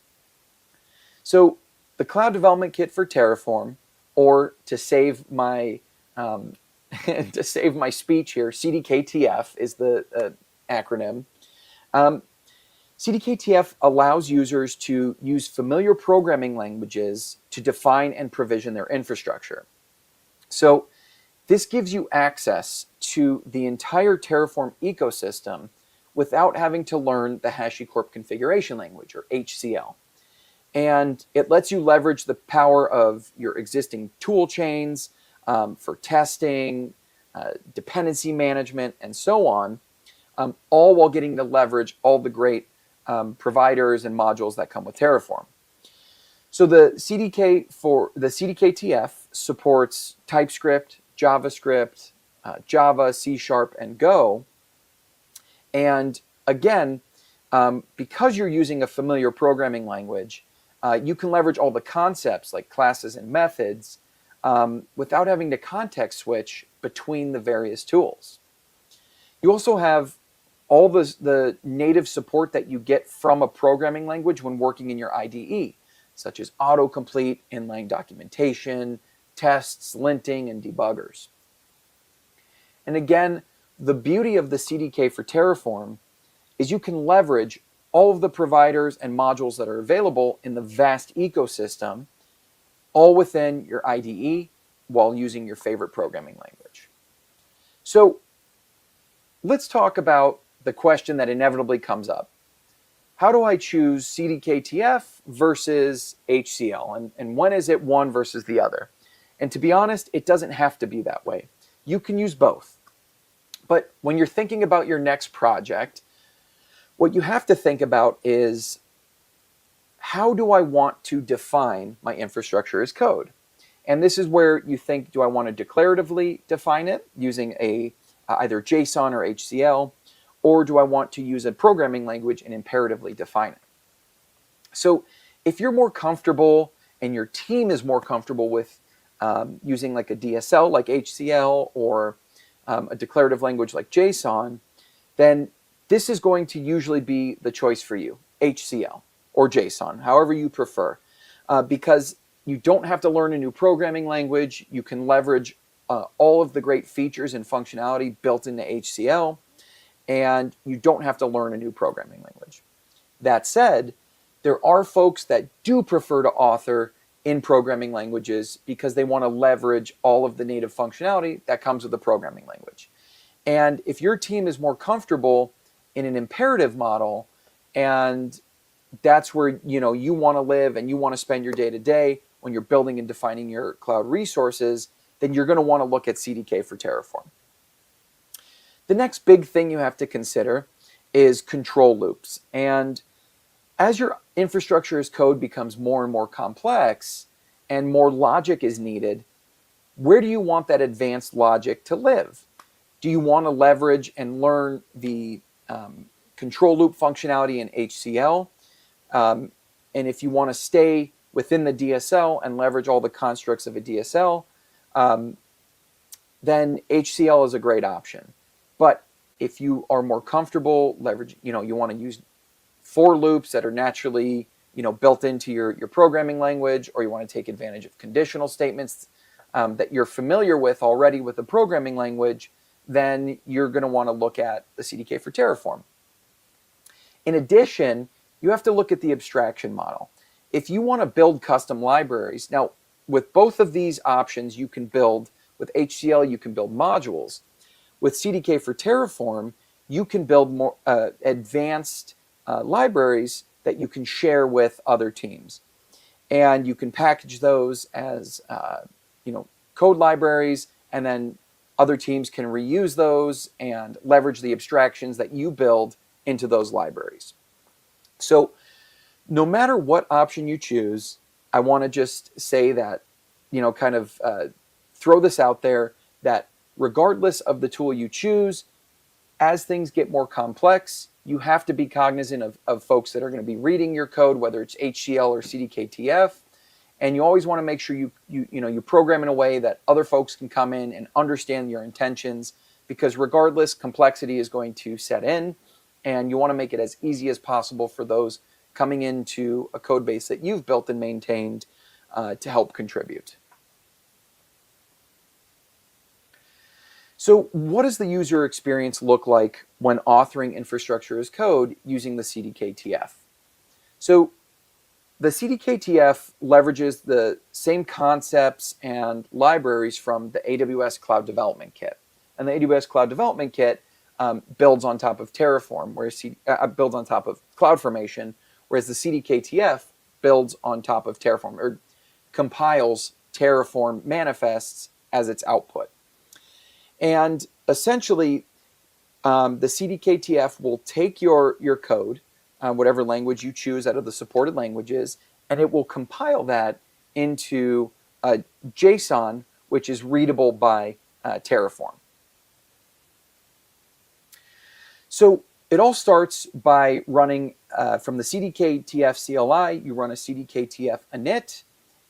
So the Cloud Development Kit for Terraform, or to save my to save my speech here, CDKTF is the acronym. CDKTF allows users to use familiar programming languages to define and provision their infrastructure. So this gives you access to the entire Terraform ecosystem without having to learn the HashiCorp configuration language, or HCL. And it lets you leverage the power of your existing tool chains for testing, dependency management, and so on, all while getting to leverage all the great providers and modules that come with Terraform. So the CDKTF supports TypeScript, JavaScript, Java, C#, and Go. And again, because you're using a familiar programming language, you can leverage all the concepts like classes and methods without having to context switch between the various tools. You also have all the native support that you get from a programming language when working in your IDE, such as autocomplete, inline documentation, tests, linting, and debuggers. And again, the beauty of the CDK for Terraform is you can leverage all of the providers and modules that are available in the vast ecosystem, all within your IDE while using your favorite programming language. So let's talk about the question that inevitably comes up. How do I choose CDKTF versus HCL? And when is it one versus the other? And to be honest, it doesn't have to be that way. You can use both. But when you're thinking about your next project, what you have to think about is, how do I want to define my infrastructure as code? And this is where you think, do I want to declaratively define it using either JSON or HCL? Or do I want to use a programming language and imperatively define it? So if you're more comfortable and your team is more comfortable with using like a DSL like HCL or a declarative language like JSON, then this is going to usually be the choice for you, HCL or JSON, however you prefer, because you don't have to learn a new programming language. You can leverage all of the great features and functionality built into HCL, and you don't have to learn a new programming language. That said, there are folks that do prefer to author in programming languages because they want to leverage all of the native functionality that comes with the programming language. And if your team is more comfortable in an imperative model, and that's where you want to live and you want to spend your day-to-day when you're building and defining your cloud resources, then you're going to want to look at CDK for Terraform. The next big thing you have to consider is control loops. And as your infrastructure as code becomes more and more complex and more logic is needed, where do you want that advanced logic to live? Do you want to leverage and learn the control loop functionality in HCL? And if you want to stay within the DSL and leverage all the constructs of a DSL, then HCL is a great option. But if you are more comfortable leveraging, you want to use for loops that are naturally, built into your programming language, or you want to take advantage of conditional statements that you're familiar with already with the programming language, then you're going to want to look at the CDK for Terraform. In addition, you have to look at the abstraction model. If you want to build custom libraries, now with both of these options, you can build, with HCL, you can build modules. With CDK for Terraform, you can build more advanced libraries that you can share with other teams. And you can package those as code libraries, and then other teams can reuse those and leverage the abstractions that you build into those libraries. So no matter what option you choose, I want to just say that, throw this out there, that regardless of the tool you choose, as things get more complex, you have to be cognizant of folks that are going to be reading your code, whether it's HCL or CDKTF. And you always want to make sure you program in a way that other folks can come in and understand your intentions, because regardless, complexity is going to set in, and you want to make it as easy as possible for those coming into a code base that you've built and maintained to help contribute. So what does the user experience look like when authoring infrastructure as code using the CDK-TF? So the CDK-TF leverages the same concepts and libraries from the AWS Cloud Development Kit. And the AWS Cloud Development Kit builds on top of Terraform, whereas builds on top of CloudFormation, whereas the CDK-TF builds on top of Terraform, or compiles Terraform manifests as its output. And essentially, the CDK-TF will take your code, whatever language you choose out of the supported languages, and it will compile that into JSON, which is readable by Terraform. So it all starts by running from the CDK-TF CLI, you run a CDK-TF init,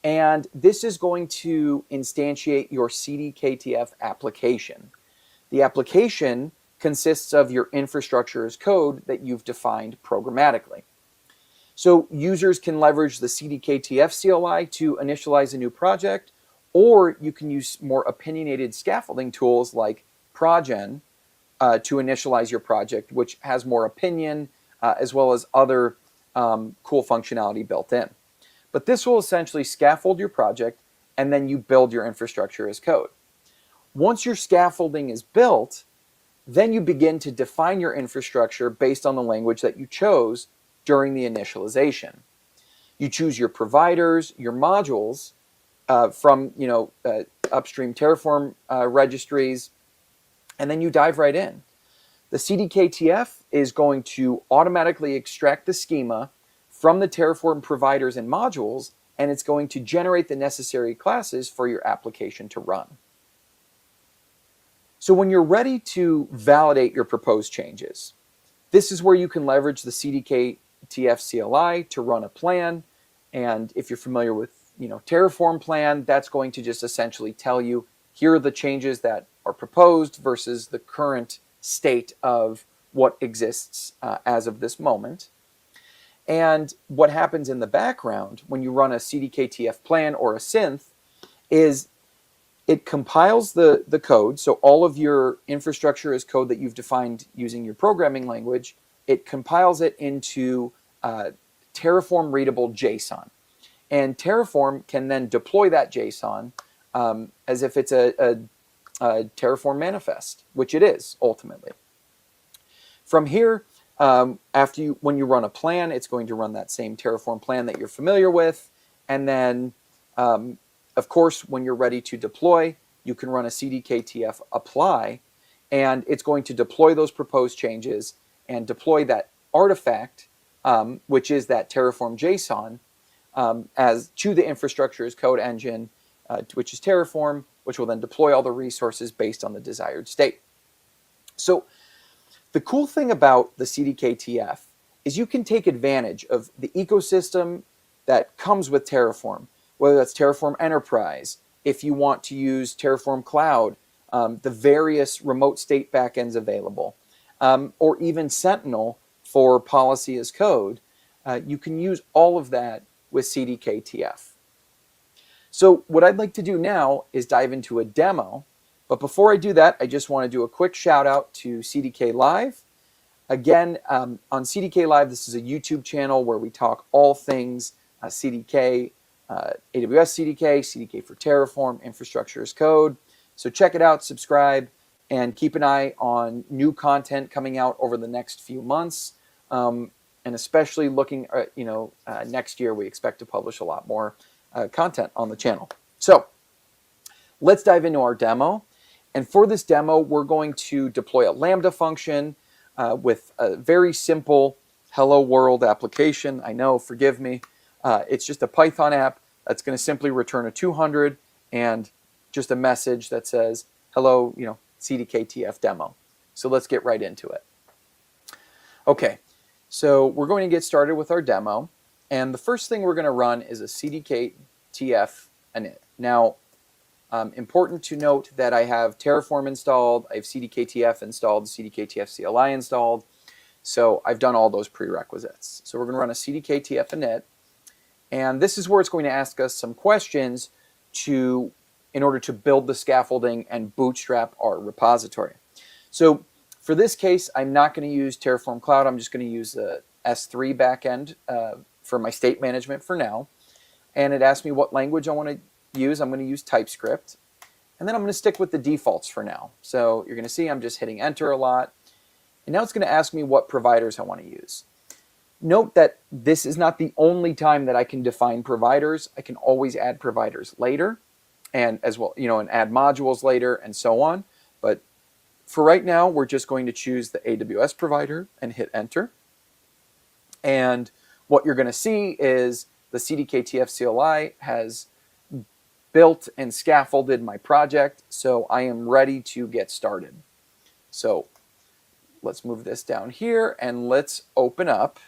and this is going to instantiate your CDK-TF application. The application consists of your infrastructure as code that you've defined programmatically. So users can leverage the CDK-TF CLI to initialize a new project, or you can use more opinionated scaffolding tools like Progen to initialize your project, which has more opinion as well as other cool functionality built in. But this will essentially scaffold your project, and then you build your infrastructure as code. Once your scaffolding is built, then you begin to define your infrastructure based on the language that you chose during the initialization. You choose your providers, your modules from upstream Terraform registries, and then you dive right in. The CDK-TF is going to automatically extract the schema from the Terraform providers and modules, and it's going to generate the necessary classes for your application to run. So when you're ready to validate your proposed changes, this is where you can leverage the CDK-TF CLI to run a plan. And if you're familiar with Terraform plan, that's going to just essentially tell you, here are the changes that are proposed versus the current state of what exists as of this moment. And what happens in the background when you run a CDK-TF plan or a synth is it compiles the code. So all of your infrastructure as code that you've defined using your programming language, it compiles it into Terraform readable JSON. And Terraform can then deploy that JSON as if it's a Terraform manifest, which it is ultimately. From here, when you run a plan, it's going to run that same Terraform plan that you're familiar with. And then, of course, when you're ready to deploy, you can run a CDK-TF apply, and it's going to deploy those proposed changes and deploy that artifact, which is that Terraform JSON, as to the infrastructure as code engine, which is Terraform, which will then deploy all the resources based on the desired state. So the cool thing about the CDK-TF is you can take advantage of the ecosystem that comes with Terraform, whether that's Terraform Enterprise, if you want to use Terraform Cloud, the various remote state backends available, or even Sentinel for policy as code. You can use all of that with CDK-TF. So what I'd like to do now is dive into a demo. But before I do that, I just want to do a quick shout out to CDK Live. Again, on CDK Live, this is a YouTube channel where we talk all things CDK, AWS CDK, CDK for Terraform, infrastructure as code. So check it out, subscribe, and keep an eye on new content coming out over the next few months. And especially looking at, next year, we expect to publish a lot more content on the channel. So let's dive into our demo. And for this demo, we're going to deploy a Lambda function with a very simple hello world application. I know, forgive me. It's just a Python app that's going to simply return a 200 and just a message that says, hello, CDK-TF demo. So let's get right into it. Okay, so we're going to get started with our demo. And the first thing we're going to run is a CDK-TF init. Now, important to note that I have Terraform installed, I have CDK-TF installed, CDK-TF CLI installed. So I've done all those prerequisites. So we're going to run a CDK-TF init. And this is where it's going to ask us some questions to in order to build the scaffolding and bootstrap our repository. So for this case, I'm not going to use Terraform Cloud. I'm just going to use the S3 backend for my state management for now. And it asked me what language I want to use. I'm going to use TypeScript. And then I'm going to stick with the defaults for now. So you're going to see I'm just hitting enter a lot. And now it's going to ask me what providers I want to use. Note that this is not the only time that I can define providers. I can always add providers later, and as well, and add modules later and so on. But for right now, we're just going to choose the AWS provider and hit enter. And what you're going to see is the CDK TF CLI has built and scaffolded my project, so I am ready to get started. So let's move this down here and let's open up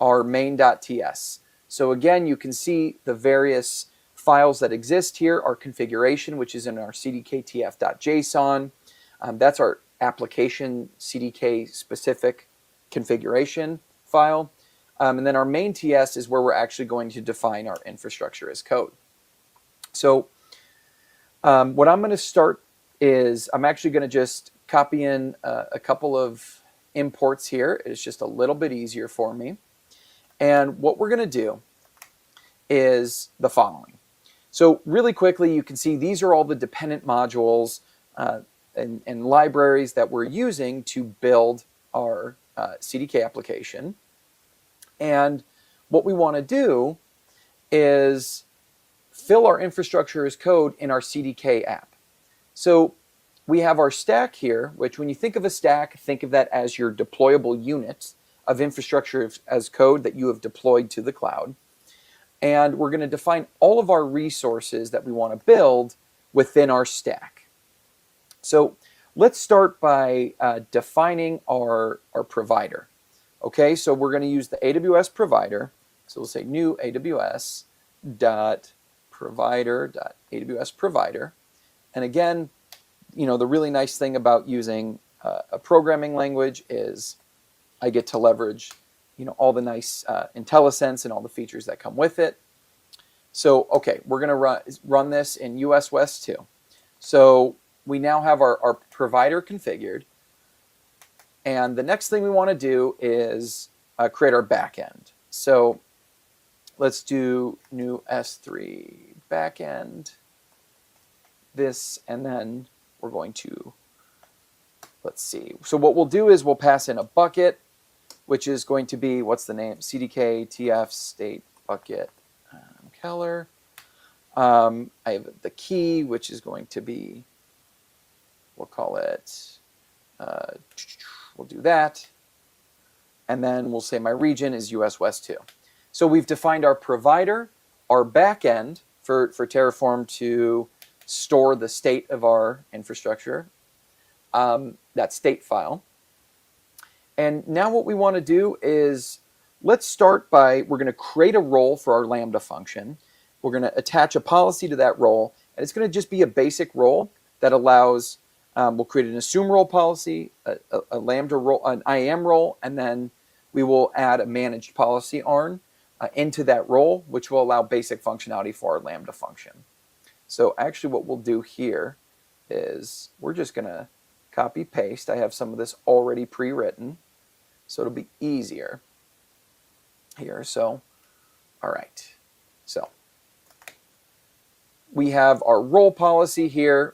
our main.ts. So again, you can see the various files that exist here. Our configuration, which is in our cdktf.json. That's our application CDK specific configuration file. And then our main TS is where we're actually going to define our infrastructure as code. So what I'm going to start is I'm actually going to just copy in a couple of imports here. It's just a little bit easier for me. And what we're going to do is the following. So really quickly, you can see these are all the dependent modules and libraries that we're using to build our CDK application. And what we want to do is fill our infrastructure as code in our CDK app. So we have our stack here, which when you think of a stack, think of that as your deployable unit of infrastructure as code that you have deployed to the cloud. And we're going to define all of our resources that we want to build within our stack. So let's start by defining our provider. Okay, so we're going to use the AWS provider. So we'll say new AWS dot provider dot AWS provider. And again, the really nice thing about using a programming language is I get to leverage, all the nice IntelliSense and all the features that come with it. So, okay, we're going to run this in US West 2. So we now have our provider configured. And the next thing we want to do is create our backend. So let's do new S3 backend, this, and then we're going to, let's see. So what we'll do is we'll pass in a bucket, which is going to be, what's the name? CDK TF state bucket Keller. I have the key, which is going to be, we'll call it, we'll do that. And then we'll say my region is US West 2. So we've defined our provider, our backend for Terraform to store the state of our infrastructure, that state file. And now what we want to do is let's start by, we're going to create a role for our Lambda function. We're going to attach a policy to that role, and it's going to just be a basic role that allows, we'll create an assume role policy, a Lambda role, an IAM role, and then we will add a managed policy ARN into that role, which will allow basic functionality for our Lambda function. So actually what we'll do here is we're just going to copy paste. I have some of this already pre-written, so it'll be easier here. So, all right. So we have our role policy here,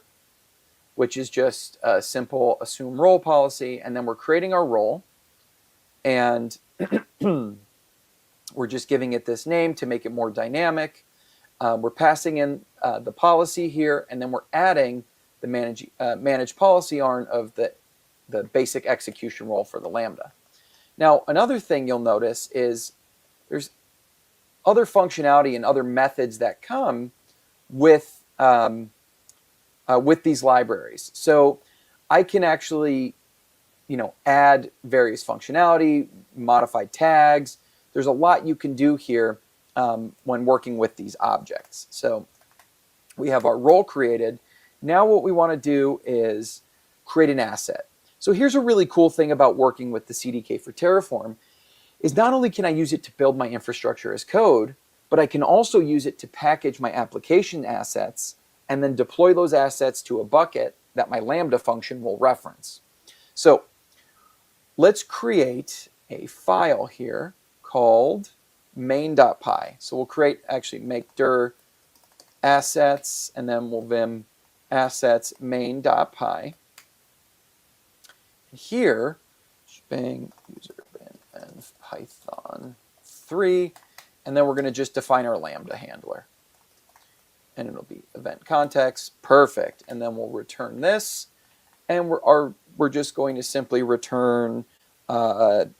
which is just a simple assume role policy. And then we're creating our role. And we're just giving it this name to make it more dynamic. We're passing in the policy here, and then we're adding the managed policy ARN of the basic execution role for the Lambda. Now, another thing you'll notice is there's other functionality and other methods that come with these libraries. So I can actually, add various functionality, modify tags. There's a lot you can do here when working with these objects. So we have our role created. Now what we want to do is create an asset. So here's a really cool thing about working with the CDK for Terraform is not only can I use it to build my infrastructure as code, but I can also use it to package my application assets and then deploy those assets to a bucket that my Lambda function will reference. So let's create a file here called main.py. So we'll create, actually make dir assets, and then we'll vim assets main.py. Here, bang user bin env python 3, and then we're going to just define our Lambda handler. And it'll be event context, perfect. And then we'll return this, and we're just going to simply return HashiCorp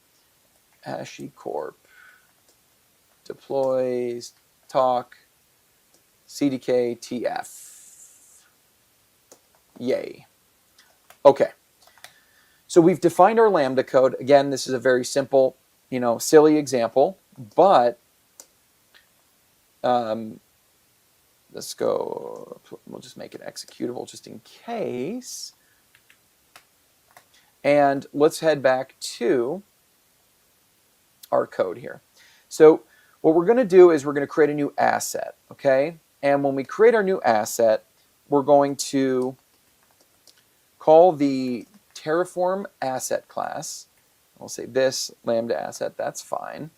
deploys talk CDK TF. Yay. Okay. So we've defined our Lambda code. Again, this is a very simple, silly example, but let's go, we'll just make it executable just in case. And let's head back to our code here. So what we're going to do is we're going to create a new asset, okay? And when we create our new asset, we're going to call the Terraform asset class. We'll say this Lambda asset, that's fine.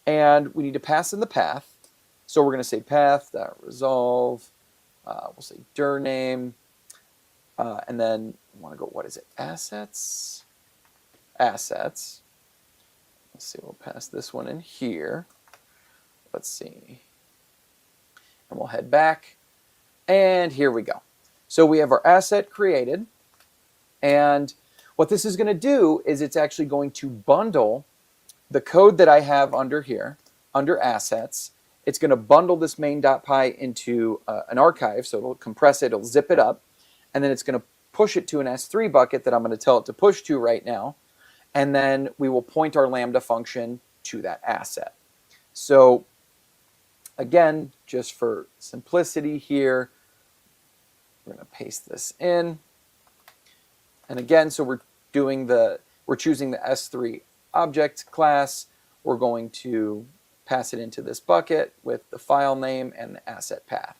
And we need to pass in the path. So we're going to say path.resolve. We'll say dir name. And then we want to go, what is it? Assets. Assets. Let's see, we'll pass this one in here. Let's see. And we'll head back. And here we go. So we have our asset created. And what this is going to do is it's actually going to bundle the code that I have under here, under assets. It's going to bundle this main.py into an archive. So it'll compress it, it'll zip it up. And then it's going to push it to an S3 bucket that I'm going to tell it to push to right now. And then we will point our Lambda function to that asset. So again, just for simplicity here, we're going to paste this in. And again, so we're choosing the S3 object class. We're going to pass it into this bucket with the file name and the asset path.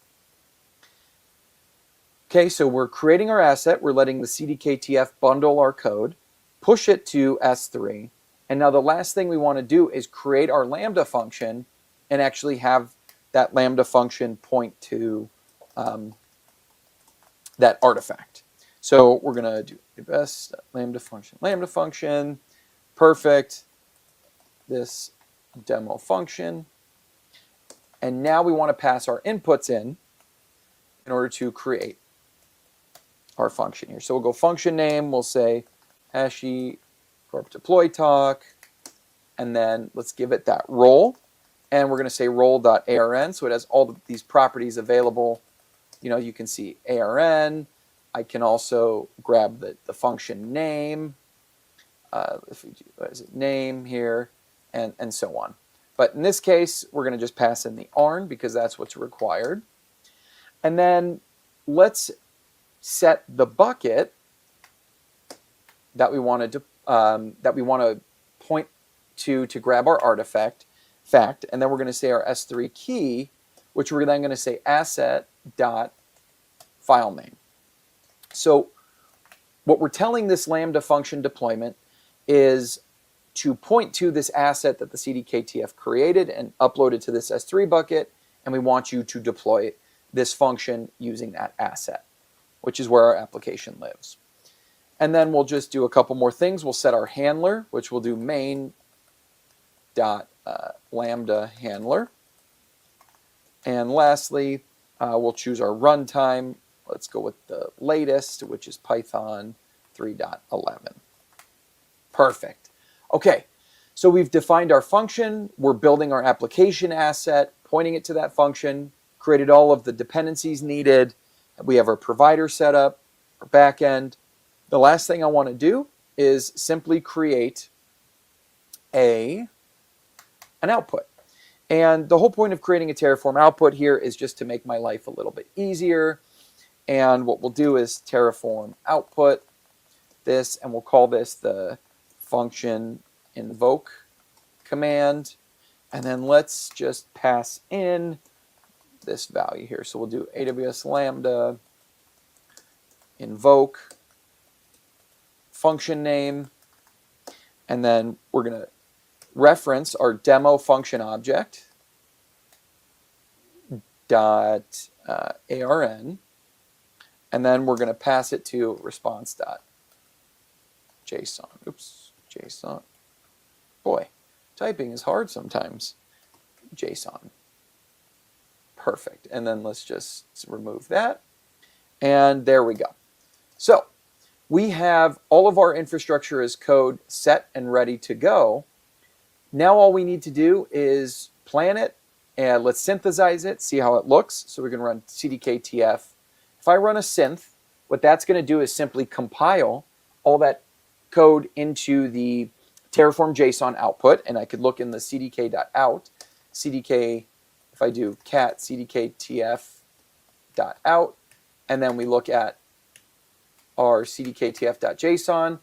Okay, so we're creating our asset. We're letting the CDKTF bundle our code, push it to S3. And now the last thing we want to do is create our Lambda function and actually have that Lambda function point to that artifact. So we're going to do best Lambda function, perfect, this demo function. And now we want to pass our inputs in order to create our function here. So we'll go function name, we'll say HashiCorp deploy talk, and then let's give it that role. And we're going to say role.arn, so it has all of these properties available. You can see ARN. I can also grab the function name, if we do, what is it, name here, and so on. But in this case, we're going to just pass in the ARN because that's what's required. And then let's set the bucket that we want to point to grab our artifact, and then we're going to say our S3 key, which we're then going to say asset.file name. So what we're telling this Lambda function deployment is to point to this asset that the CDKTF created and uploaded to this S3 bucket, and we want you to deploy this function using that asset, which is where our application lives. And then we'll just do a couple more things. We'll set our handler, which we'll do main.lambda handler. And lastly, we'll choose our runtime. Let's go with the latest, which is Python 3.11. Perfect. Okay, so we've defined our function. We're building our application asset, pointing it to that function, created all of the dependencies needed. We have our provider set up, our backend. The last thing I want to do is simply create an output. And the whole point of creating a Terraform output here is just to make my life a little bit easier. And what we'll do is Terraform output this, and we'll call this the function invoke command. And then let's just pass in this value here. So we'll do AWS Lambda, invoke, function name, and then we're going to reference our demo function object dot ARN, and then we're going to pass it to response.json. Oops, JSON. Boy, typing is hard sometimes. JSON. Perfect. And then let's just remove that. And there we go. So we have all of our infrastructure as code set and ready to go. Now all we need to do is plan it, and let's synthesize it, see how it looks. So we're going to run cdk-tf. If I run a synth, what that's going to do is simply compile all that code into the Terraform JSON output, and I could look in the cdk.out. CDK, if I do cat cdk-tf.out, and then we look at our cdk-tf.json,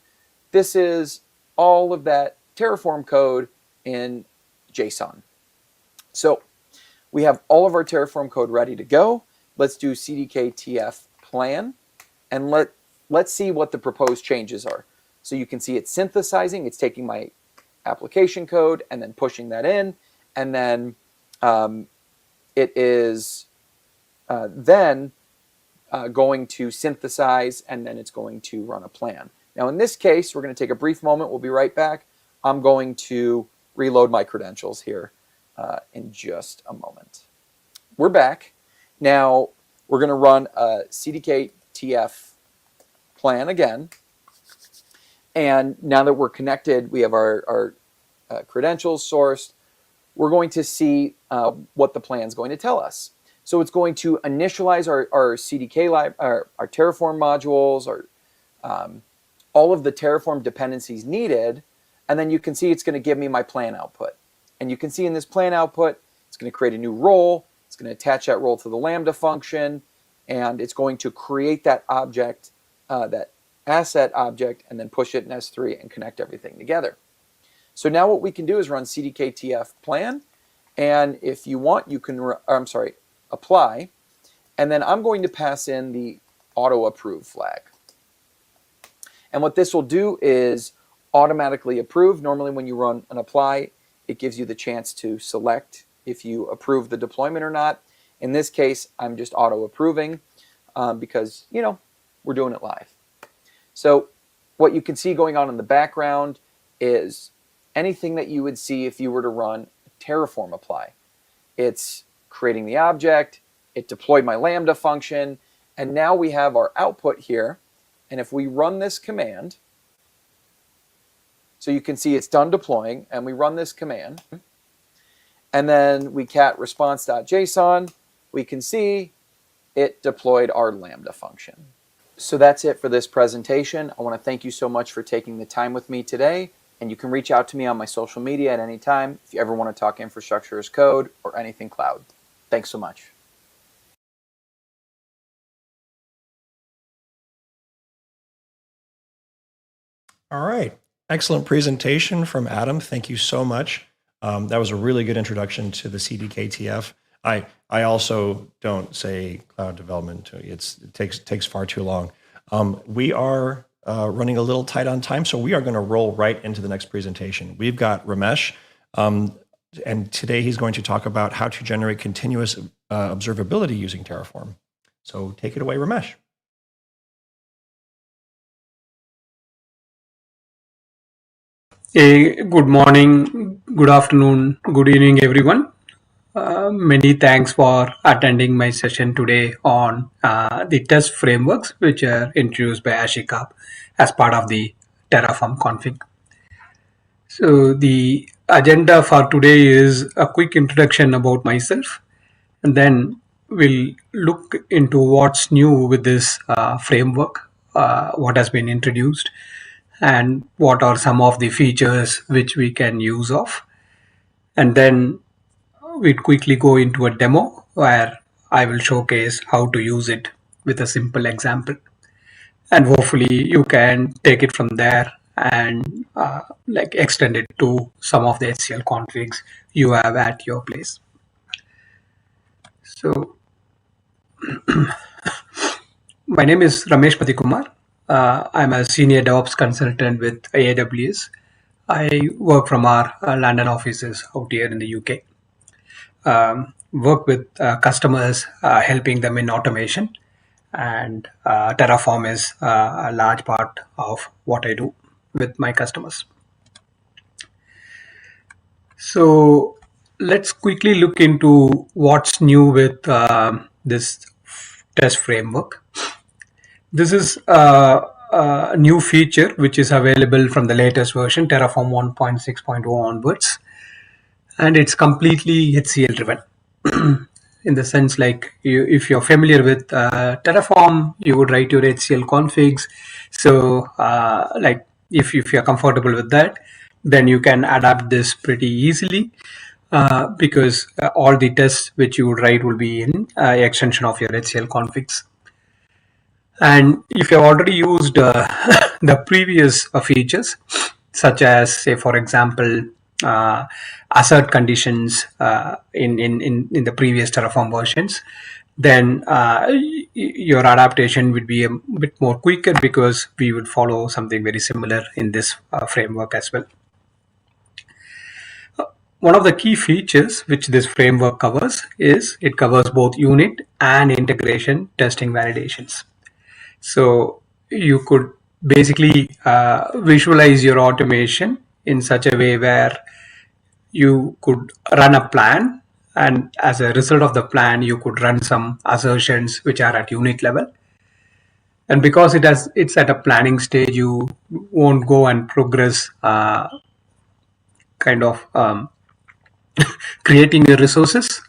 this is all of that Terraform code in JSON. So we have all of our Terraform code ready to go. Let's do cdk-tf plan, and let's see what the proposed changes are. So you can see it's synthesizing. It's taking my application code and then pushing that in, and then it is then going to synthesize, and then it's going to run a plan. Now in this case, we're going to take a brief moment. We'll be right back. I'm going to reload my credentials here in just a moment. We're back. Now we're going to run a cdk-tf plan again. And now that we're connected, we have our credentials sourced. We're going to see what the plan is going to tell us. So it's going to initialize our CDK our Terraform modules, all of the Terraform dependencies needed, and then you can see it's going to give me my plan output. And you can see in this plan output, it's going to create a new role. It's going to attach that role to the Lambda function, and it's going to create that object, that asset object, and then push it in S3 and connect everything together. So now what we can do is run cdk-tf plan, and if you want, you can, apply, and then I'm going to pass in the auto approve flag. And what this will do is automatically approve. Normally when you run an apply, it gives you the chance to select if you approve the deployment or not. In this case, I'm just auto approving because, we're doing it live. So what you can see going on in the background is anything that you would see if you were to run a Terraform apply. It's creating the object, it deployed my Lambda function, and now we have our output here. And if we run this command, so you can see it's done deploying, and we run this command, and then we cat response.json, we can see it deployed our Lambda function. So that's it for this presentation. I want to thank you so much for taking the time with me today, and you can reach out to me on my social media at any time if you ever want to talk infrastructure as code or anything cloud. Thanks so much. All right. Excellent presentation from Adam. Thank you so much. That was a really good introduction to the CDK-TF. I also don't say cloud development. It takes far too long. We are running a little tight on time, so we are going to roll right into the next presentation. We've got Ramesh, and today he's going to talk about how to generate continuous observability using Terraform. So take it away, Ramesh. Good morning, good afternoon, good evening, everyone. Many thanks for attending my session today on the test frameworks which are introduced by HashiCorp as part of the Terraform config. So the agenda for today is a quick introduction about myself, and then we'll look into what's new with this framework, what has been introduced, and what are some of the features which we can use of. And then we'd quickly go into a demo where I will showcase how to use it with a simple example. And hopefully you can take it from there and extend it to some of the HCL configs you have at your place. So My name is Ramesh Patikumar. I'm a senior DevOps consultant with AWS. I work from our London offices out here in the UK. Work with customers, helping them in automation, and Terraform is a large part of what I do with my customers. So let's quickly look into what's new with this test framework. This is a new feature which is available from the latest version, Terraform 1.6.0 onwards, and it's completely HCL driven. In the sense, like, if you're familiar with Terraform, you would write your HCL configs. So like if you're comfortable with that, then you can adapt this pretty easily, because all the tests which you would write will be in extension of your HCL configs. And if you've already used the previous features, such as, say, for example, assert conditions in the previous Terraform versions, then your adaptation would be a bit more quicker, because we would follow something very similar in this framework as well. One of the key features which this framework covers is it covers both unit and integration testing validations. So you could basically visualize your automation in such a way where you could run a plan, and as a result of the plan, you could run some assertions which are at unit level. And because it's at a planning stage, you won't go and progress kind of creating your resources.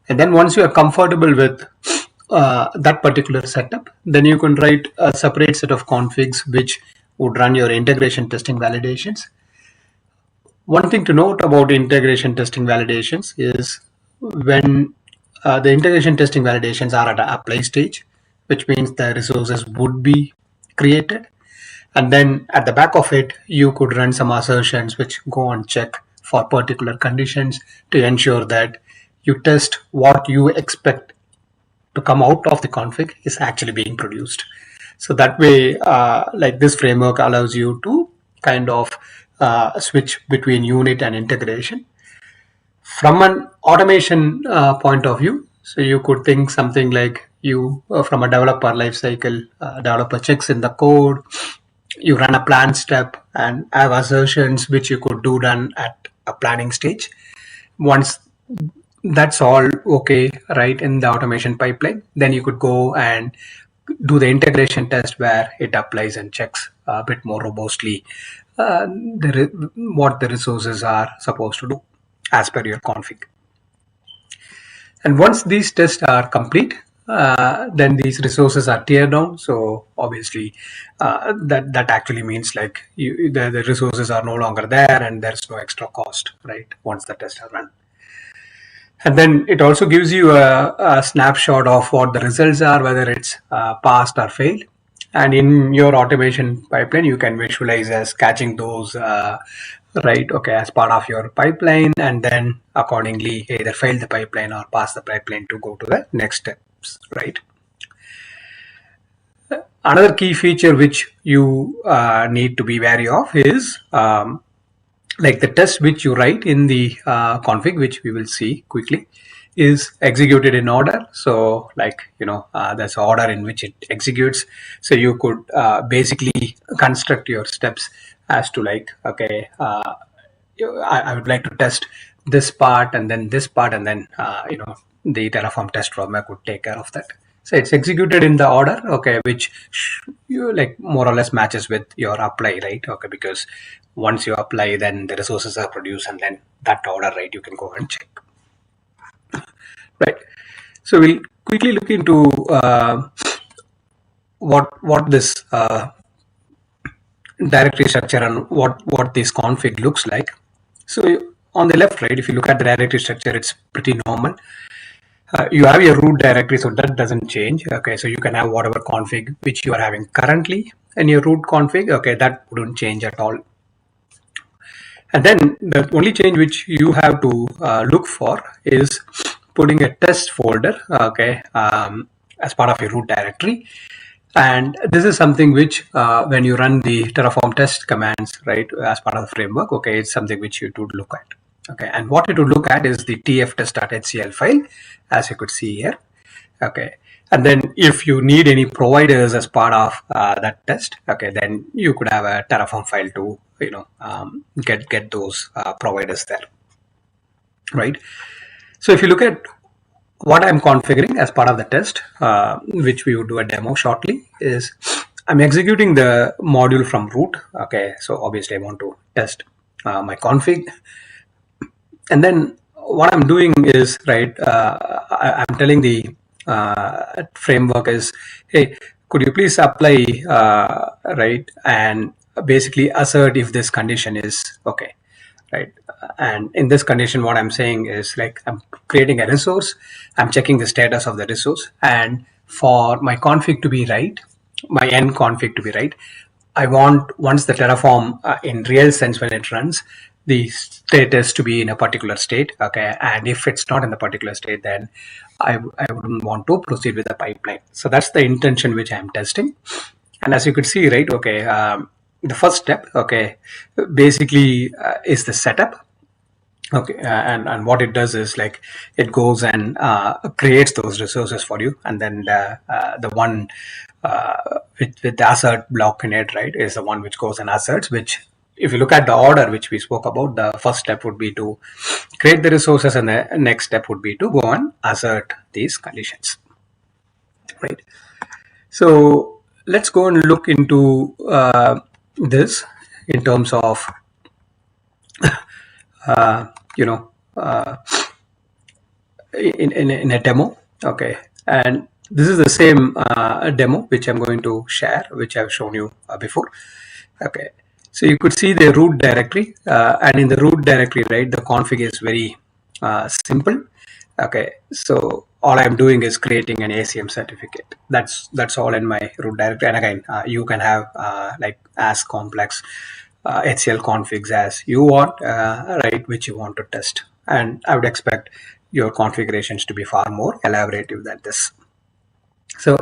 And then once you are comfortable with that particular setup, then you can write a separate set of configs which would run your integration testing validations. One thing to note about integration testing validations is when the integration testing validations are at an apply stage, which means the resources would be created. And then at the back of it, you could run some assertions which go and check for particular conditions to ensure that you test what you expect to come out of the config is actually being produced. So that way, like, this framework allows you to kind of switch between unit and integration. From an automation point of view, so you could think something like you, from a developer lifecycle, developer checks in the code, you run a plan step and have assertions which you could do done at a planning stage. Once that's all okay, right, in the automation pipeline, then you could go and do the integration test where it applies and checks a bit more robustly what the resources are supposed to do as per your config. And once these tests are complete, then these resources are teared down. So obviously that actually means, like, the resources are no longer there and there's no extra cost, right, once the tests are run. And then it also gives you a snapshot of what the results are, whether it's passed or failed. And in your automation pipeline, you can visualize as catching those, right, okay, as part of your pipeline, and then accordingly either fail the pipeline or pass the pipeline to go to the next steps, right? Another key feature which you need to be wary of is like the test which you write in the config, which we will see quickly, is executed in order. So, like, there's an order in which it executes. So you could basically construct your steps as to, like, okay, I would like to test this part and then this part, and then the Terraform test roadmap would take care of that. So it's executed in the order, okay, which you, like, more or less matches with your apply, right? Okay, because once you apply, then the resources are produced, and then that order, right, you can go and check. Right. So we'll quickly look into what this directory structure and what this config looks like. So on the left, right, if you look at the directory structure, it's pretty normal. You have your root directory, so that doesn't change. Okay, so you can have whatever config which you are having currently in your root config. Okay, that wouldn't change at all. And then the only change which you have to look for is putting a test folder, okay, as part of your root directory. And this is something which, when you run the Terraform test commands, right, as part of the framework, okay, it's something which you would look at. Okay, and what it would look at is the tftest.htcl file, as you could see here. Okay, and then if you need any providers as part of that test, okay, then you could have a Terraform file to, you know, get those providers there, right? So if you look at what I'm configuring as part of the test, which we would do a demo shortly, is I'm executing the module from root. Okay, so obviously I want to test my config. And then what I'm doing is, right, I'm telling the framework is, hey, could you please apply, right, and basically assert if this condition is okay, right? And in this condition, what I'm saying is, like, I'm creating a resource, I'm checking the status of the resource, and for my config to be right, my end config to be right, I want, once the Terraform in real sense when it runs, the status to be in a particular state, okay? And if it's not in the particular state, then I wouldn't want to proceed with the pipeline. So that's the intention which I'm testing. And as you could see, right, okay, the first step, okay, basically is the setup. Okay, and what it does is, like, it goes and creates those resources for you, and then the one with the assert block in it, right, is the one which goes and asserts, which, if you look at the order which we spoke about, the first step would be to create the resources, and the next step would be to go and assert these conditions, right? So let's go and look into this in terms of you know, in a demo. Okay, and this is the same demo which I'm going to share, which I've shown you before. Okay, so you could see the root directory, and in the root directory, right, the config is very simple. Okay, so all I'm doing is creating an ACM certificate. That's all in my root directory. And again, you can have like as complex HCL configs as you want, right, which you want to test. And I would expect your configurations to be far more elaborative than this. So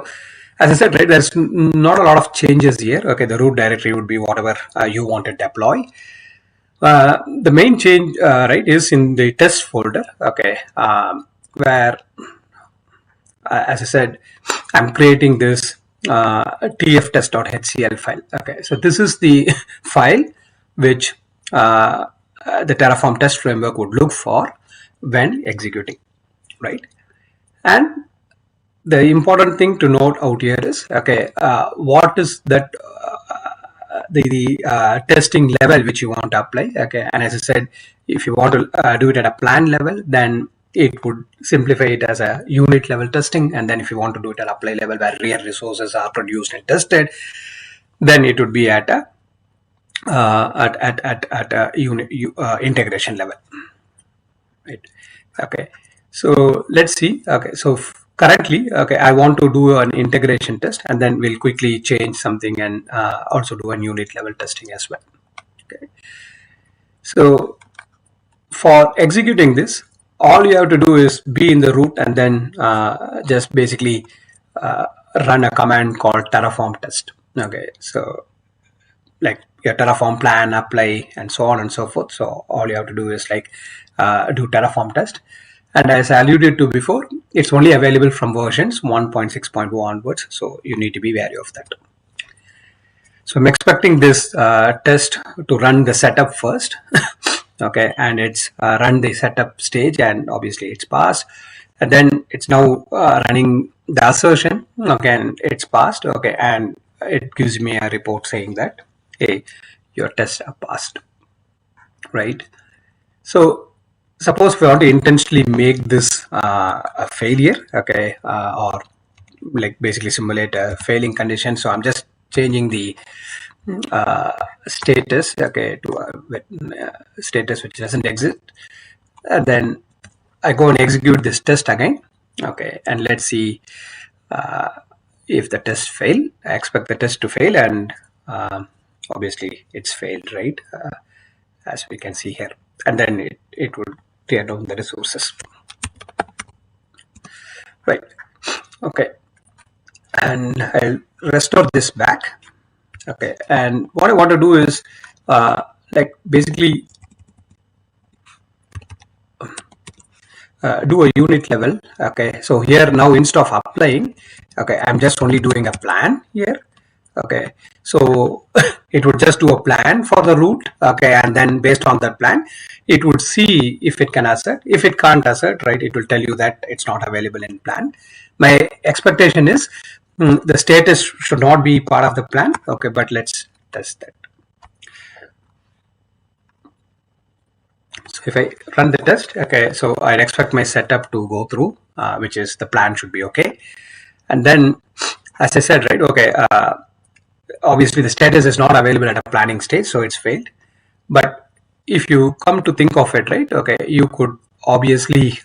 as I said, right, there's not a lot of changes here. Okay, the root directory would be whatever you want to deploy. The main change, right, is in the test folder. Okay, where, as I said, I'm creating this tftest.htcl file. Okay, so this is the file which the Terraform test framework would look for when executing, right? And the important thing to note out here is, okay, what is that the testing level which you want to apply. Okay, and as I said, if you want to do it at a plan level, then it would simplify it as a unit level testing. And then if you want to do it at apply level, where real resources are produced and tested, then it would be at a unit integration level, right? Okay, so let's see. Okay, so currently, okay, I want to do an integration test, and then we'll quickly change something and also do a unit level testing as well. Okay, so for executing this, all you have to do is be in the root, and then just basically run a command called Terraform test. Okay, so like your Terraform plan, apply, and so on and so forth. So all you have to do is, like, do Terraform test. And as I alluded to before, it's only available from versions 1.6.1 onwards, so you need to be wary of that. So I'm expecting this test to run the setup first. Okay, and it's run the setup stage, and obviously it's passed. And then it's now running the assertion. Again, it's passed. Okay, and it gives me a report saying that, hey, your tests are passed, right? So suppose we want to intentionally make this a failure, okay, or like basically simulate a failing condition. So I'm just changing the status, okay, to a status which doesn't exist. And then I go and execute this test again. Okay, and let's see if the test fail. I expect the test to fail, and obviously it's failed, right? As we can see here. And then it would tear down the resources, right? Okay, and I'll restore this back. Okay, and what I want to do is like basically do a unit level. Okay, so here now instead of applying, okay, I'm just only doing a plan here. Okay, so it would just do a plan for the root. Okay, and then based on that plan, it would see if it can assert. If it can't assert, right, it will tell you that it's not available in plan. My expectation is the status should not be part of the plan. Okay, but let's test that. So if I run the test, okay, so I'd expect my setup to go through, which is the plan should be okay. And then, as I said, right, okay, obviously the status is not available at a planning stage, so it's failed. But if you come to think of it, right, okay, you could obviously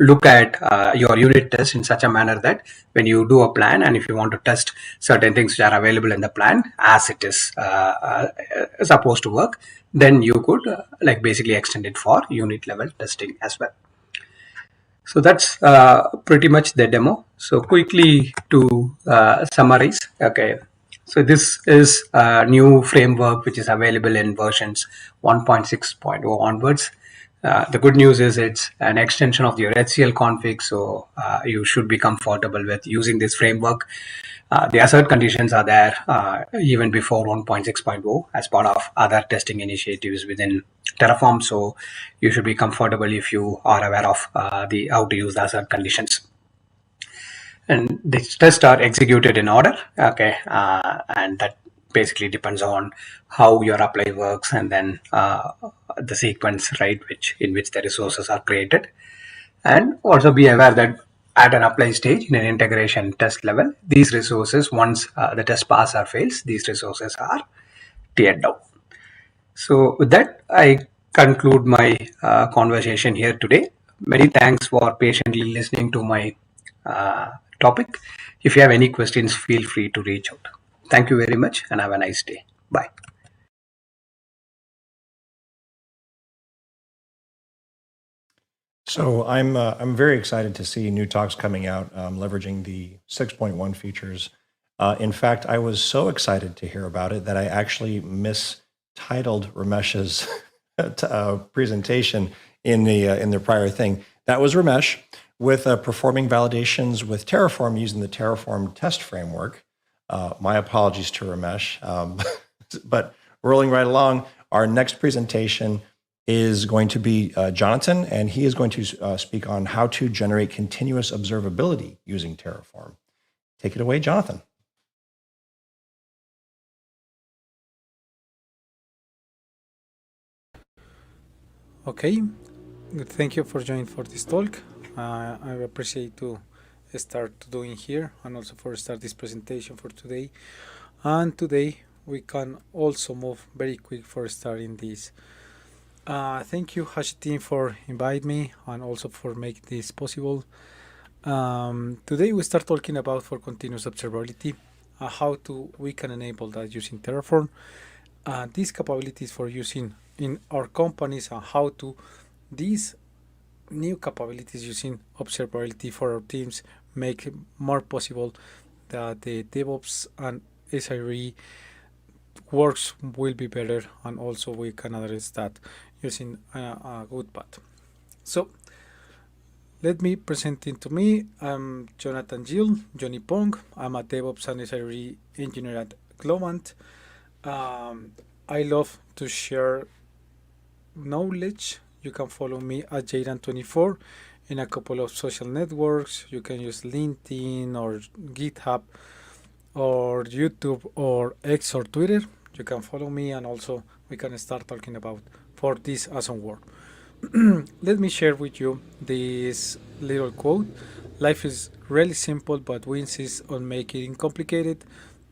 look at your unit test in such a manner that when you do a plan and if you want to test certain things which are available in the plan as it is supposed to work, then you could like basically extend it for unit level testing as well. So that's pretty much the demo. So quickly to summarize, okay. So this is a new framework which is available in versions 1.6.0 onwards. The good news is it's an extension of your HCL config, so you should be comfortable with using this framework. The assert conditions are there even before 1.6.0 as part of other testing initiatives within Terraform, so you should be comfortable if you are aware of the how to use the assert conditions. And the tests are executed in order, okay, and that basically depends on how your apply works and then the sequence, right, in which the resources are created. And also be aware that at an apply stage in an integration test level, these resources, once the test pass or fails, these resources are teared down. So with that, I conclude my conversation here today. Many thanks for patiently listening to my topic. If you have any questions, feel free to reach out. Thank you very much and have a nice day. Bye. So I'm very excited to see new talks coming out leveraging the 6.1 features. In fact, I was so excited to hear about it that I actually mistitled Ramesh's presentation in the prior thing. That was Ramesh with performing validations with Terraform using the Terraform test framework. My apologies to Ramesh, but rolling right along, our next presentation is going to be Jonathan, and he is going to speak on how to generate continuous observability using Terraform. Take it away, Jonathan. Okay, thank you for joining for this talk. I appreciate to start doing here and also for start this presentation for today. And today we can also move very quick for starting this. Thank you, Hashi team, for inviting me and also for making this possible. Today we start talking about for continuous observability, how we can enable that using Terraform. These capabilities for using in our companies and how to these new capabilities using observability for our teams make it more possible that the DevOps and SRE works will be better, and also we can address that using a good path. So let me present it to me. I'm Jonathan Gill, Johnny Pong. I'm a DevOps and SRE engineer at Globant. I love to share knowledge. You can follow me at Jaydan24 in a couple of social networks. You can use LinkedIn or GitHub or YouTube or X or Twitter. You can follow me, and also we can start talking about for this awesome work. Let me share with you this little quote. Life is really simple, but we insist on making it complicated.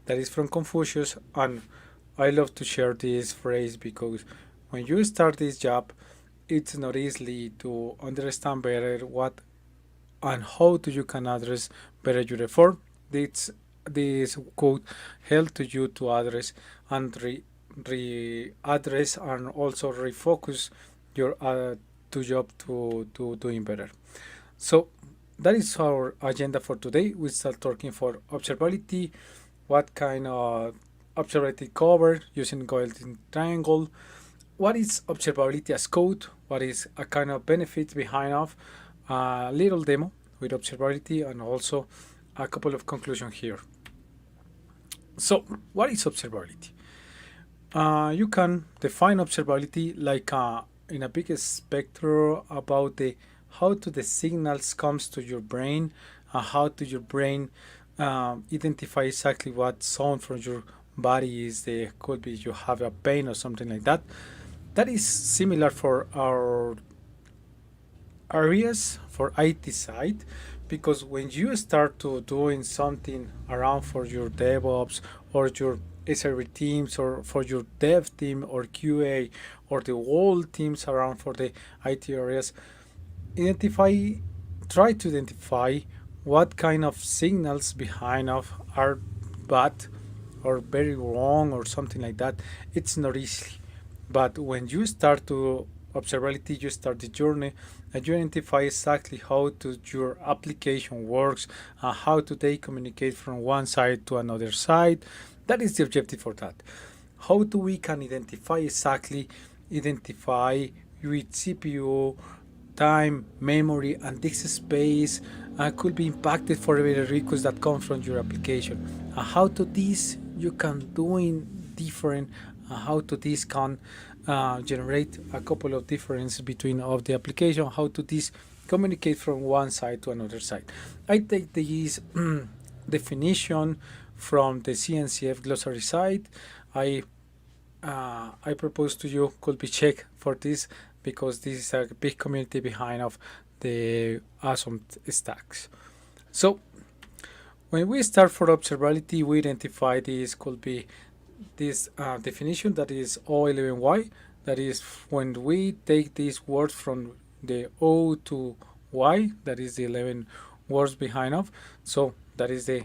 That is from Confucius, and I love to share this phrase because when you start this job, it's not easy to understand better what and how you can address better your effort. This quote help to you to address and address and also refocus your to job to doing better. So that is our agenda for today. We start talking for observability, what kind of observability cover using golden triangle, what is observability as code, what is a kind of benefit behind of a little demo with observability, and also a couple of conclusions here. So what is observability? You can define observability like in a big spectrum about the how to the signals comes to your brain, how to your brain identify exactly what sound from your body is. There could be you have a pain or something like that. That is similar for our areas for IT side, because when you start to doing something around for your DevOps or your SRE teams or for your dev team or QA or the whole teams around for the IT areas, try to identify what kind of signals behind of are bad or very wrong or something like that. It's not easy, but when you start to observability, you start the journey and you identify exactly how to your application works and how do they communicate from one side to another side. That is the objective for that. How do we can identify with CPU, time, memory, and disk space could be impacted for every request that comes from your application. How to this you can doing different. How to this can generate a couple of differences between of the application. How to this communicate from one side to another side. I take this definition from the CNCF glossary site. I propose to you could be checked for this, because this is a big community behind of the awesome stacks. So when we start for observability, we identify this could be this definition that is O11Y. That is when we take these words from the O to Y, that is the 11 words behind of. So that is the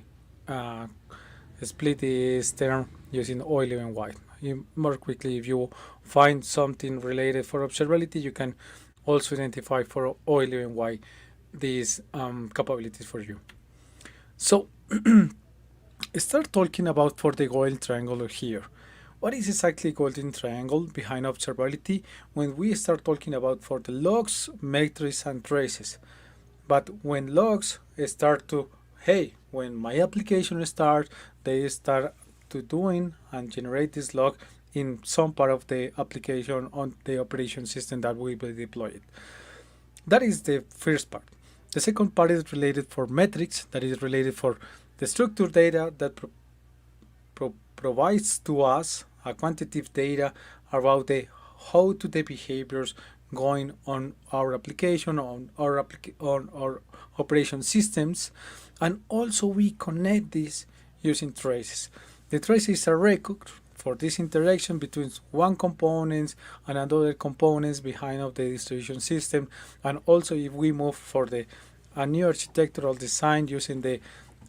split this term using O11Y. More quickly, if you find something related for observability, you can also identify for O11Y these capabilities for you. So start talking about for the golden triangle here. What is exactly golden triangle behind observability when we start talking about for the logs, metrics, and traces? But when logs start to, hey, when my application starts, they start to doing and generate this log in some part of the application on the operation system that we will deploy it. That is the first part. The second part is related for metrics, that is related for the structured data that provides to us a quantitative data about the how to the behaviors going on our application, on our operation systems, and also we connect this using traces. The traces are record for this interaction between one component and another components behind of the distribution system, and also if we move for a new architectural design using the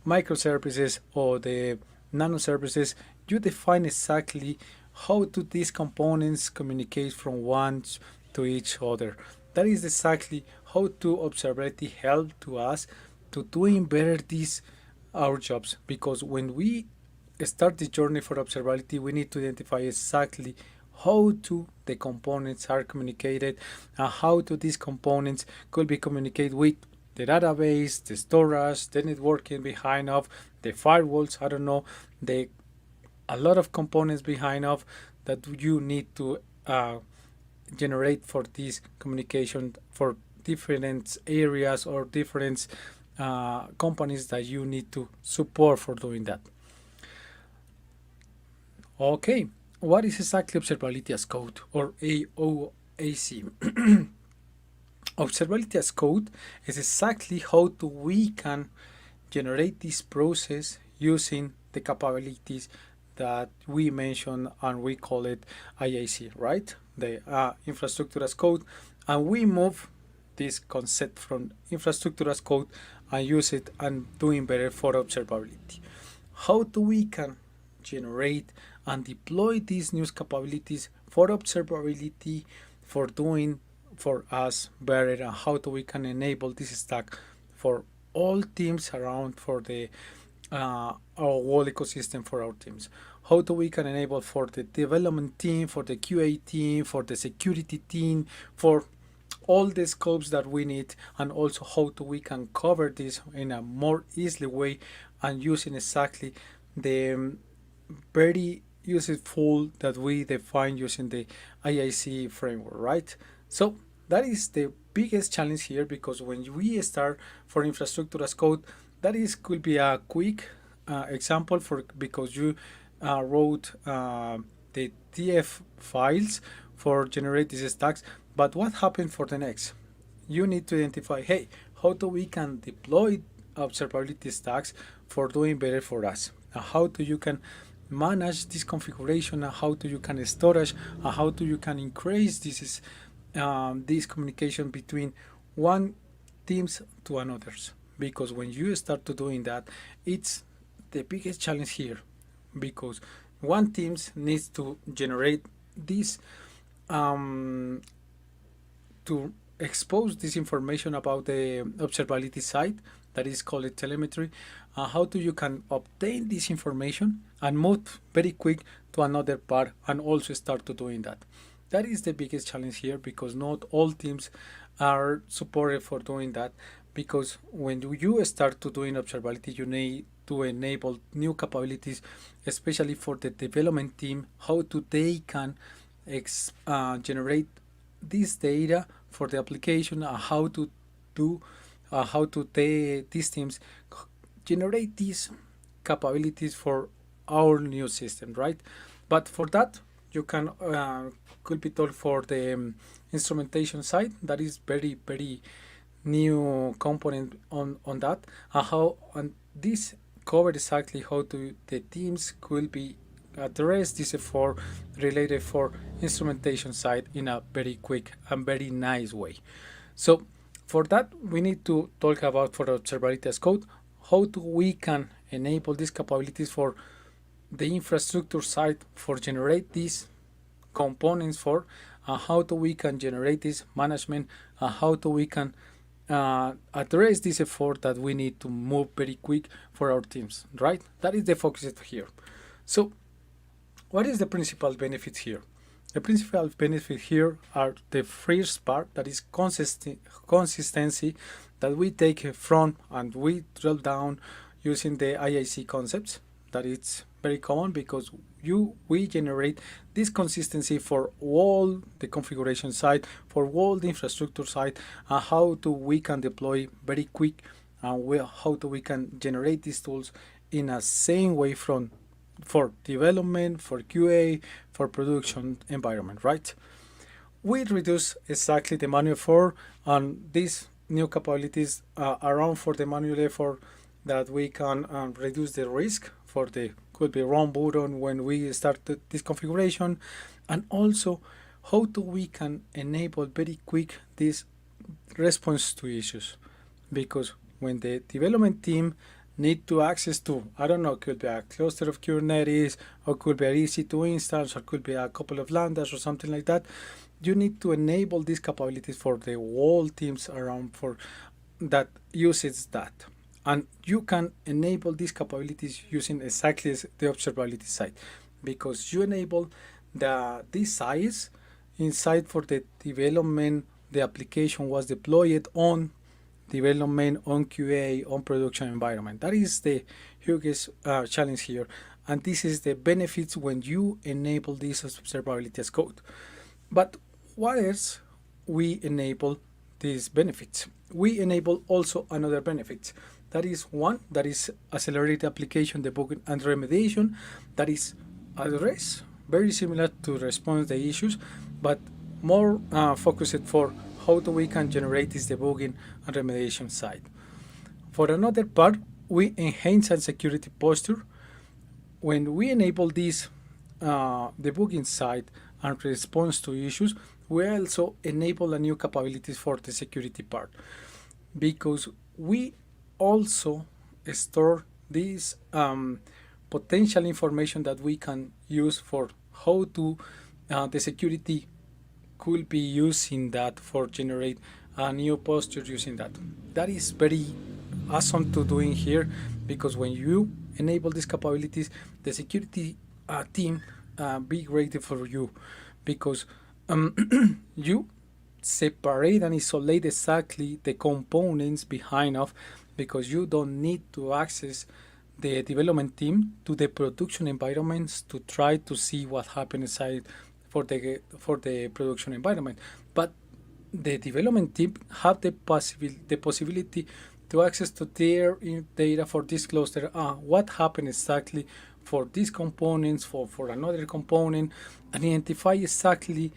microservices or the nanoservices, you define exactly how do these components communicate from one to each other. That is exactly how to observability help to us to doing better these our jobs, because when we start the journey for observability, we need to identify exactly how to the components are communicated and how to these components could be communicated with the database, the storage, the networking behind of the firewalls. I don't know, a lot of components behind of that you need to generate for this communication for different areas or different companies that you need to support for doing that. Okay, what is exactly observability as code, or AOAC? Observability as code is exactly how we can generate this process using the capabilities that we mentioned, and we call it IAC, right? The infrastructure as code, and we move this concept from infrastructure as code and use it and doing better for observability. How do we can generate and deploy these new capabilities for observability, for doing for us better, and how do we can enable this stack for all teams around for the our whole ecosystem for our teams. How do we can enable for the development team, for the QA team, for the security team, for all the scopes that we need, and also how do we can cover this in a more easily way and using exactly the very useful that we define using the IIC framework, right? So that is the biggest challenge here, because when we start for infrastructure as code, that is could be a quick example for because you wrote the TF files for generate these stacks. But what happened for the next? You need to identify, hey, how do we can deploy observability stacks for doing better for us? How do you can manage this configuration? How do you can storage? How do you can increase this communication between one teams to another's? Because when you start to doing that, it's the biggest challenge here, because one teams needs to generate this to expose this information about the observability site that is called telemetry. How do you can obtain this information and move very quick to another part and also start to doing that? That is the biggest challenge here, because not all teams are supported for doing that. Because when you start to doing observability, you need to enable new capabilities, especially for the development team, how do they can generate this data for the application, how to do, these teams generate these capabilities for our new system, right? But for that, you can could be told for the instrumentation side, that is very new component on that, and this covered exactly how to the teams could be address this effort related for instrumentation side in a very quick and very nice way. So for that, we need to talk about for observability as code, how do we can enable these capabilities for the infrastructure side for generate these components for, how do we can generate this management, how do we can address this effort that we need to move very quick for our teams, right? That is the focus here. So what is the principal benefits here? The principal benefit here are the first part, that is consistency, that we take from and we drill down using the IIC concepts. That it's very common because we generate this consistency for all the configuration side, for all the infrastructure side, and how do we can deploy very quick, and how do we can generate these tools in a same way for development, for QA, for production environment, right? We reduce exactly the manual effort, and these new capabilities around for the manual effort, that we can reduce the risk for the could be wrong button when we start this configuration, and also how do we can enable very quick this response to issues, because when the development team need to access to, I don't know, could be a cluster of Kubernetes, or could be an EC2 instance, or could be a couple of lambdas or something like that, you need to enable these capabilities for the whole teams around for that uses that. And you can enable these capabilities using exactly the observability side, because you enable this size inside for the development. The application was deployed on development, on QA, on production environment. That is the hugest challenge here. And this is the benefits when you enable this observability as code. But what else we enable these benefits? We enable also another benefits. That is one, that is accelerated application debugging and remediation. That is address, very similar to response the issues, but more focused for how do we can generate this debugging and remediation side. For another part, we enhance and security posture. When we enable this debugging side and response to issues, we also enable a new capabilities for the security part, because we also store this potential information that we can use for how to the security could be using that for generate a new posture using that. That is very awesome to doing here, because when you enable these capabilities, the security team be grateful for you, because you separate and isolate exactly the components behind of, because you don't need to access the development team to the production environments to try to see what happened inside for the production environment. But the development team have the possibility to access to their data for this cluster. What happened exactly for these components, for another component, and identify exactly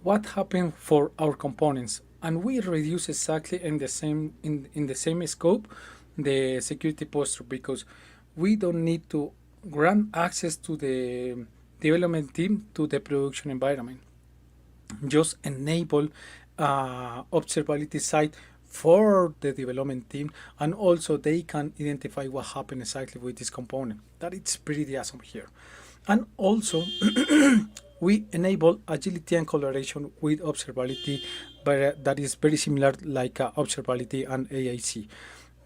what happened for our components. And we reduce exactly in the same scope the security posture, because we don't need to grant access to the development team to the production environment. Just enable observability side for the development team, and also they can identify what happened exactly with this component. That it's pretty awesome here. And also we enable agility and collaboration with observability, but that is very similar like observability and AIC.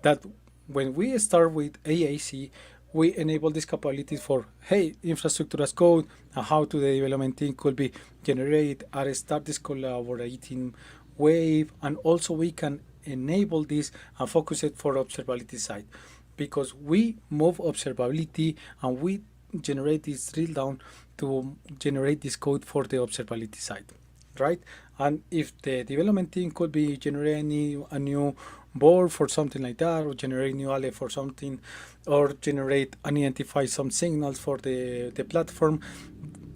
That when we start with AIC, we enable these capabilities for, hey, infrastructure as code, and how to the development team could be generate or start this collaborating wave. And also we can enable this and focus it for observability side, because we move observability and we generate this drill down to generate this code for the observability side, right? And if the development team could be generating a new board for something like that, or generate new alley for something, or generate and identify some signals for the platform,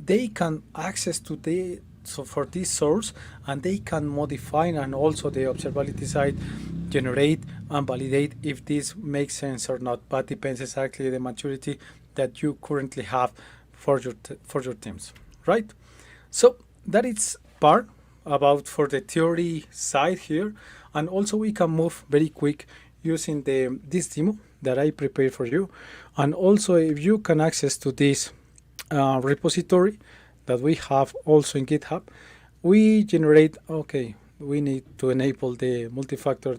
they can access to for this source, and they can modify, and also the observability side generate and validate if this makes sense or not. But depends exactly the maturity that you currently have for your teams, right? So that is part about for the theory side here. And also we can move very quick using this demo that I prepared for you. And also if you can access to this repository that we have also in GitHub, we generate, okay, we need to enable the multi-factor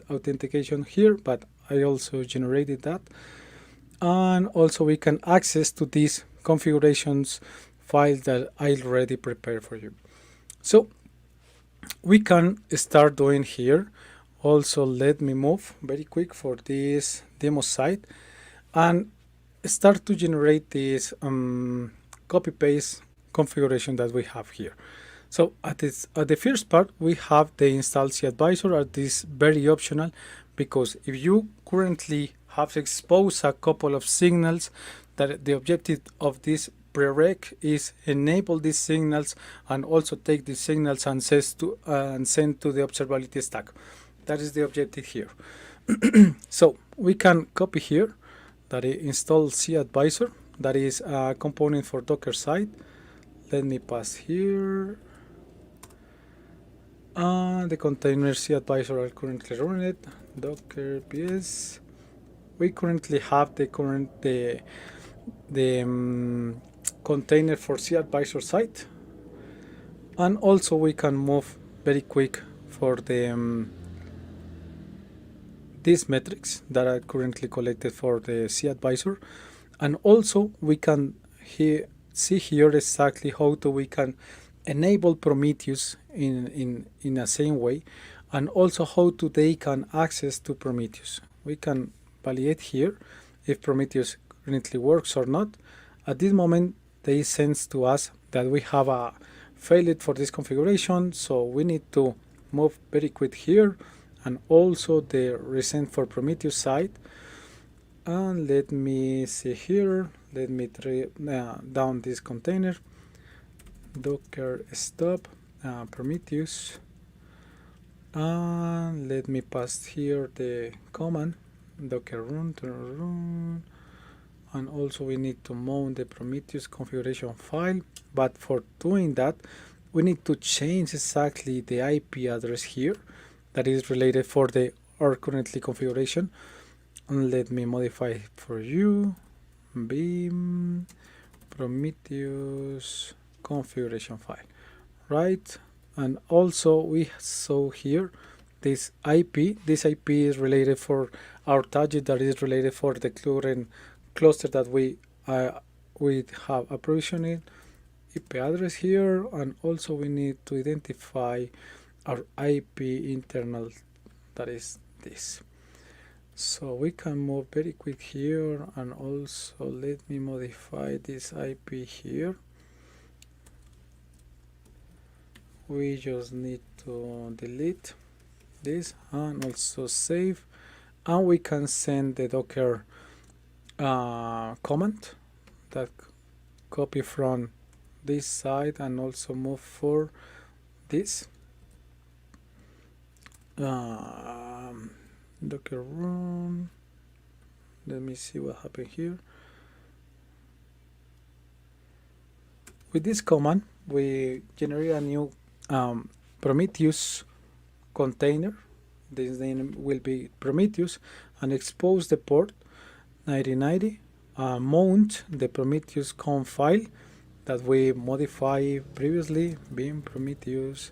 authentication here, but I also generated that. And also we can access to these configurations files that I already prepared for you. So we can start doing here. Also, let me move very quick for this demo site and start to generate this copy paste configuration that we have here. So at the first part, we have the install cAdvisor. At this very optional, because if you currently have exposed a couple of signals, that the objective of this prereq is enable these signals and also take these signals and send to the observability stack. That is the objective here. So we can copy here that it install cAdvisor. That is a component for Docker side. Let me pass here. The container cAdvisor are currently running it. Docker PS. We currently have the container for cAdvisor site, and also we can move very quick for the these metrics that are currently collected for the cAdvisor, and also we can see here exactly how we can enable Prometheus in the same way, and also how they can access to Prometheus. We can validate here if Prometheus currently works or not. At this moment, they sense to us that we have a failed for this configuration, so we need to move very quick here, and also the resend for Prometheus side. And let me see here. Let me down this container. Docker stop Prometheus. And let me pass here the command docker run. And also we need to mount the Prometheus configuration file. But for doing that, we need to change exactly the IP address here that is related for our currently configuration. And let me modify it for you. Beam Prometheus configuration file, right? And also we saw here this IP. This IP is related for our target that is related for the current cluster that we have a provisioning IP address here, and also we need to identify our IP internal, that is this. So we can move very quick here, and also let me modify this IP here. We just need to delete this and also save, and we can send the Docker command that copy from this side and also move for this Docker run. Let me see what happened here. With this command, we generate a new Prometheus container. This name will be Prometheus, and expose the port 9090. Mount the Prometheus conf file that we modified previously, bin Prometheus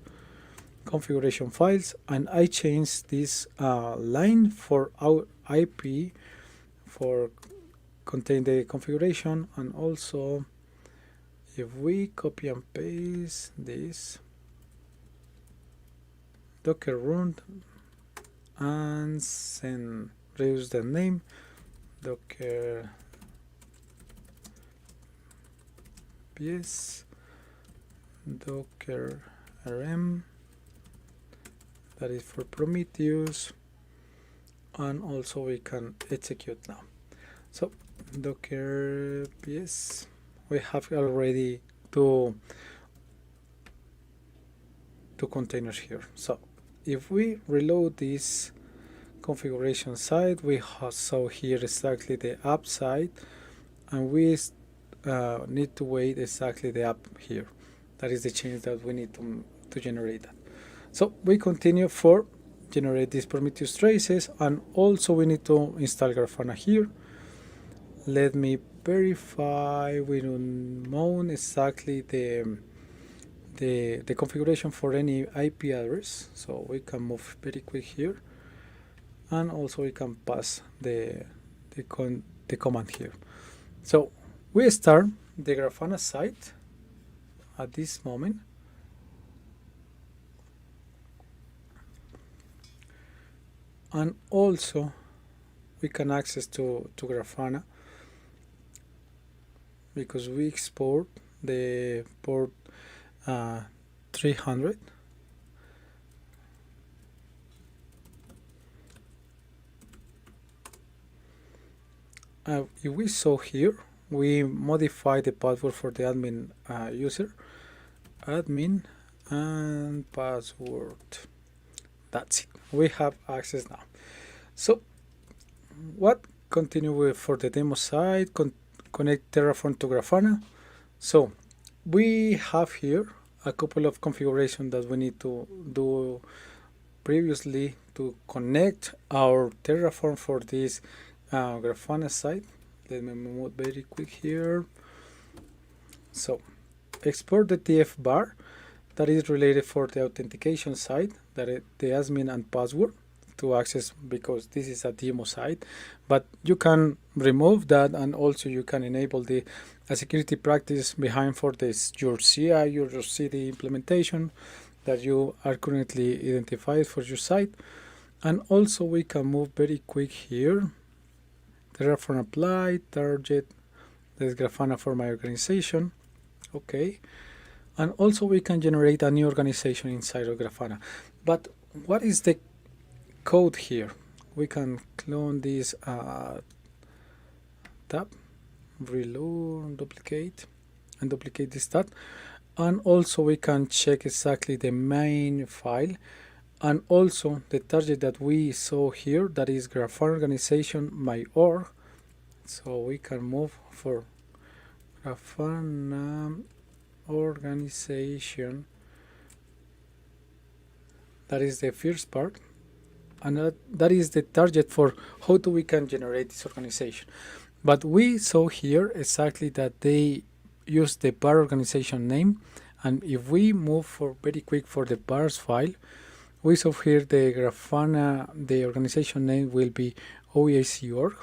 configuration files, and I changed this line for our IP for contain the configuration. And also, if we copy and paste this Docker run and send, reuse the name Docker PS Docker RM, that is for Prometheus, and also we can execute now. So Docker PS, we have already two containers here. So if we reload this configuration side, we saw here exactly the app side, and we need to wait exactly the app here. That is the change that we need to generate that. So we continue for generate these Prometheus traces, and also we need to install Grafana here. Let me verify we don't mount exactly the configuration for any IP address, so we can move very quick here, and also we can pass the command here. So we start the Grafana site at this moment, and also we can access to Grafana because we export the port 300. If we saw here, we modify the password for the admin user, admin and password. That's it. We have access now. So what continue with for the demo side? Connect Terraform to Grafana. So we have here a couple of configurations that we need to do previously to connect our Terraform for this Grafana site. Let me move very quick here. So export the TF bar that is related for the authentication side, that is the admin and password to access, because this is a demo site, but you can remove that, and also you can enable the security practice behind for this your CI, your CD implementation that you are currently identified for your site. And also we can move very quick here. Terraform apply, target, there's Grafana for my organization. Okay. And also we can generate a new organization inside of Grafana. But what is the code here? We can clone this tab, reload, duplicate, and duplicate this tab. And also we can check exactly the main file, and also the target that we saw here, that is Grafana organization my.org. So we can move for Grafana organization. That is the first part, and that is the target for how we can generate this organization. But we saw here exactly that they use the bar organization name, and if we move for very quick for the bars file, we saw here the Grafana, the organization name will be OAC.org.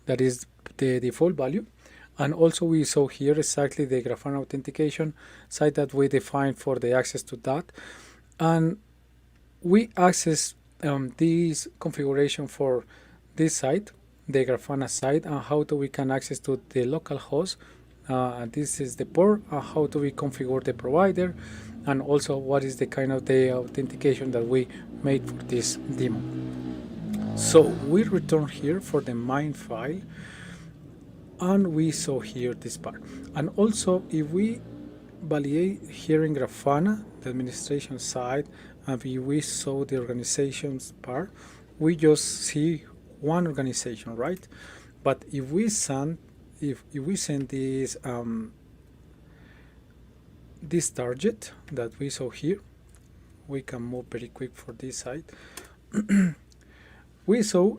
That is the default value. And also we saw here exactly the Grafana authentication site that we defined for the access to that. And we access this configuration for this site, the Grafana site, and how do we can access to the local host. And this is the port, how do we configure the provider, and also what is the kind of the authentication that we made for this demo. So we return here for the main file, and we saw here this part. And also if we validate here in Grafana, the administration side, and if we saw the organizations part, we just see one organization, right? But if we send this this target that we saw here, we can move very quick for this side. We saw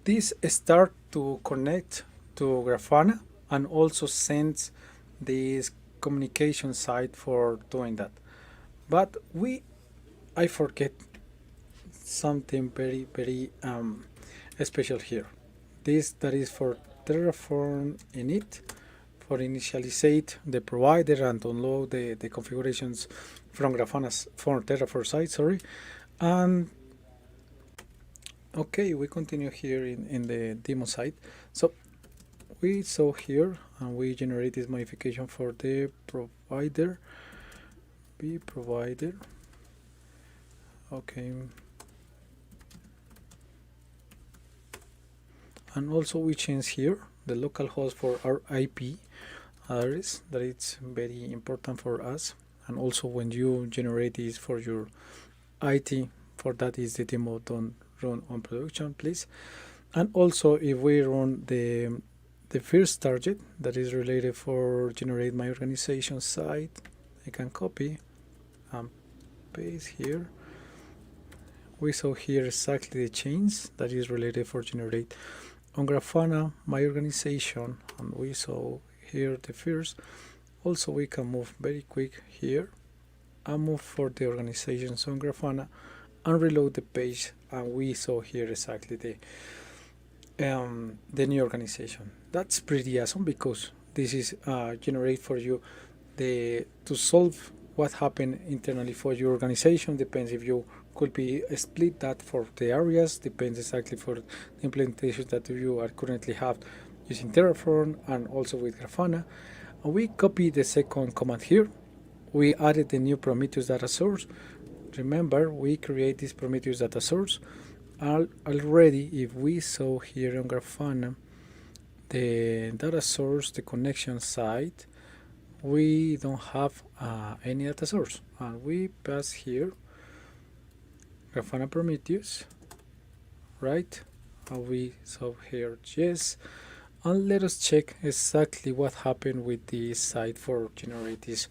this start to connect to Grafana and also sends this communication side for doing that. But I forget something very special here. This that is for Terraform init, for initialize the provider and download the configurations from Grafana's for Terraform site, sorry. And okay, we continue here in the demo site. So we saw here and we generate this modification for the provider, provider. Okay. And also we change here the local host for our IP address, that it's very important for us. And also when you generate this for your IT, for that is the demo, don't run on production, please. And also if we run the first target that is related for generate my organization site, I can copy and paste here. We saw here exactly the change that is related for generate on Grafana my organization, and we saw here the first. Also we can move very quick here and move for the organizations on Grafana and reload the page, and we saw here exactly the new organization. That's pretty awesome because this is generate for you to solve what happened internally for your organization. Depends if you could be split that for the areas, depends exactly for the implementation that you are currently have using Terraform and also with Grafana. And we copy the second command here. We added the new Prometheus data source. Remember, we create this Prometheus data source already. If we saw here on Grafana the data source, the connection side, we don't have any data source, and we pass here Grafana Prometheus, right? And we saw here yes, and let us check exactly what happened with the site for generate this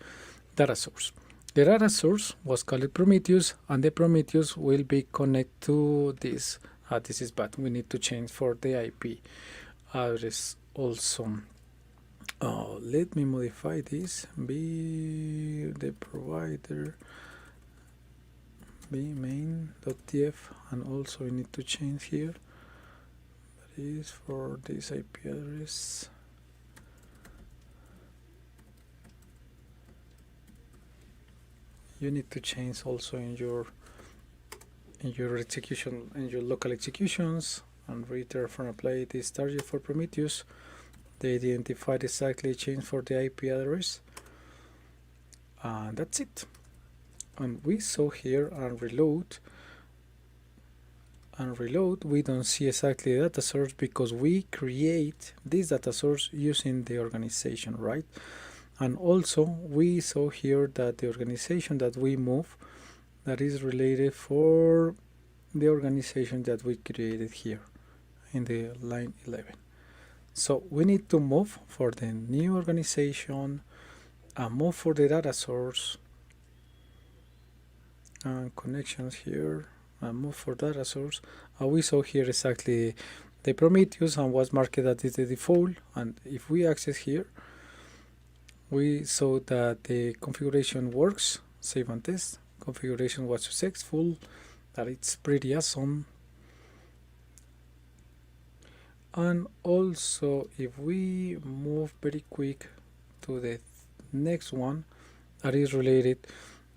data source. The data source was called Prometheus, and the Prometheus will be connected to this. This is bad. We need to change for the IP address also. Let me modify this. Be the provider, be main.tf, and also we need to change here. That is for this IP address. You need to change also in your execution, in your local executions, and read Terraform apply this target for Prometheus. They identified exactly change for the IP address, and that's it. And we saw here and reload, we don't see exactly the data source because we create this data source using the organization, right? And also we saw here that the organization that we move, that is related for the organization that we created here in the line 11. So we need to move for the new organization and move for the data source and connections here and move for data source. And we saw here exactly the Prometheus and was marked that is the default. And if we access here, we saw that the configuration works. Save and test. Configuration was successful. that it's pretty awesome. And also, if we move very quick to the next one, that is related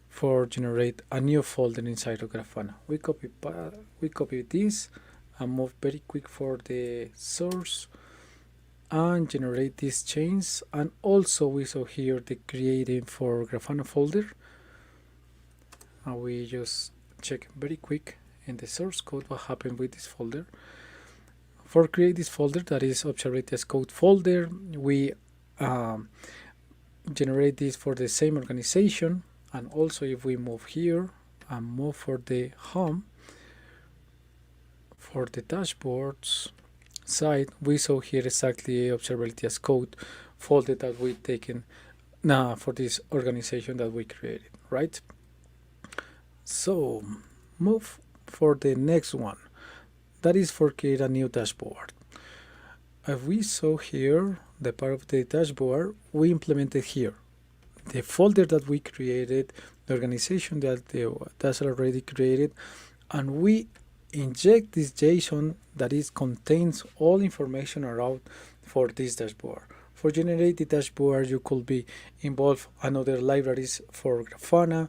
for generate a new folder inside of Grafana. We copy this and move very quick for the source and generate these chains. And also we saw here the creating for Grafana folder. And we just check very quick in the source code what happened with this folder. For create this folder, that is Observability as code folder, we generate this for the same organization. And also if we move here and move for the home, for the dashboards side, we saw here exactly Observability as code folder that we taken for this organization that we created, right? So move for the next one. That is for create a new dashboard. As we saw here, the part of the dashboard, we implemented here the folder that we created, the organization that's already created, and we inject this JSON that is contains all information around for this dashboard. For generate the dashboard, you could be involved another libraries for Grafana,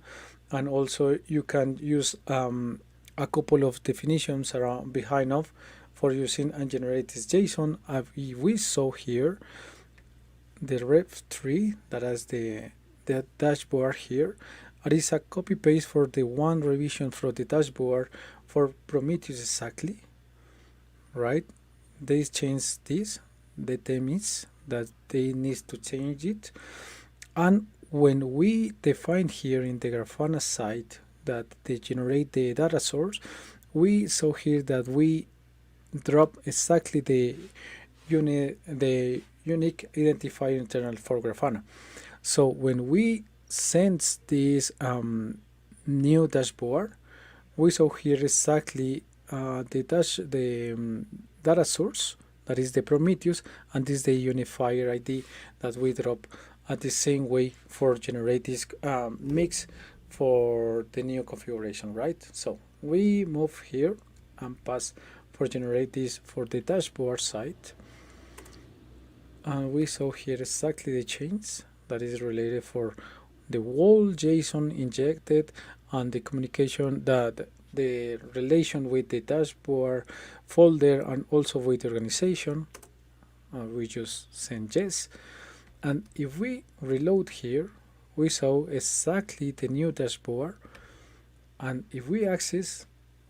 and also you can use a couple of definitions around behind of for using and generate this JSON. We saw here the ref3 that has the dashboard here. It is a copy paste for the one revision for the dashboard for Prometheus exactly, right? They change this. The theme is that they need to change it. And when we define here in the Grafana side that they generate the data source, we saw here that we drop exactly the unique identifier internal for Grafana. So when we send this new dashboard, we saw here exactly the data source, that is the Prometheus, and this is the unifier ID that we drop at the same way for generate this mix for the new configuration, right? So we move here and pass for generate this for the dashboard side, and we saw here exactly the change that is related for the whole JSON injected and the communication, that the relation with the dashboard folder and also with the organization. We just send yes, and if we reload here, we saw exactly the new dashboard, and if we access,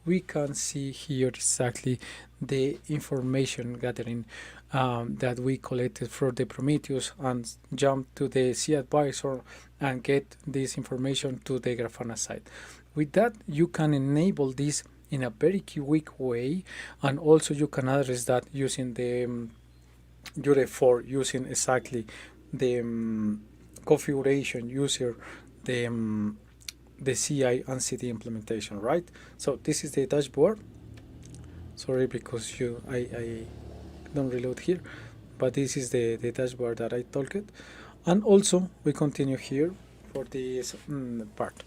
we can see here exactly the information gathering that we collected for the Prometheus, and jump to the cAdvisor and get this information to the Grafana side. With that, you can enable this in a very quick way, and also you can address that using the URL4, using exactly the configuration user, the CI and CD implementation, right? So this is the dashboard. Sorry, because I don't reload here, but this is the dashboard that I talked. And also we continue here for this part.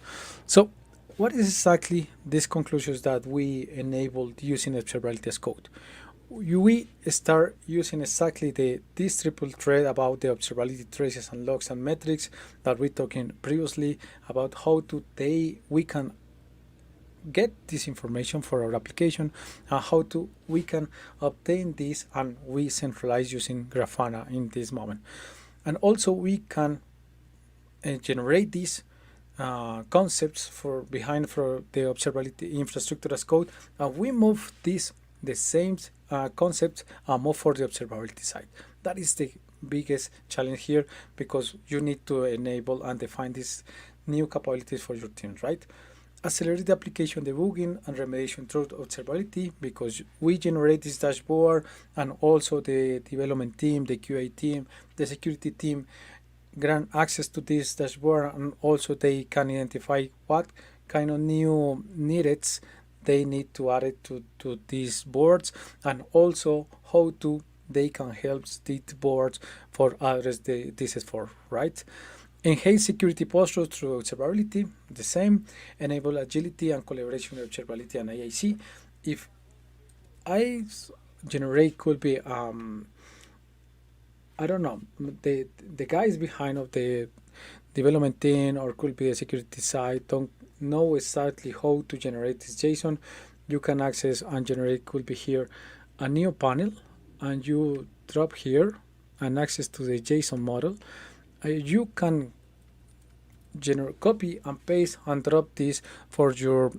So what is exactly these conclusions that we enabled using Observability as code? We start using exactly this triple thread about the observability traces and logs and metrics that we talking previously about how we can get this information for our application, and how we can obtain this, and we centralize using Grafana in this moment. And also we can generate these concepts for the observability infrastructure as code, and we move the same concepts more for the observability side. That is the biggest challenge here, because you need to enable and define these new capabilities for your teams, right? Accelerate the application debugging and remediation through observability, because we generate this dashboard, and also the development team, the QA team, the security team grant access to this dashboard, and also they can identify what kind of new needs they need to add it to these boards, and also how they can help these boards for address this is for, right? Enhance security posture through observability, the same. Enable agility and collaboration with observability and IAC. If I generate could be I don't know, the guys behind of the development team or could be the security side don't know exactly how to generate this JSON. You can access and generate could be here a new panel, and you drop here and access to the JSON model. You can copy and paste and drop this for your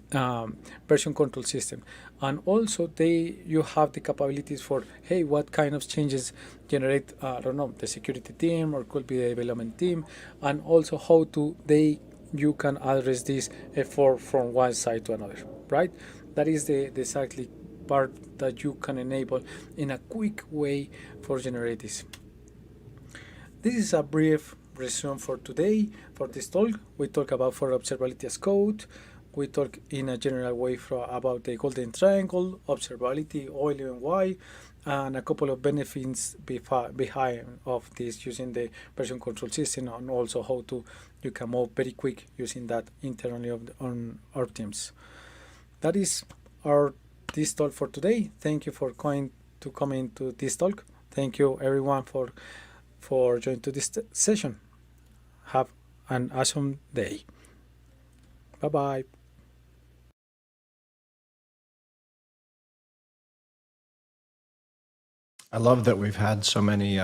version control system, and also you have the capabilities for, hey, what kind of changes generate I don't know, the security team or could be the development team, and also how to you can address this from one side to another, right? That is the exactly part that you can enable in a quick way for generate this. This is a brief resume for today. For this talk, we talk about for observability as code. We talk in a general way about the golden triangle, observability, oil and why, and a couple of benefits behind of this using the version control system, and also how you can move very quick using that internally on our teams. That is this talk for today. Thank you for coming to this talk. Thank you everyone for joining to this session. Have an awesome day. Bye bye. I love that we've had so many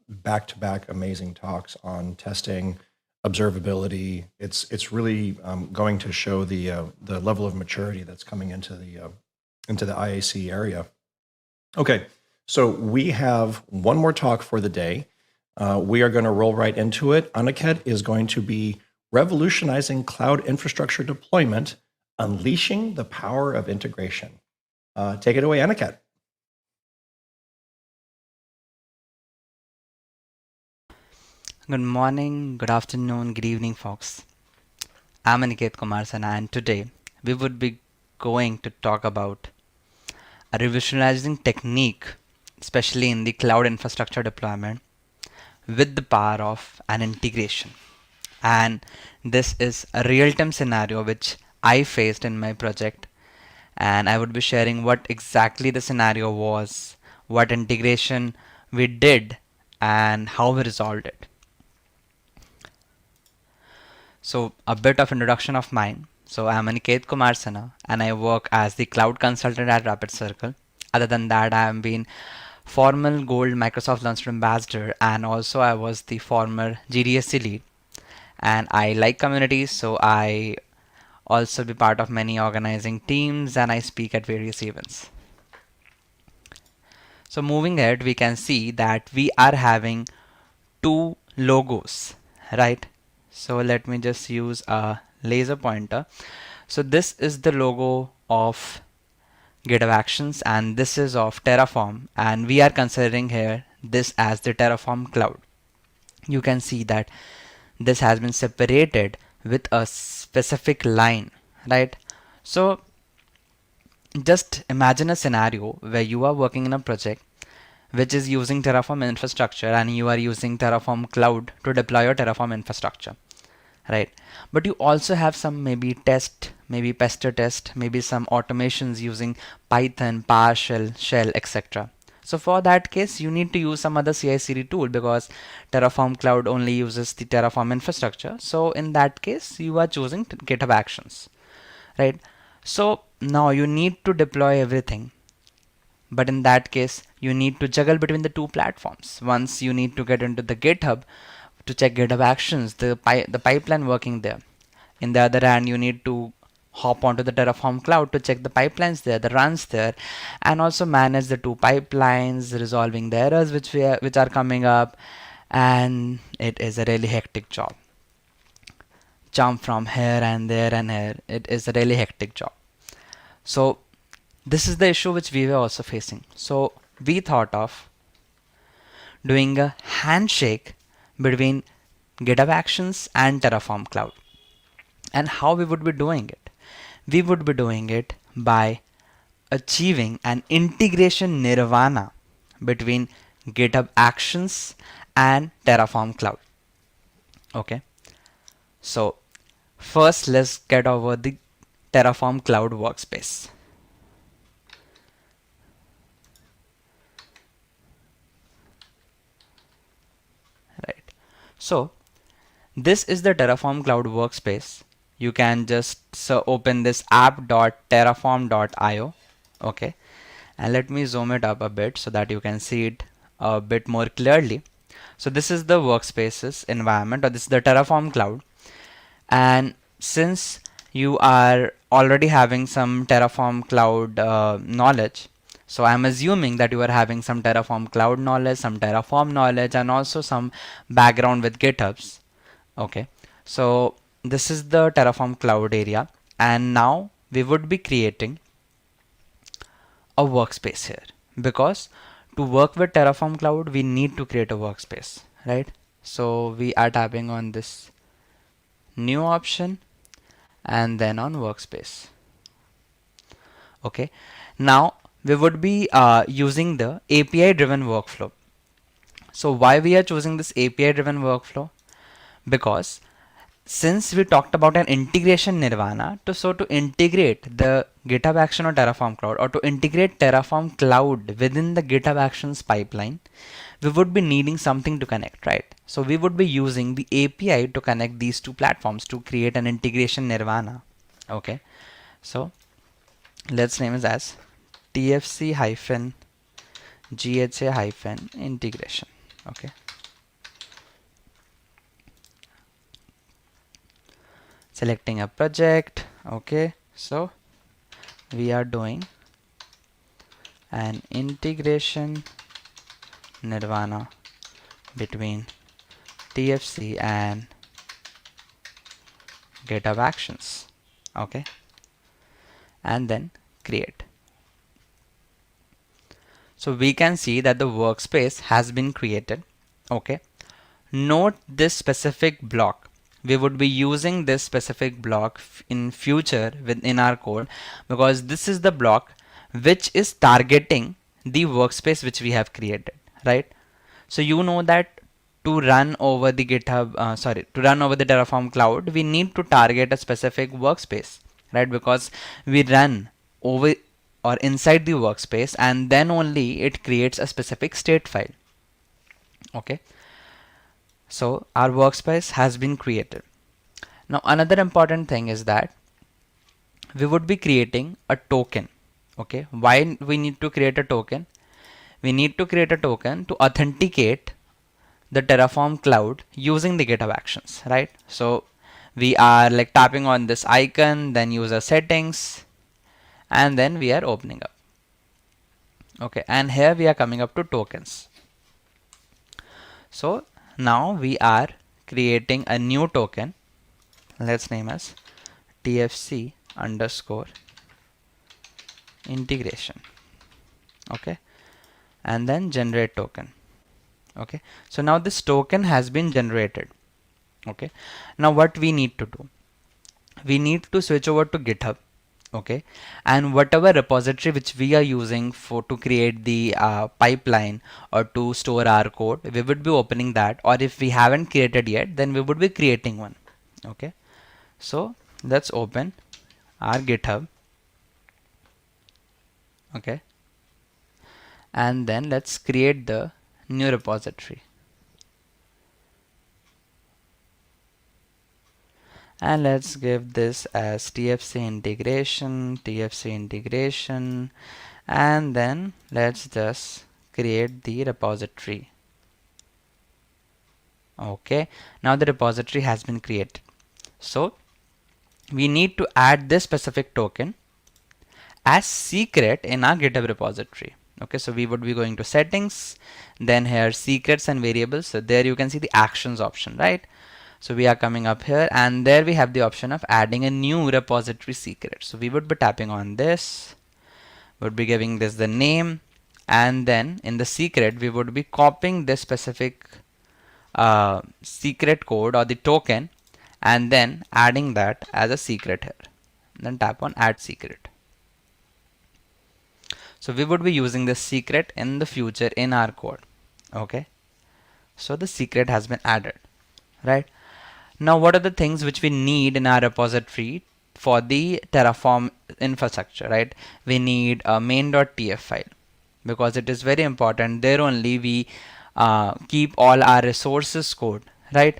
back-to-back amazing talks on testing, observability. It's really going to show the level of maturity that's coming into the IAC area. Okay, so we have one more talk for the day. We are going to roll right into it. Aniket is going to be revolutionizing cloud infrastructure deployment, unleashing the power of integration. Take it away, Aniket. Good morning, good afternoon, good evening, folks. I'm Aniket Kumarsana, and today we would be going to talk about a revolutionizing technique, especially in the cloud infrastructure deployment, with the power of an integration. And this is a real-time scenario which I faced in my project, and I would be sharing what exactly the scenario was, what integration we did, and how we resolved it. So a bit of introduction of mine. So I'm Aniket Kumarsana, and I work as the cloud consultant at Rapid Circle. Other than that, I have been formal gold Microsoft Launcher ambassador, and also I was the former GDSC lead. And I like communities, so I also be part of many organizing teams, and I speak at various events. So moving ahead, we can see that we are having two logos, right? So let me just use a laser pointer. So this is the logo of GitHub Actions, and this is of Terraform, and we are considering here this as the Terraform cloud. You can see that this has been separated with a specific line, right? So just imagine a scenario where you are working in a project which is using Terraform infrastructure, and you are using Terraform cloud to deploy your Terraform infrastructure, right? But you also have some maybe test, maybe pester test, maybe some automations using Python, PowerShell, Shell, etc. So for that case, you need to use some other CI/CD tool, because Terraform cloud only uses the Terraform infrastructure. So in that case, you are choosing GitHub Actions, right? So now you need to deploy everything. But in that case, you need to juggle between the two platforms. Once you need to get into the GitHub to check GitHub Actions, the pipeline working there. In the other hand, you need to hop onto the Terraform cloud to check the pipelines there, the runs there, and also manage the two pipelines, resolving the errors which are coming up, and it is a really hectic job. Jump from here and there and here. It is a really hectic job. So this is the issue which we were also facing. So we thought of doing a handshake between GitHub Actions and Terraform Cloud. And how we would be doing it? We would be doing it by achieving an integration nirvana between GitHub Actions and Terraform Cloud. Okay, so first let's get over the Terraform Cloud workspace. Right, so this is the Terraform Cloud workspace. You can just open this app.terraform.io. Okay, and let me zoom it up a bit so that you can see it a bit more clearly. So this is the workspaces environment, or this is the Terraform Cloud. And since you are already having some Terraform Cloud knowledge, so I'm assuming that you are having some Terraform Cloud knowledge, some Terraform knowledge, and also some background with GitHubs. Okay, so this is the Terraform Cloud area, and now we would be creating a workspace here, because to work with Terraform Cloud we need to create a workspace, right? So we are tapping on this new option and then on workspace. Okay, now we would be using the API driven workflow. So why we are choosing this API driven workflow? Because since we talked about an integration nirvana, to integrate the GitHub Action or Terraform Cloud, or to integrate Terraform Cloud within the GitHub Actions pipeline, we would be needing something to connect, right? So we would be using the API to connect these two platforms to create an integration nirvana. Okay, so let's name it as tfc-gha-integration. Okay, selecting a project. Okay, so we are doing an integration nirvana between TFC and GitHub Actions. Okay, and then create. So we can see that the workspace has been created. Okay, note this specific block. We would be using this specific block in future within our code, because this is the block which is targeting the workspace which we have created, right? So you know that to run over the to run over the Terraform Cloud, we need to target a specific workspace, right? Because we run over or inside the workspace, and then only it creates a specific state file. Okay, so our workspace has been created. Now another important thing is that we would be creating a token. Okay, why we need to create a token? We need to create a token to authenticate the Terraform Cloud using the GitHub Actions, right? So we are like tapping on this icon, then user settings, and then we are opening up. Okay, and here we are coming up to tokens. So now we are creating a new token. Let's name as TFC underscore integration. Okay, and then generate token. Okay, so now this token has been generated. Okay, now what we need to do, we need to switch over to GitHub. Okay, and whatever repository which we are using for to create the pipeline or to store our code, we would be opening that, or if we haven't created yet, then we would be creating one. Okay, so let's open our GitHub. Okay, and then let's create the new repository, and let's give this as TFC integration, and then let's just create the repository. Okay, now the repository has been created. So we need to add this specific token as secret in our GitHub repository. Okay, so we would be going to settings, then here secrets and variables. So there you can see the actions option, right? So we are coming up here, and there we have the option of adding a new repository secret. So we would be tapping on this, would be giving this the name, and then in the secret we would be copying this specific secret code or the token, and then adding that as a secret here. Then tap on add secret. So we would be using this secret in the future in our code. Okay, so the secret has been added, right? Now, what are the things which we need in our repository for the Terraform infrastructure, right? We need a main.tf file because it is very important. There only we keep all our resources code, right?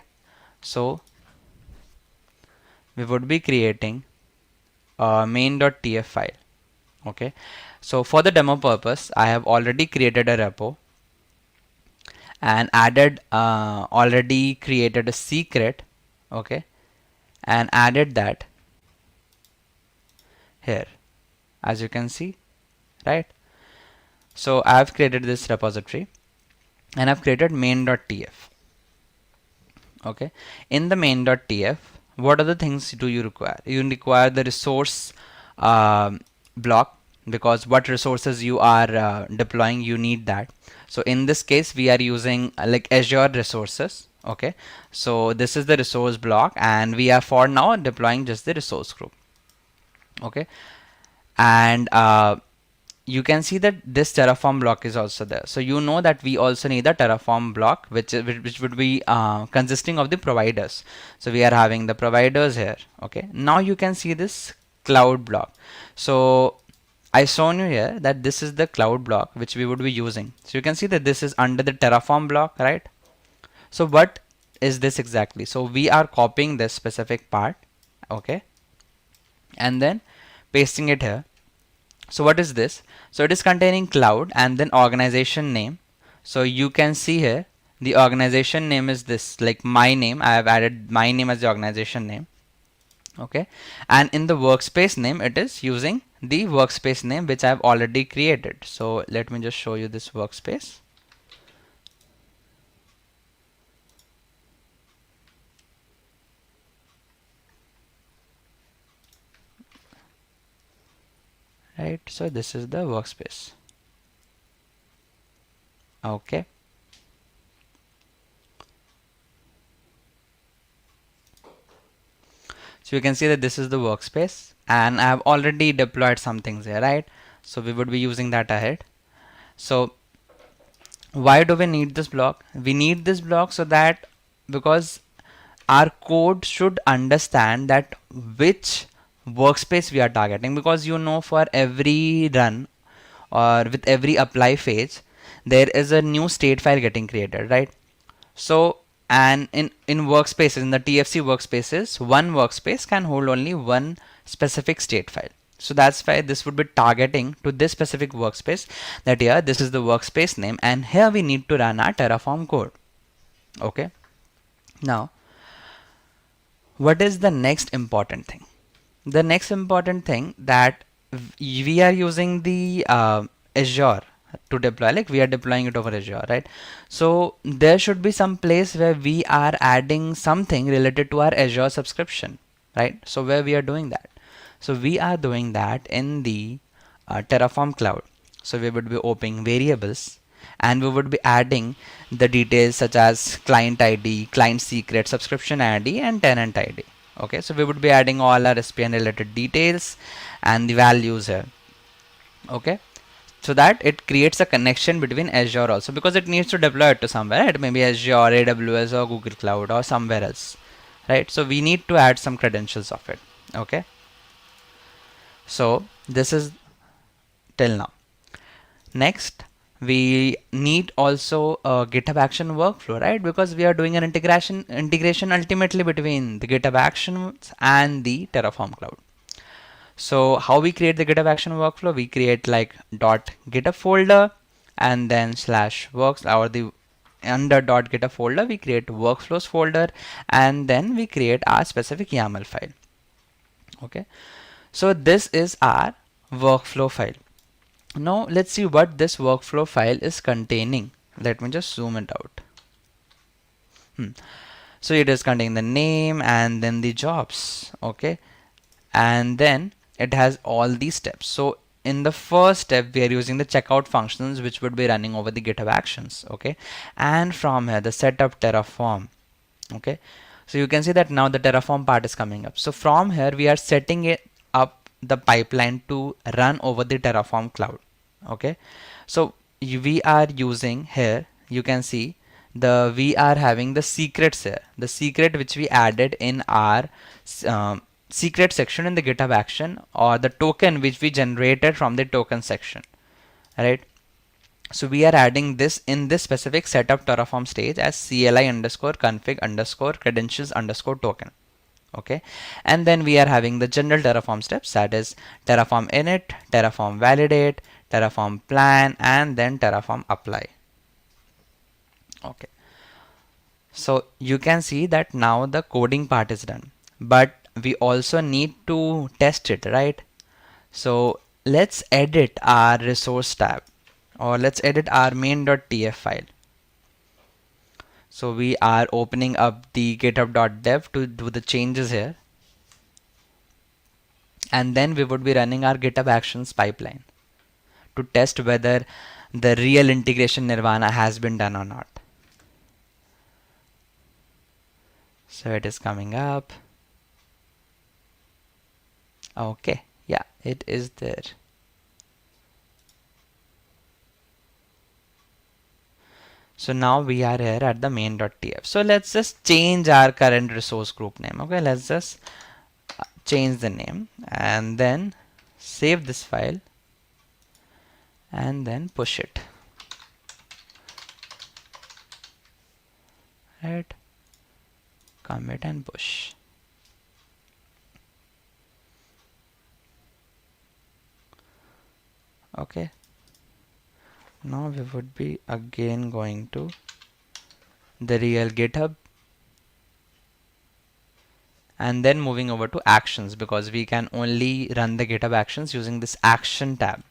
So we would be creating a main.tf file. Okay, so for the demo purpose, I have already created a repo and already created a secret. Okay, and added that here, as you can see, right? So I have created this repository and I've created main.tf. Okay, in the main.tf, what are the things do you require? You require the resource block, because what resources you are deploying, you need that. So in this case, we are using like Azure resources. Okay, so this is the resource block, and we are for now deploying just the resource group. Okay, and you can see that this Terraform block is also there. So you know that we also need the Terraform block, which would be consisting of the providers. So we are having the providers here. Okay, now you can see this cloud block. So I shown you here that this is the cloud block which we would be using. So you can see that this is under the Terraform block, right? So what is this exactly? So we are copying this specific part, okay, and then pasting it here. So what is this? So it is containing cloud and then organization name. So you can see here the organization name is this, like my name. I have added my name as the organization name. Okay, and in the workspace name, it is using the workspace name which I have already created. So let me just show you this workspace. Right, so this is the workspace. Okay, so you can see that this is the workspace, and I have already deployed some things here, right? So we would be using that ahead. So why do we need this block? We need this block so that, because our code should understand that which workspace we are targeting, because you know, for every run or with every apply phase, there is a new state file getting created, right? So, and in workspaces, in the TFC workspaces, one workspace can hold only one specific state file. So that's why this would be targeting to this specific workspace, that here this is the workspace name, and here we need to run our Terraform code. Okay, now what is the next important thing? The next important thing that we are using the Azure to deploy, like we are deploying it over Azure, right? So there should be some place where we are adding something related to our Azure subscription, right? So where we are doing that? So we are doing that in the Terraform cloud. So we would be opening variables, and we would be adding the details such as client ID, client secret, subscription ID, and tenant ID. Okay, so we would be adding all our SPN related details and the values here. Okay, so that it creates a connection between Azure also, because it needs to deploy it to somewhere, right? Maybe Azure, AWS, or Google Cloud, or somewhere else, right? So we need to add some credentials of it. Okay, so this is till now. Next, we need also a GitHub action workflow, right? Because we are doing an integration ultimately between the GitHub actions and the Terraform cloud. So how we create the GitHub action workflow? We create like .github folder, and then /works, or the under .github folder we create workflows folder, and then we create our specific YAML file. Okay, so this is our workflow file. Now let's see what this workflow file is containing. Let me just zoom it out. So it is containing the name and then the jobs. Okay, and then it has all these steps. So in the first step, we are using the checkout functions which would be running over the GitHub actions. Okay, and from here the setup Terraform. Okay, so you can see that now the Terraform part is coming up. So from here we are setting it up, the pipeline to run over the Terraform cloud. Okay, so we are using here, you can see we are having the secrets here, the secret which we added in our secret section in the GitHub action, or the token which we generated from the token section, right? So we are adding this in this specific setup Terraform stage as CLI underscore config underscore credentials underscore token. Okay, and then we are having the general Terraform steps, that is Terraform init, Terraform validate, Terraform plan, and then Terraform apply. Okay, so you can see that now the coding part is done, but we also need to test it, right? So let's edit our resource tab, or let's edit our main.tf file. So we are opening up the github.dev to do the changes here, and then we would be running our GitHub Actions pipeline to test whether the real integration nirvana has been done or not. So it is coming up. Okay, yeah, it is there. So now we are here at the main.tf. So let's just change our current resource group name. Okay, let's just change the name and then save this file and then push it. Right, commit and push. Okay, now we would be again going to the real GitHub and then moving over to actions, because we can only run the GitHub actions using this action tab.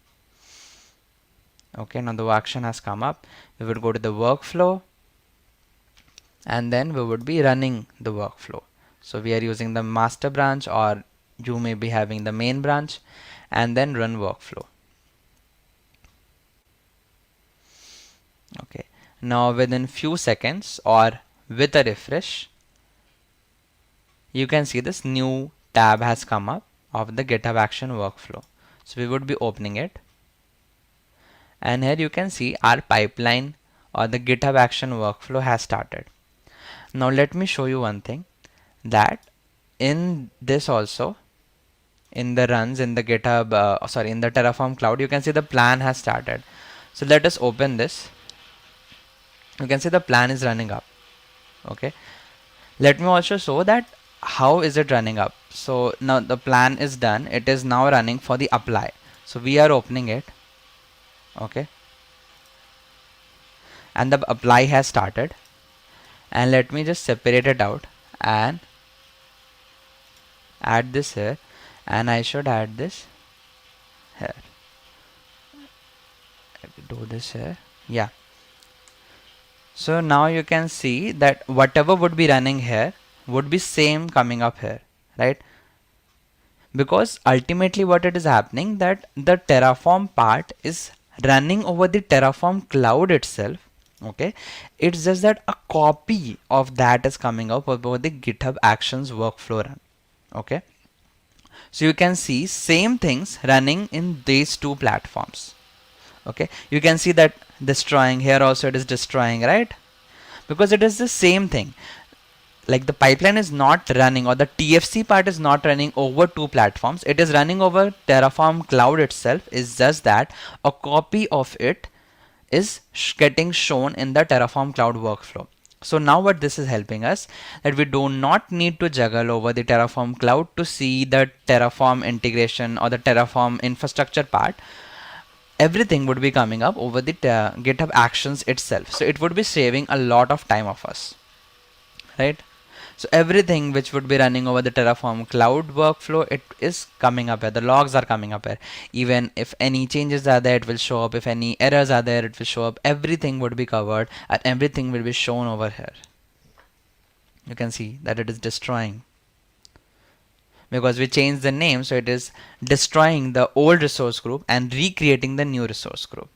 Okay, now the action has come up. We would go to the workflow and then we would be running the workflow. So we are using the master branch, or you may be having the main branch, and then run workflow. Okay, now within few seconds or with a refresh, you can see this new tab has come up of the GitHub action workflow. So we would be opening it, and here you can see our pipeline or the GitHub action workflow has started. Now let me show you one thing, that in this also, in the runs in the GitHub, in the Terraform cloud, you can see the plan has started. So let us open this. You can see the plan is running up. Okay, let me also show that how is it running up. So now the plan is done, it is now running for the apply. So we are opening it. Okay, and the apply has started, and let me just separate it out and add this here, and I should add this here. Let me do this here. Yeah, so now you can see that whatever would be running here would be same coming up here, right? Because ultimately what it is happening, that the Terraform part is running over the Terraform cloud itself. Okay, it's just that a copy of that is coming up over the GitHub actions workflow run. Okay, so you can see same things running in these two platforms. Okay, you can see that destroying here also, it is destroying, right? Because it is the same thing. Like the pipeline is not running, or the TFC part is not running over two platforms, it is running over Terraform cloud itself. Is just that a copy of it is getting shown in the Terraform cloud workflow. So now what this is helping us, that we do not need to juggle over the Terraform cloud to see the Terraform integration or the Terraform infrastructure part. Everything would be coming up over the GitHub actions itself. So it would be saving a lot of time of us, right? So everything which would be running over the Terraform cloud workflow, it is coming up here. The logs are coming up here. Even if any changes are there, it will show up. If any errors are there, it will show up. Everything would be covered and everything will be shown over here. You can see that it is destroying, because we changed the name, so it is destroying the old resource group and recreating the new resource group.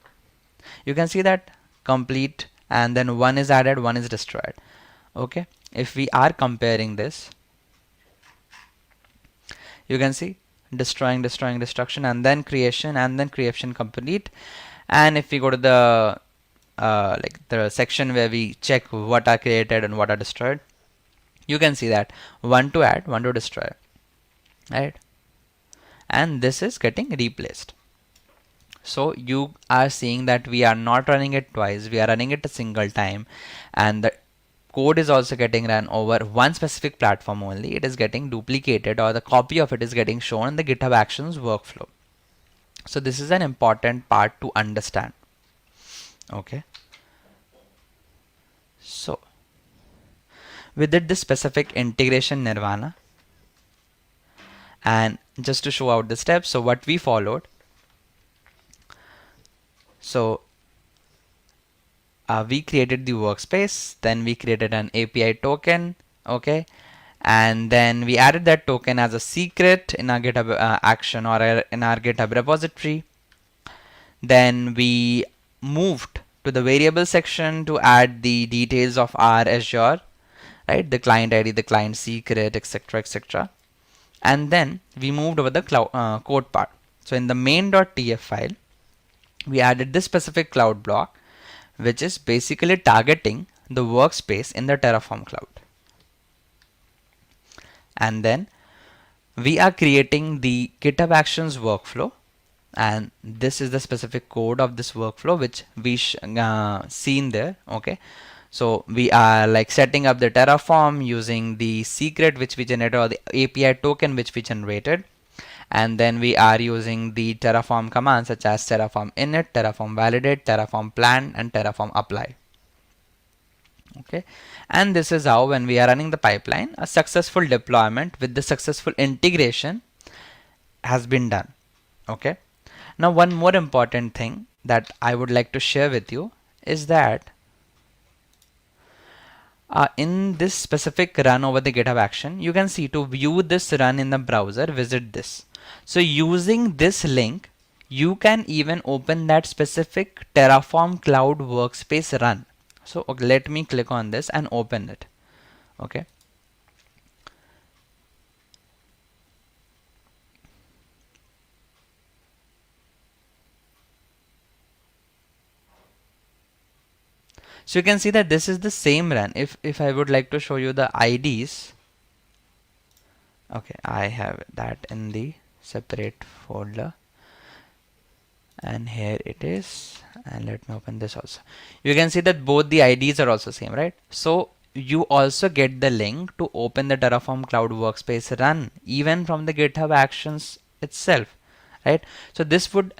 You can see that complete, and then one is added, one is destroyed. Okay, if we are comparing this, you can see destroying, destruction, and then creation complete. And if we go to the like the section where we check what are created and what are destroyed, you can see that 1 to add, 1 to destroy, right? And this is getting replaced. So you are seeing that we are not running it twice, we are running it a single time, and the code is also getting run over one specific platform only. It is getting duplicated, or the copy of it is getting shown in the GitHub Actions workflow. So this is an important part to understand. Okay. So we did this specific integration nirvana, and just to show out the steps, so what we followed, so we created the workspace, then we created an API token, okay, and then we added that token as a secret in our GitHub action, or in our GitHub repository. Then we moved to the variable section to add the details of our Azure, right, the client ID, the client secret, etc, etc. And then we moved over the code part. So in the main.tf file, we added this specific cloud block, which is basically targeting the workspace in the Terraform cloud. And then we are creating the GitHub Actions workflow, and this is the specific code of this workflow which we seen there. Okay, so we are like setting up the Terraform using the secret which we generated, or the API token which we generated, and then we are using the Terraform commands such as Terraform init, Terraform validate, Terraform plan, and Terraform apply. Okay, and this is how, when we are running the pipeline, a successful deployment with the successful integration has been done. Okay, now one more important thing that I would like to share with you is that in this specific run over the GitHub action, you can see to view this run in the browser, visit this. So using this link, you can even open that specific Terraform Cloud Workspace run. So okay, let me click on this and open it. Okay. So you can see that this is the same run. If I would like to show you the IDs, okay, I have that in the separate folder, and here it is, and let me open this also. You can see that both the IDs are also same, right? So you also get the link to open the Terraform Cloud Workspace run even from the GitHub Actions itself, right? So this would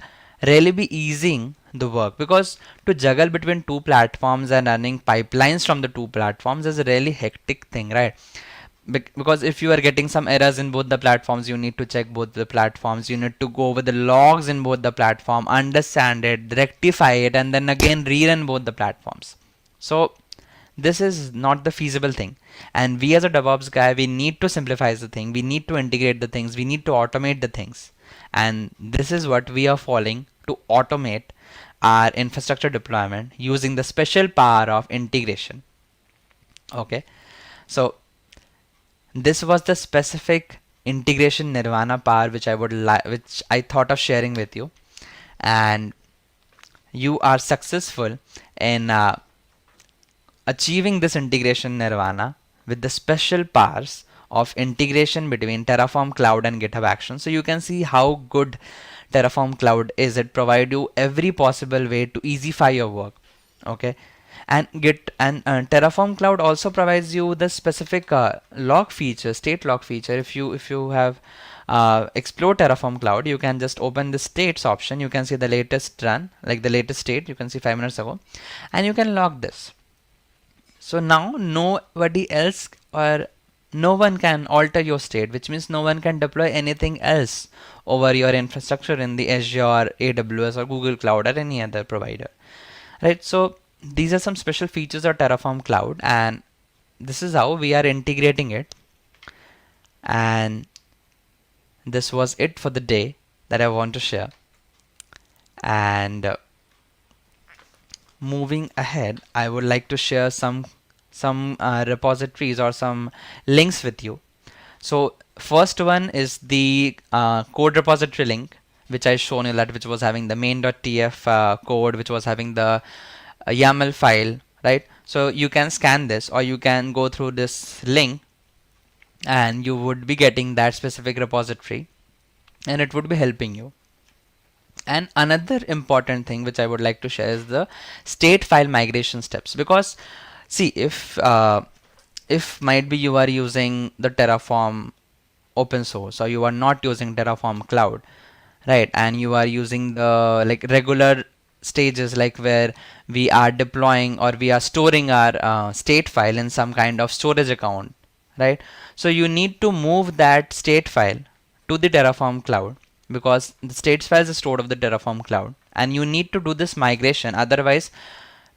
really be easing the work, because to juggle between two platforms and running pipelines from the two platforms is a really hectic thing, right? Because if you are getting some errors in both the platforms, you need to check both the platforms, you need to go over the logs in both the platform, understand it, rectify it, and then again rerun both the platforms. So this is not the feasible thing, and we as a DevOps guy, we need to simplify the thing, we need to integrate the things, we need to automate the things, and this is what we are following to automate our infrastructure deployment using the special power of integration. Okay, so this was the specific integration nirvana power which I thought of sharing with you, and you are successful in achieving this integration nirvana with the special powers of integration between Terraform Cloud and GitHub Actions. So you can see how good Terraform Cloud is. It provides you every possible way to easify your work. Okay, and Terraform Cloud also provides you the specific log feature, state log feature. If you have explored Terraform Cloud, you can just open the states option. You can see the latest run, like the latest state. You can see 5 minutes ago, and you can log this. So now nobody else, or no one can alter your state, which means no one can deploy anything else over your infrastructure in the Azure, AWS, or Google Cloud, or any other provider, right? So these are some special features of Terraform Cloud, and this is how we are integrating it. And this was it for the day that I want to share. And moving ahead, I would like to share some repositories or some links with you. So first one is the code repository link, which I shown you, that which was having the main.tf code, which was having the a YAML file, right? So you can scan this, or you can go through this link, and you would be getting that specific repository, and it would be helping you. And another important thing which I would like to share is the state file migration steps, because see, if might be you are using the Terraform open source, or you are not using Terraform cloud, right, and you are using the like regular stages, like where we are deploying or we are storing our state file in some kind of storage account, right? So you need to move that state file to the Terraform cloud, because the state files is stored of the Terraform cloud, and you need to do this migration, otherwise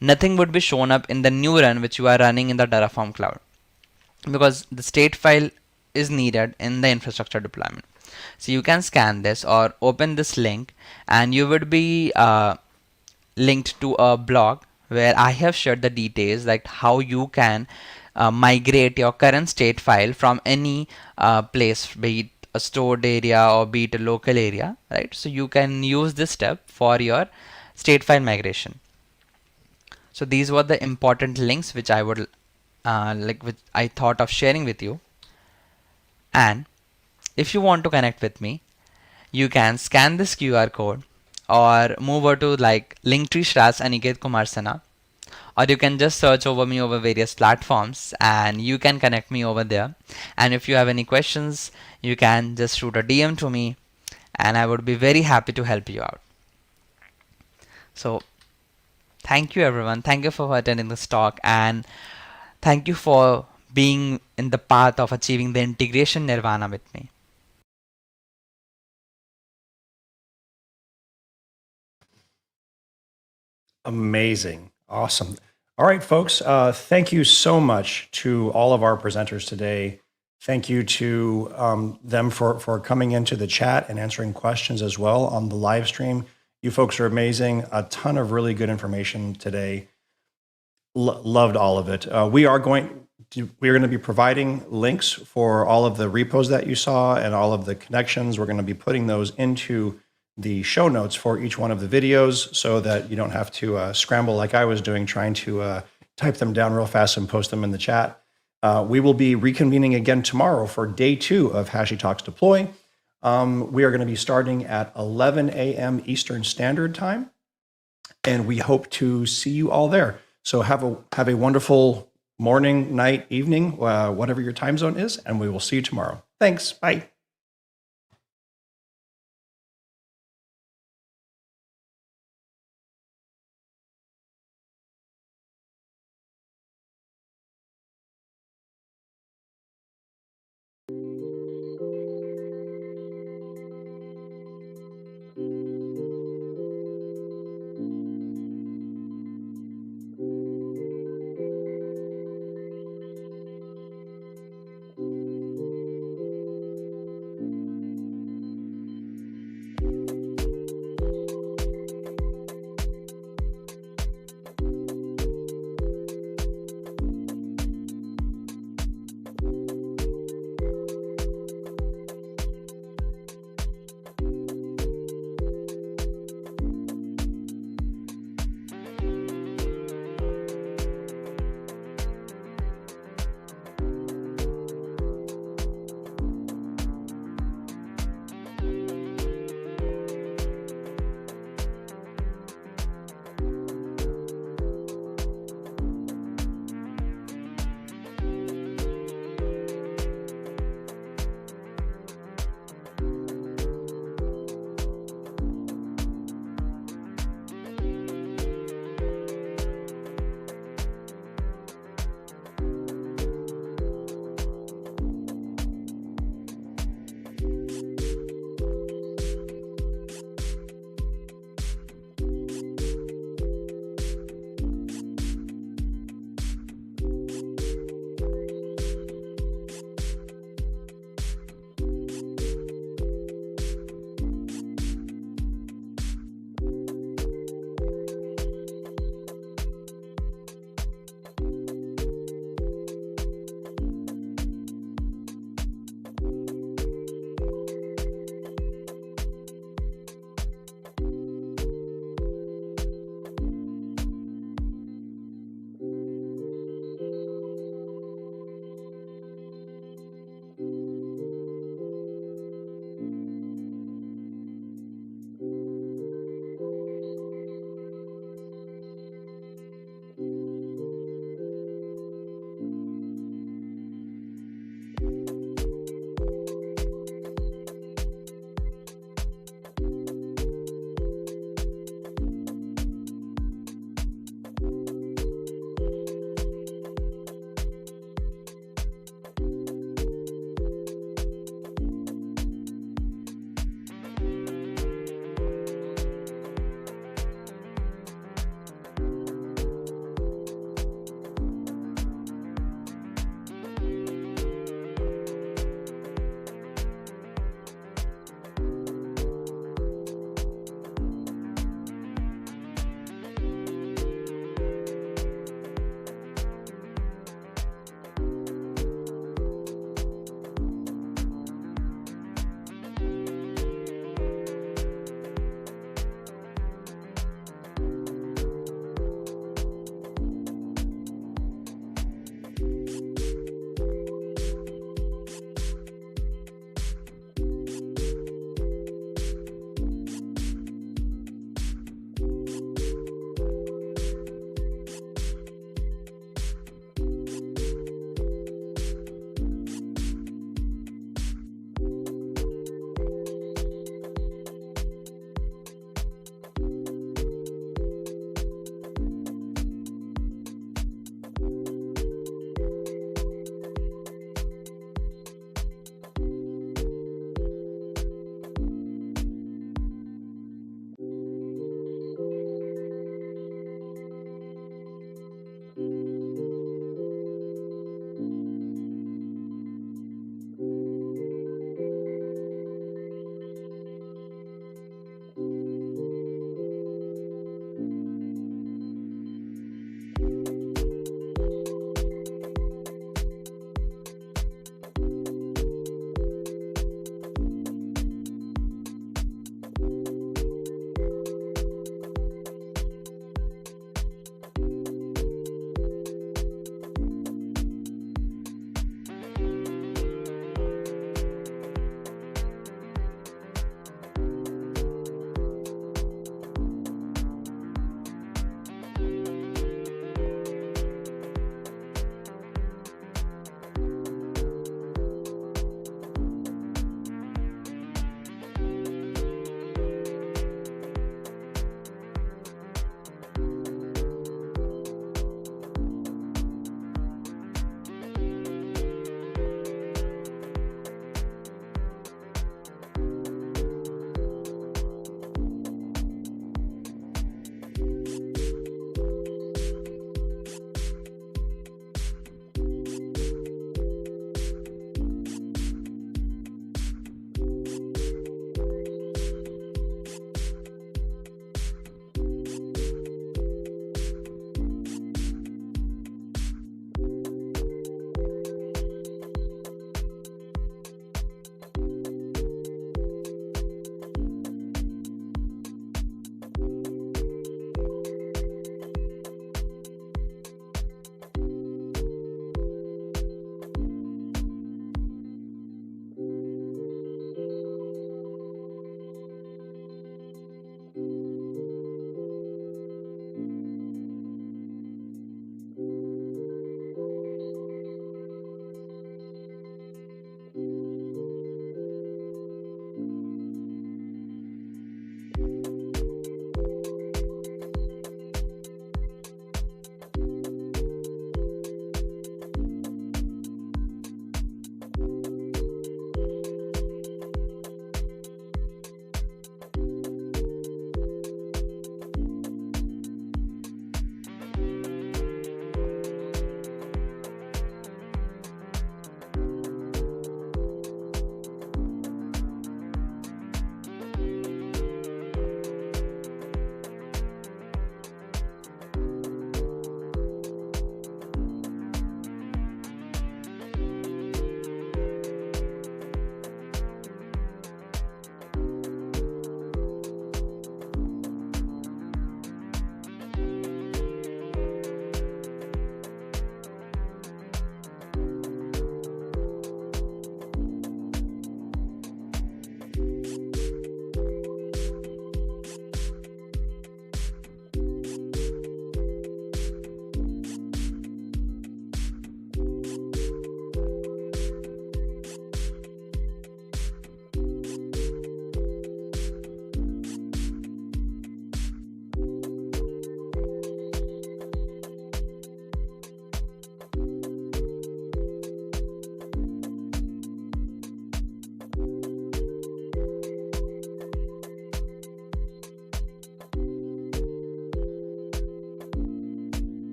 nothing would be shown up in the new run which you are running in the Terraform cloud, because the state file is needed in the infrastructure deployment. So you can scan this or open this link, and you would be linked to a blog where I have shared the details, like how you can migrate your current state file from any place, be it a stored area or be it a local area, right? So you can use this step for your state file migration. So these were the important links which I would which I thought of sharing with you. And if you want to connect with me, you can scan this QR code or move over to like Linktree/Aniket Kumar Sana, or you can just search over me over various platforms and you can connect me over there. And if you have any questions, you can just shoot a DM to me and I would be very happy to help you out. So thank you everyone. Thank you for attending this talk, and thank you for being in the path of achieving the integration nirvana with me. Amazing. Awesome. All right, folks. Thank you so much to all of our presenters today. Thank you to them for coming into the chat and answering questions as well on the live stream. You folks are amazing. A ton of really good information today. Loved all of it. We are going to be providing links for all of the repos that you saw and all of the connections. We're going to be putting those into the show notes for each one of the videos so that you don't have to scramble like I was doing, trying to type them down real fast and post them in the chat. We will be reconvening again tomorrow for day 2 of HashiTalks Deploy. We are going to be starting at 11 a.m. Eastern Standard Time, and we hope to see you all there. So have a wonderful morning, night, evening, whatever your time zone is, and we will see you tomorrow. Thanks. Bye.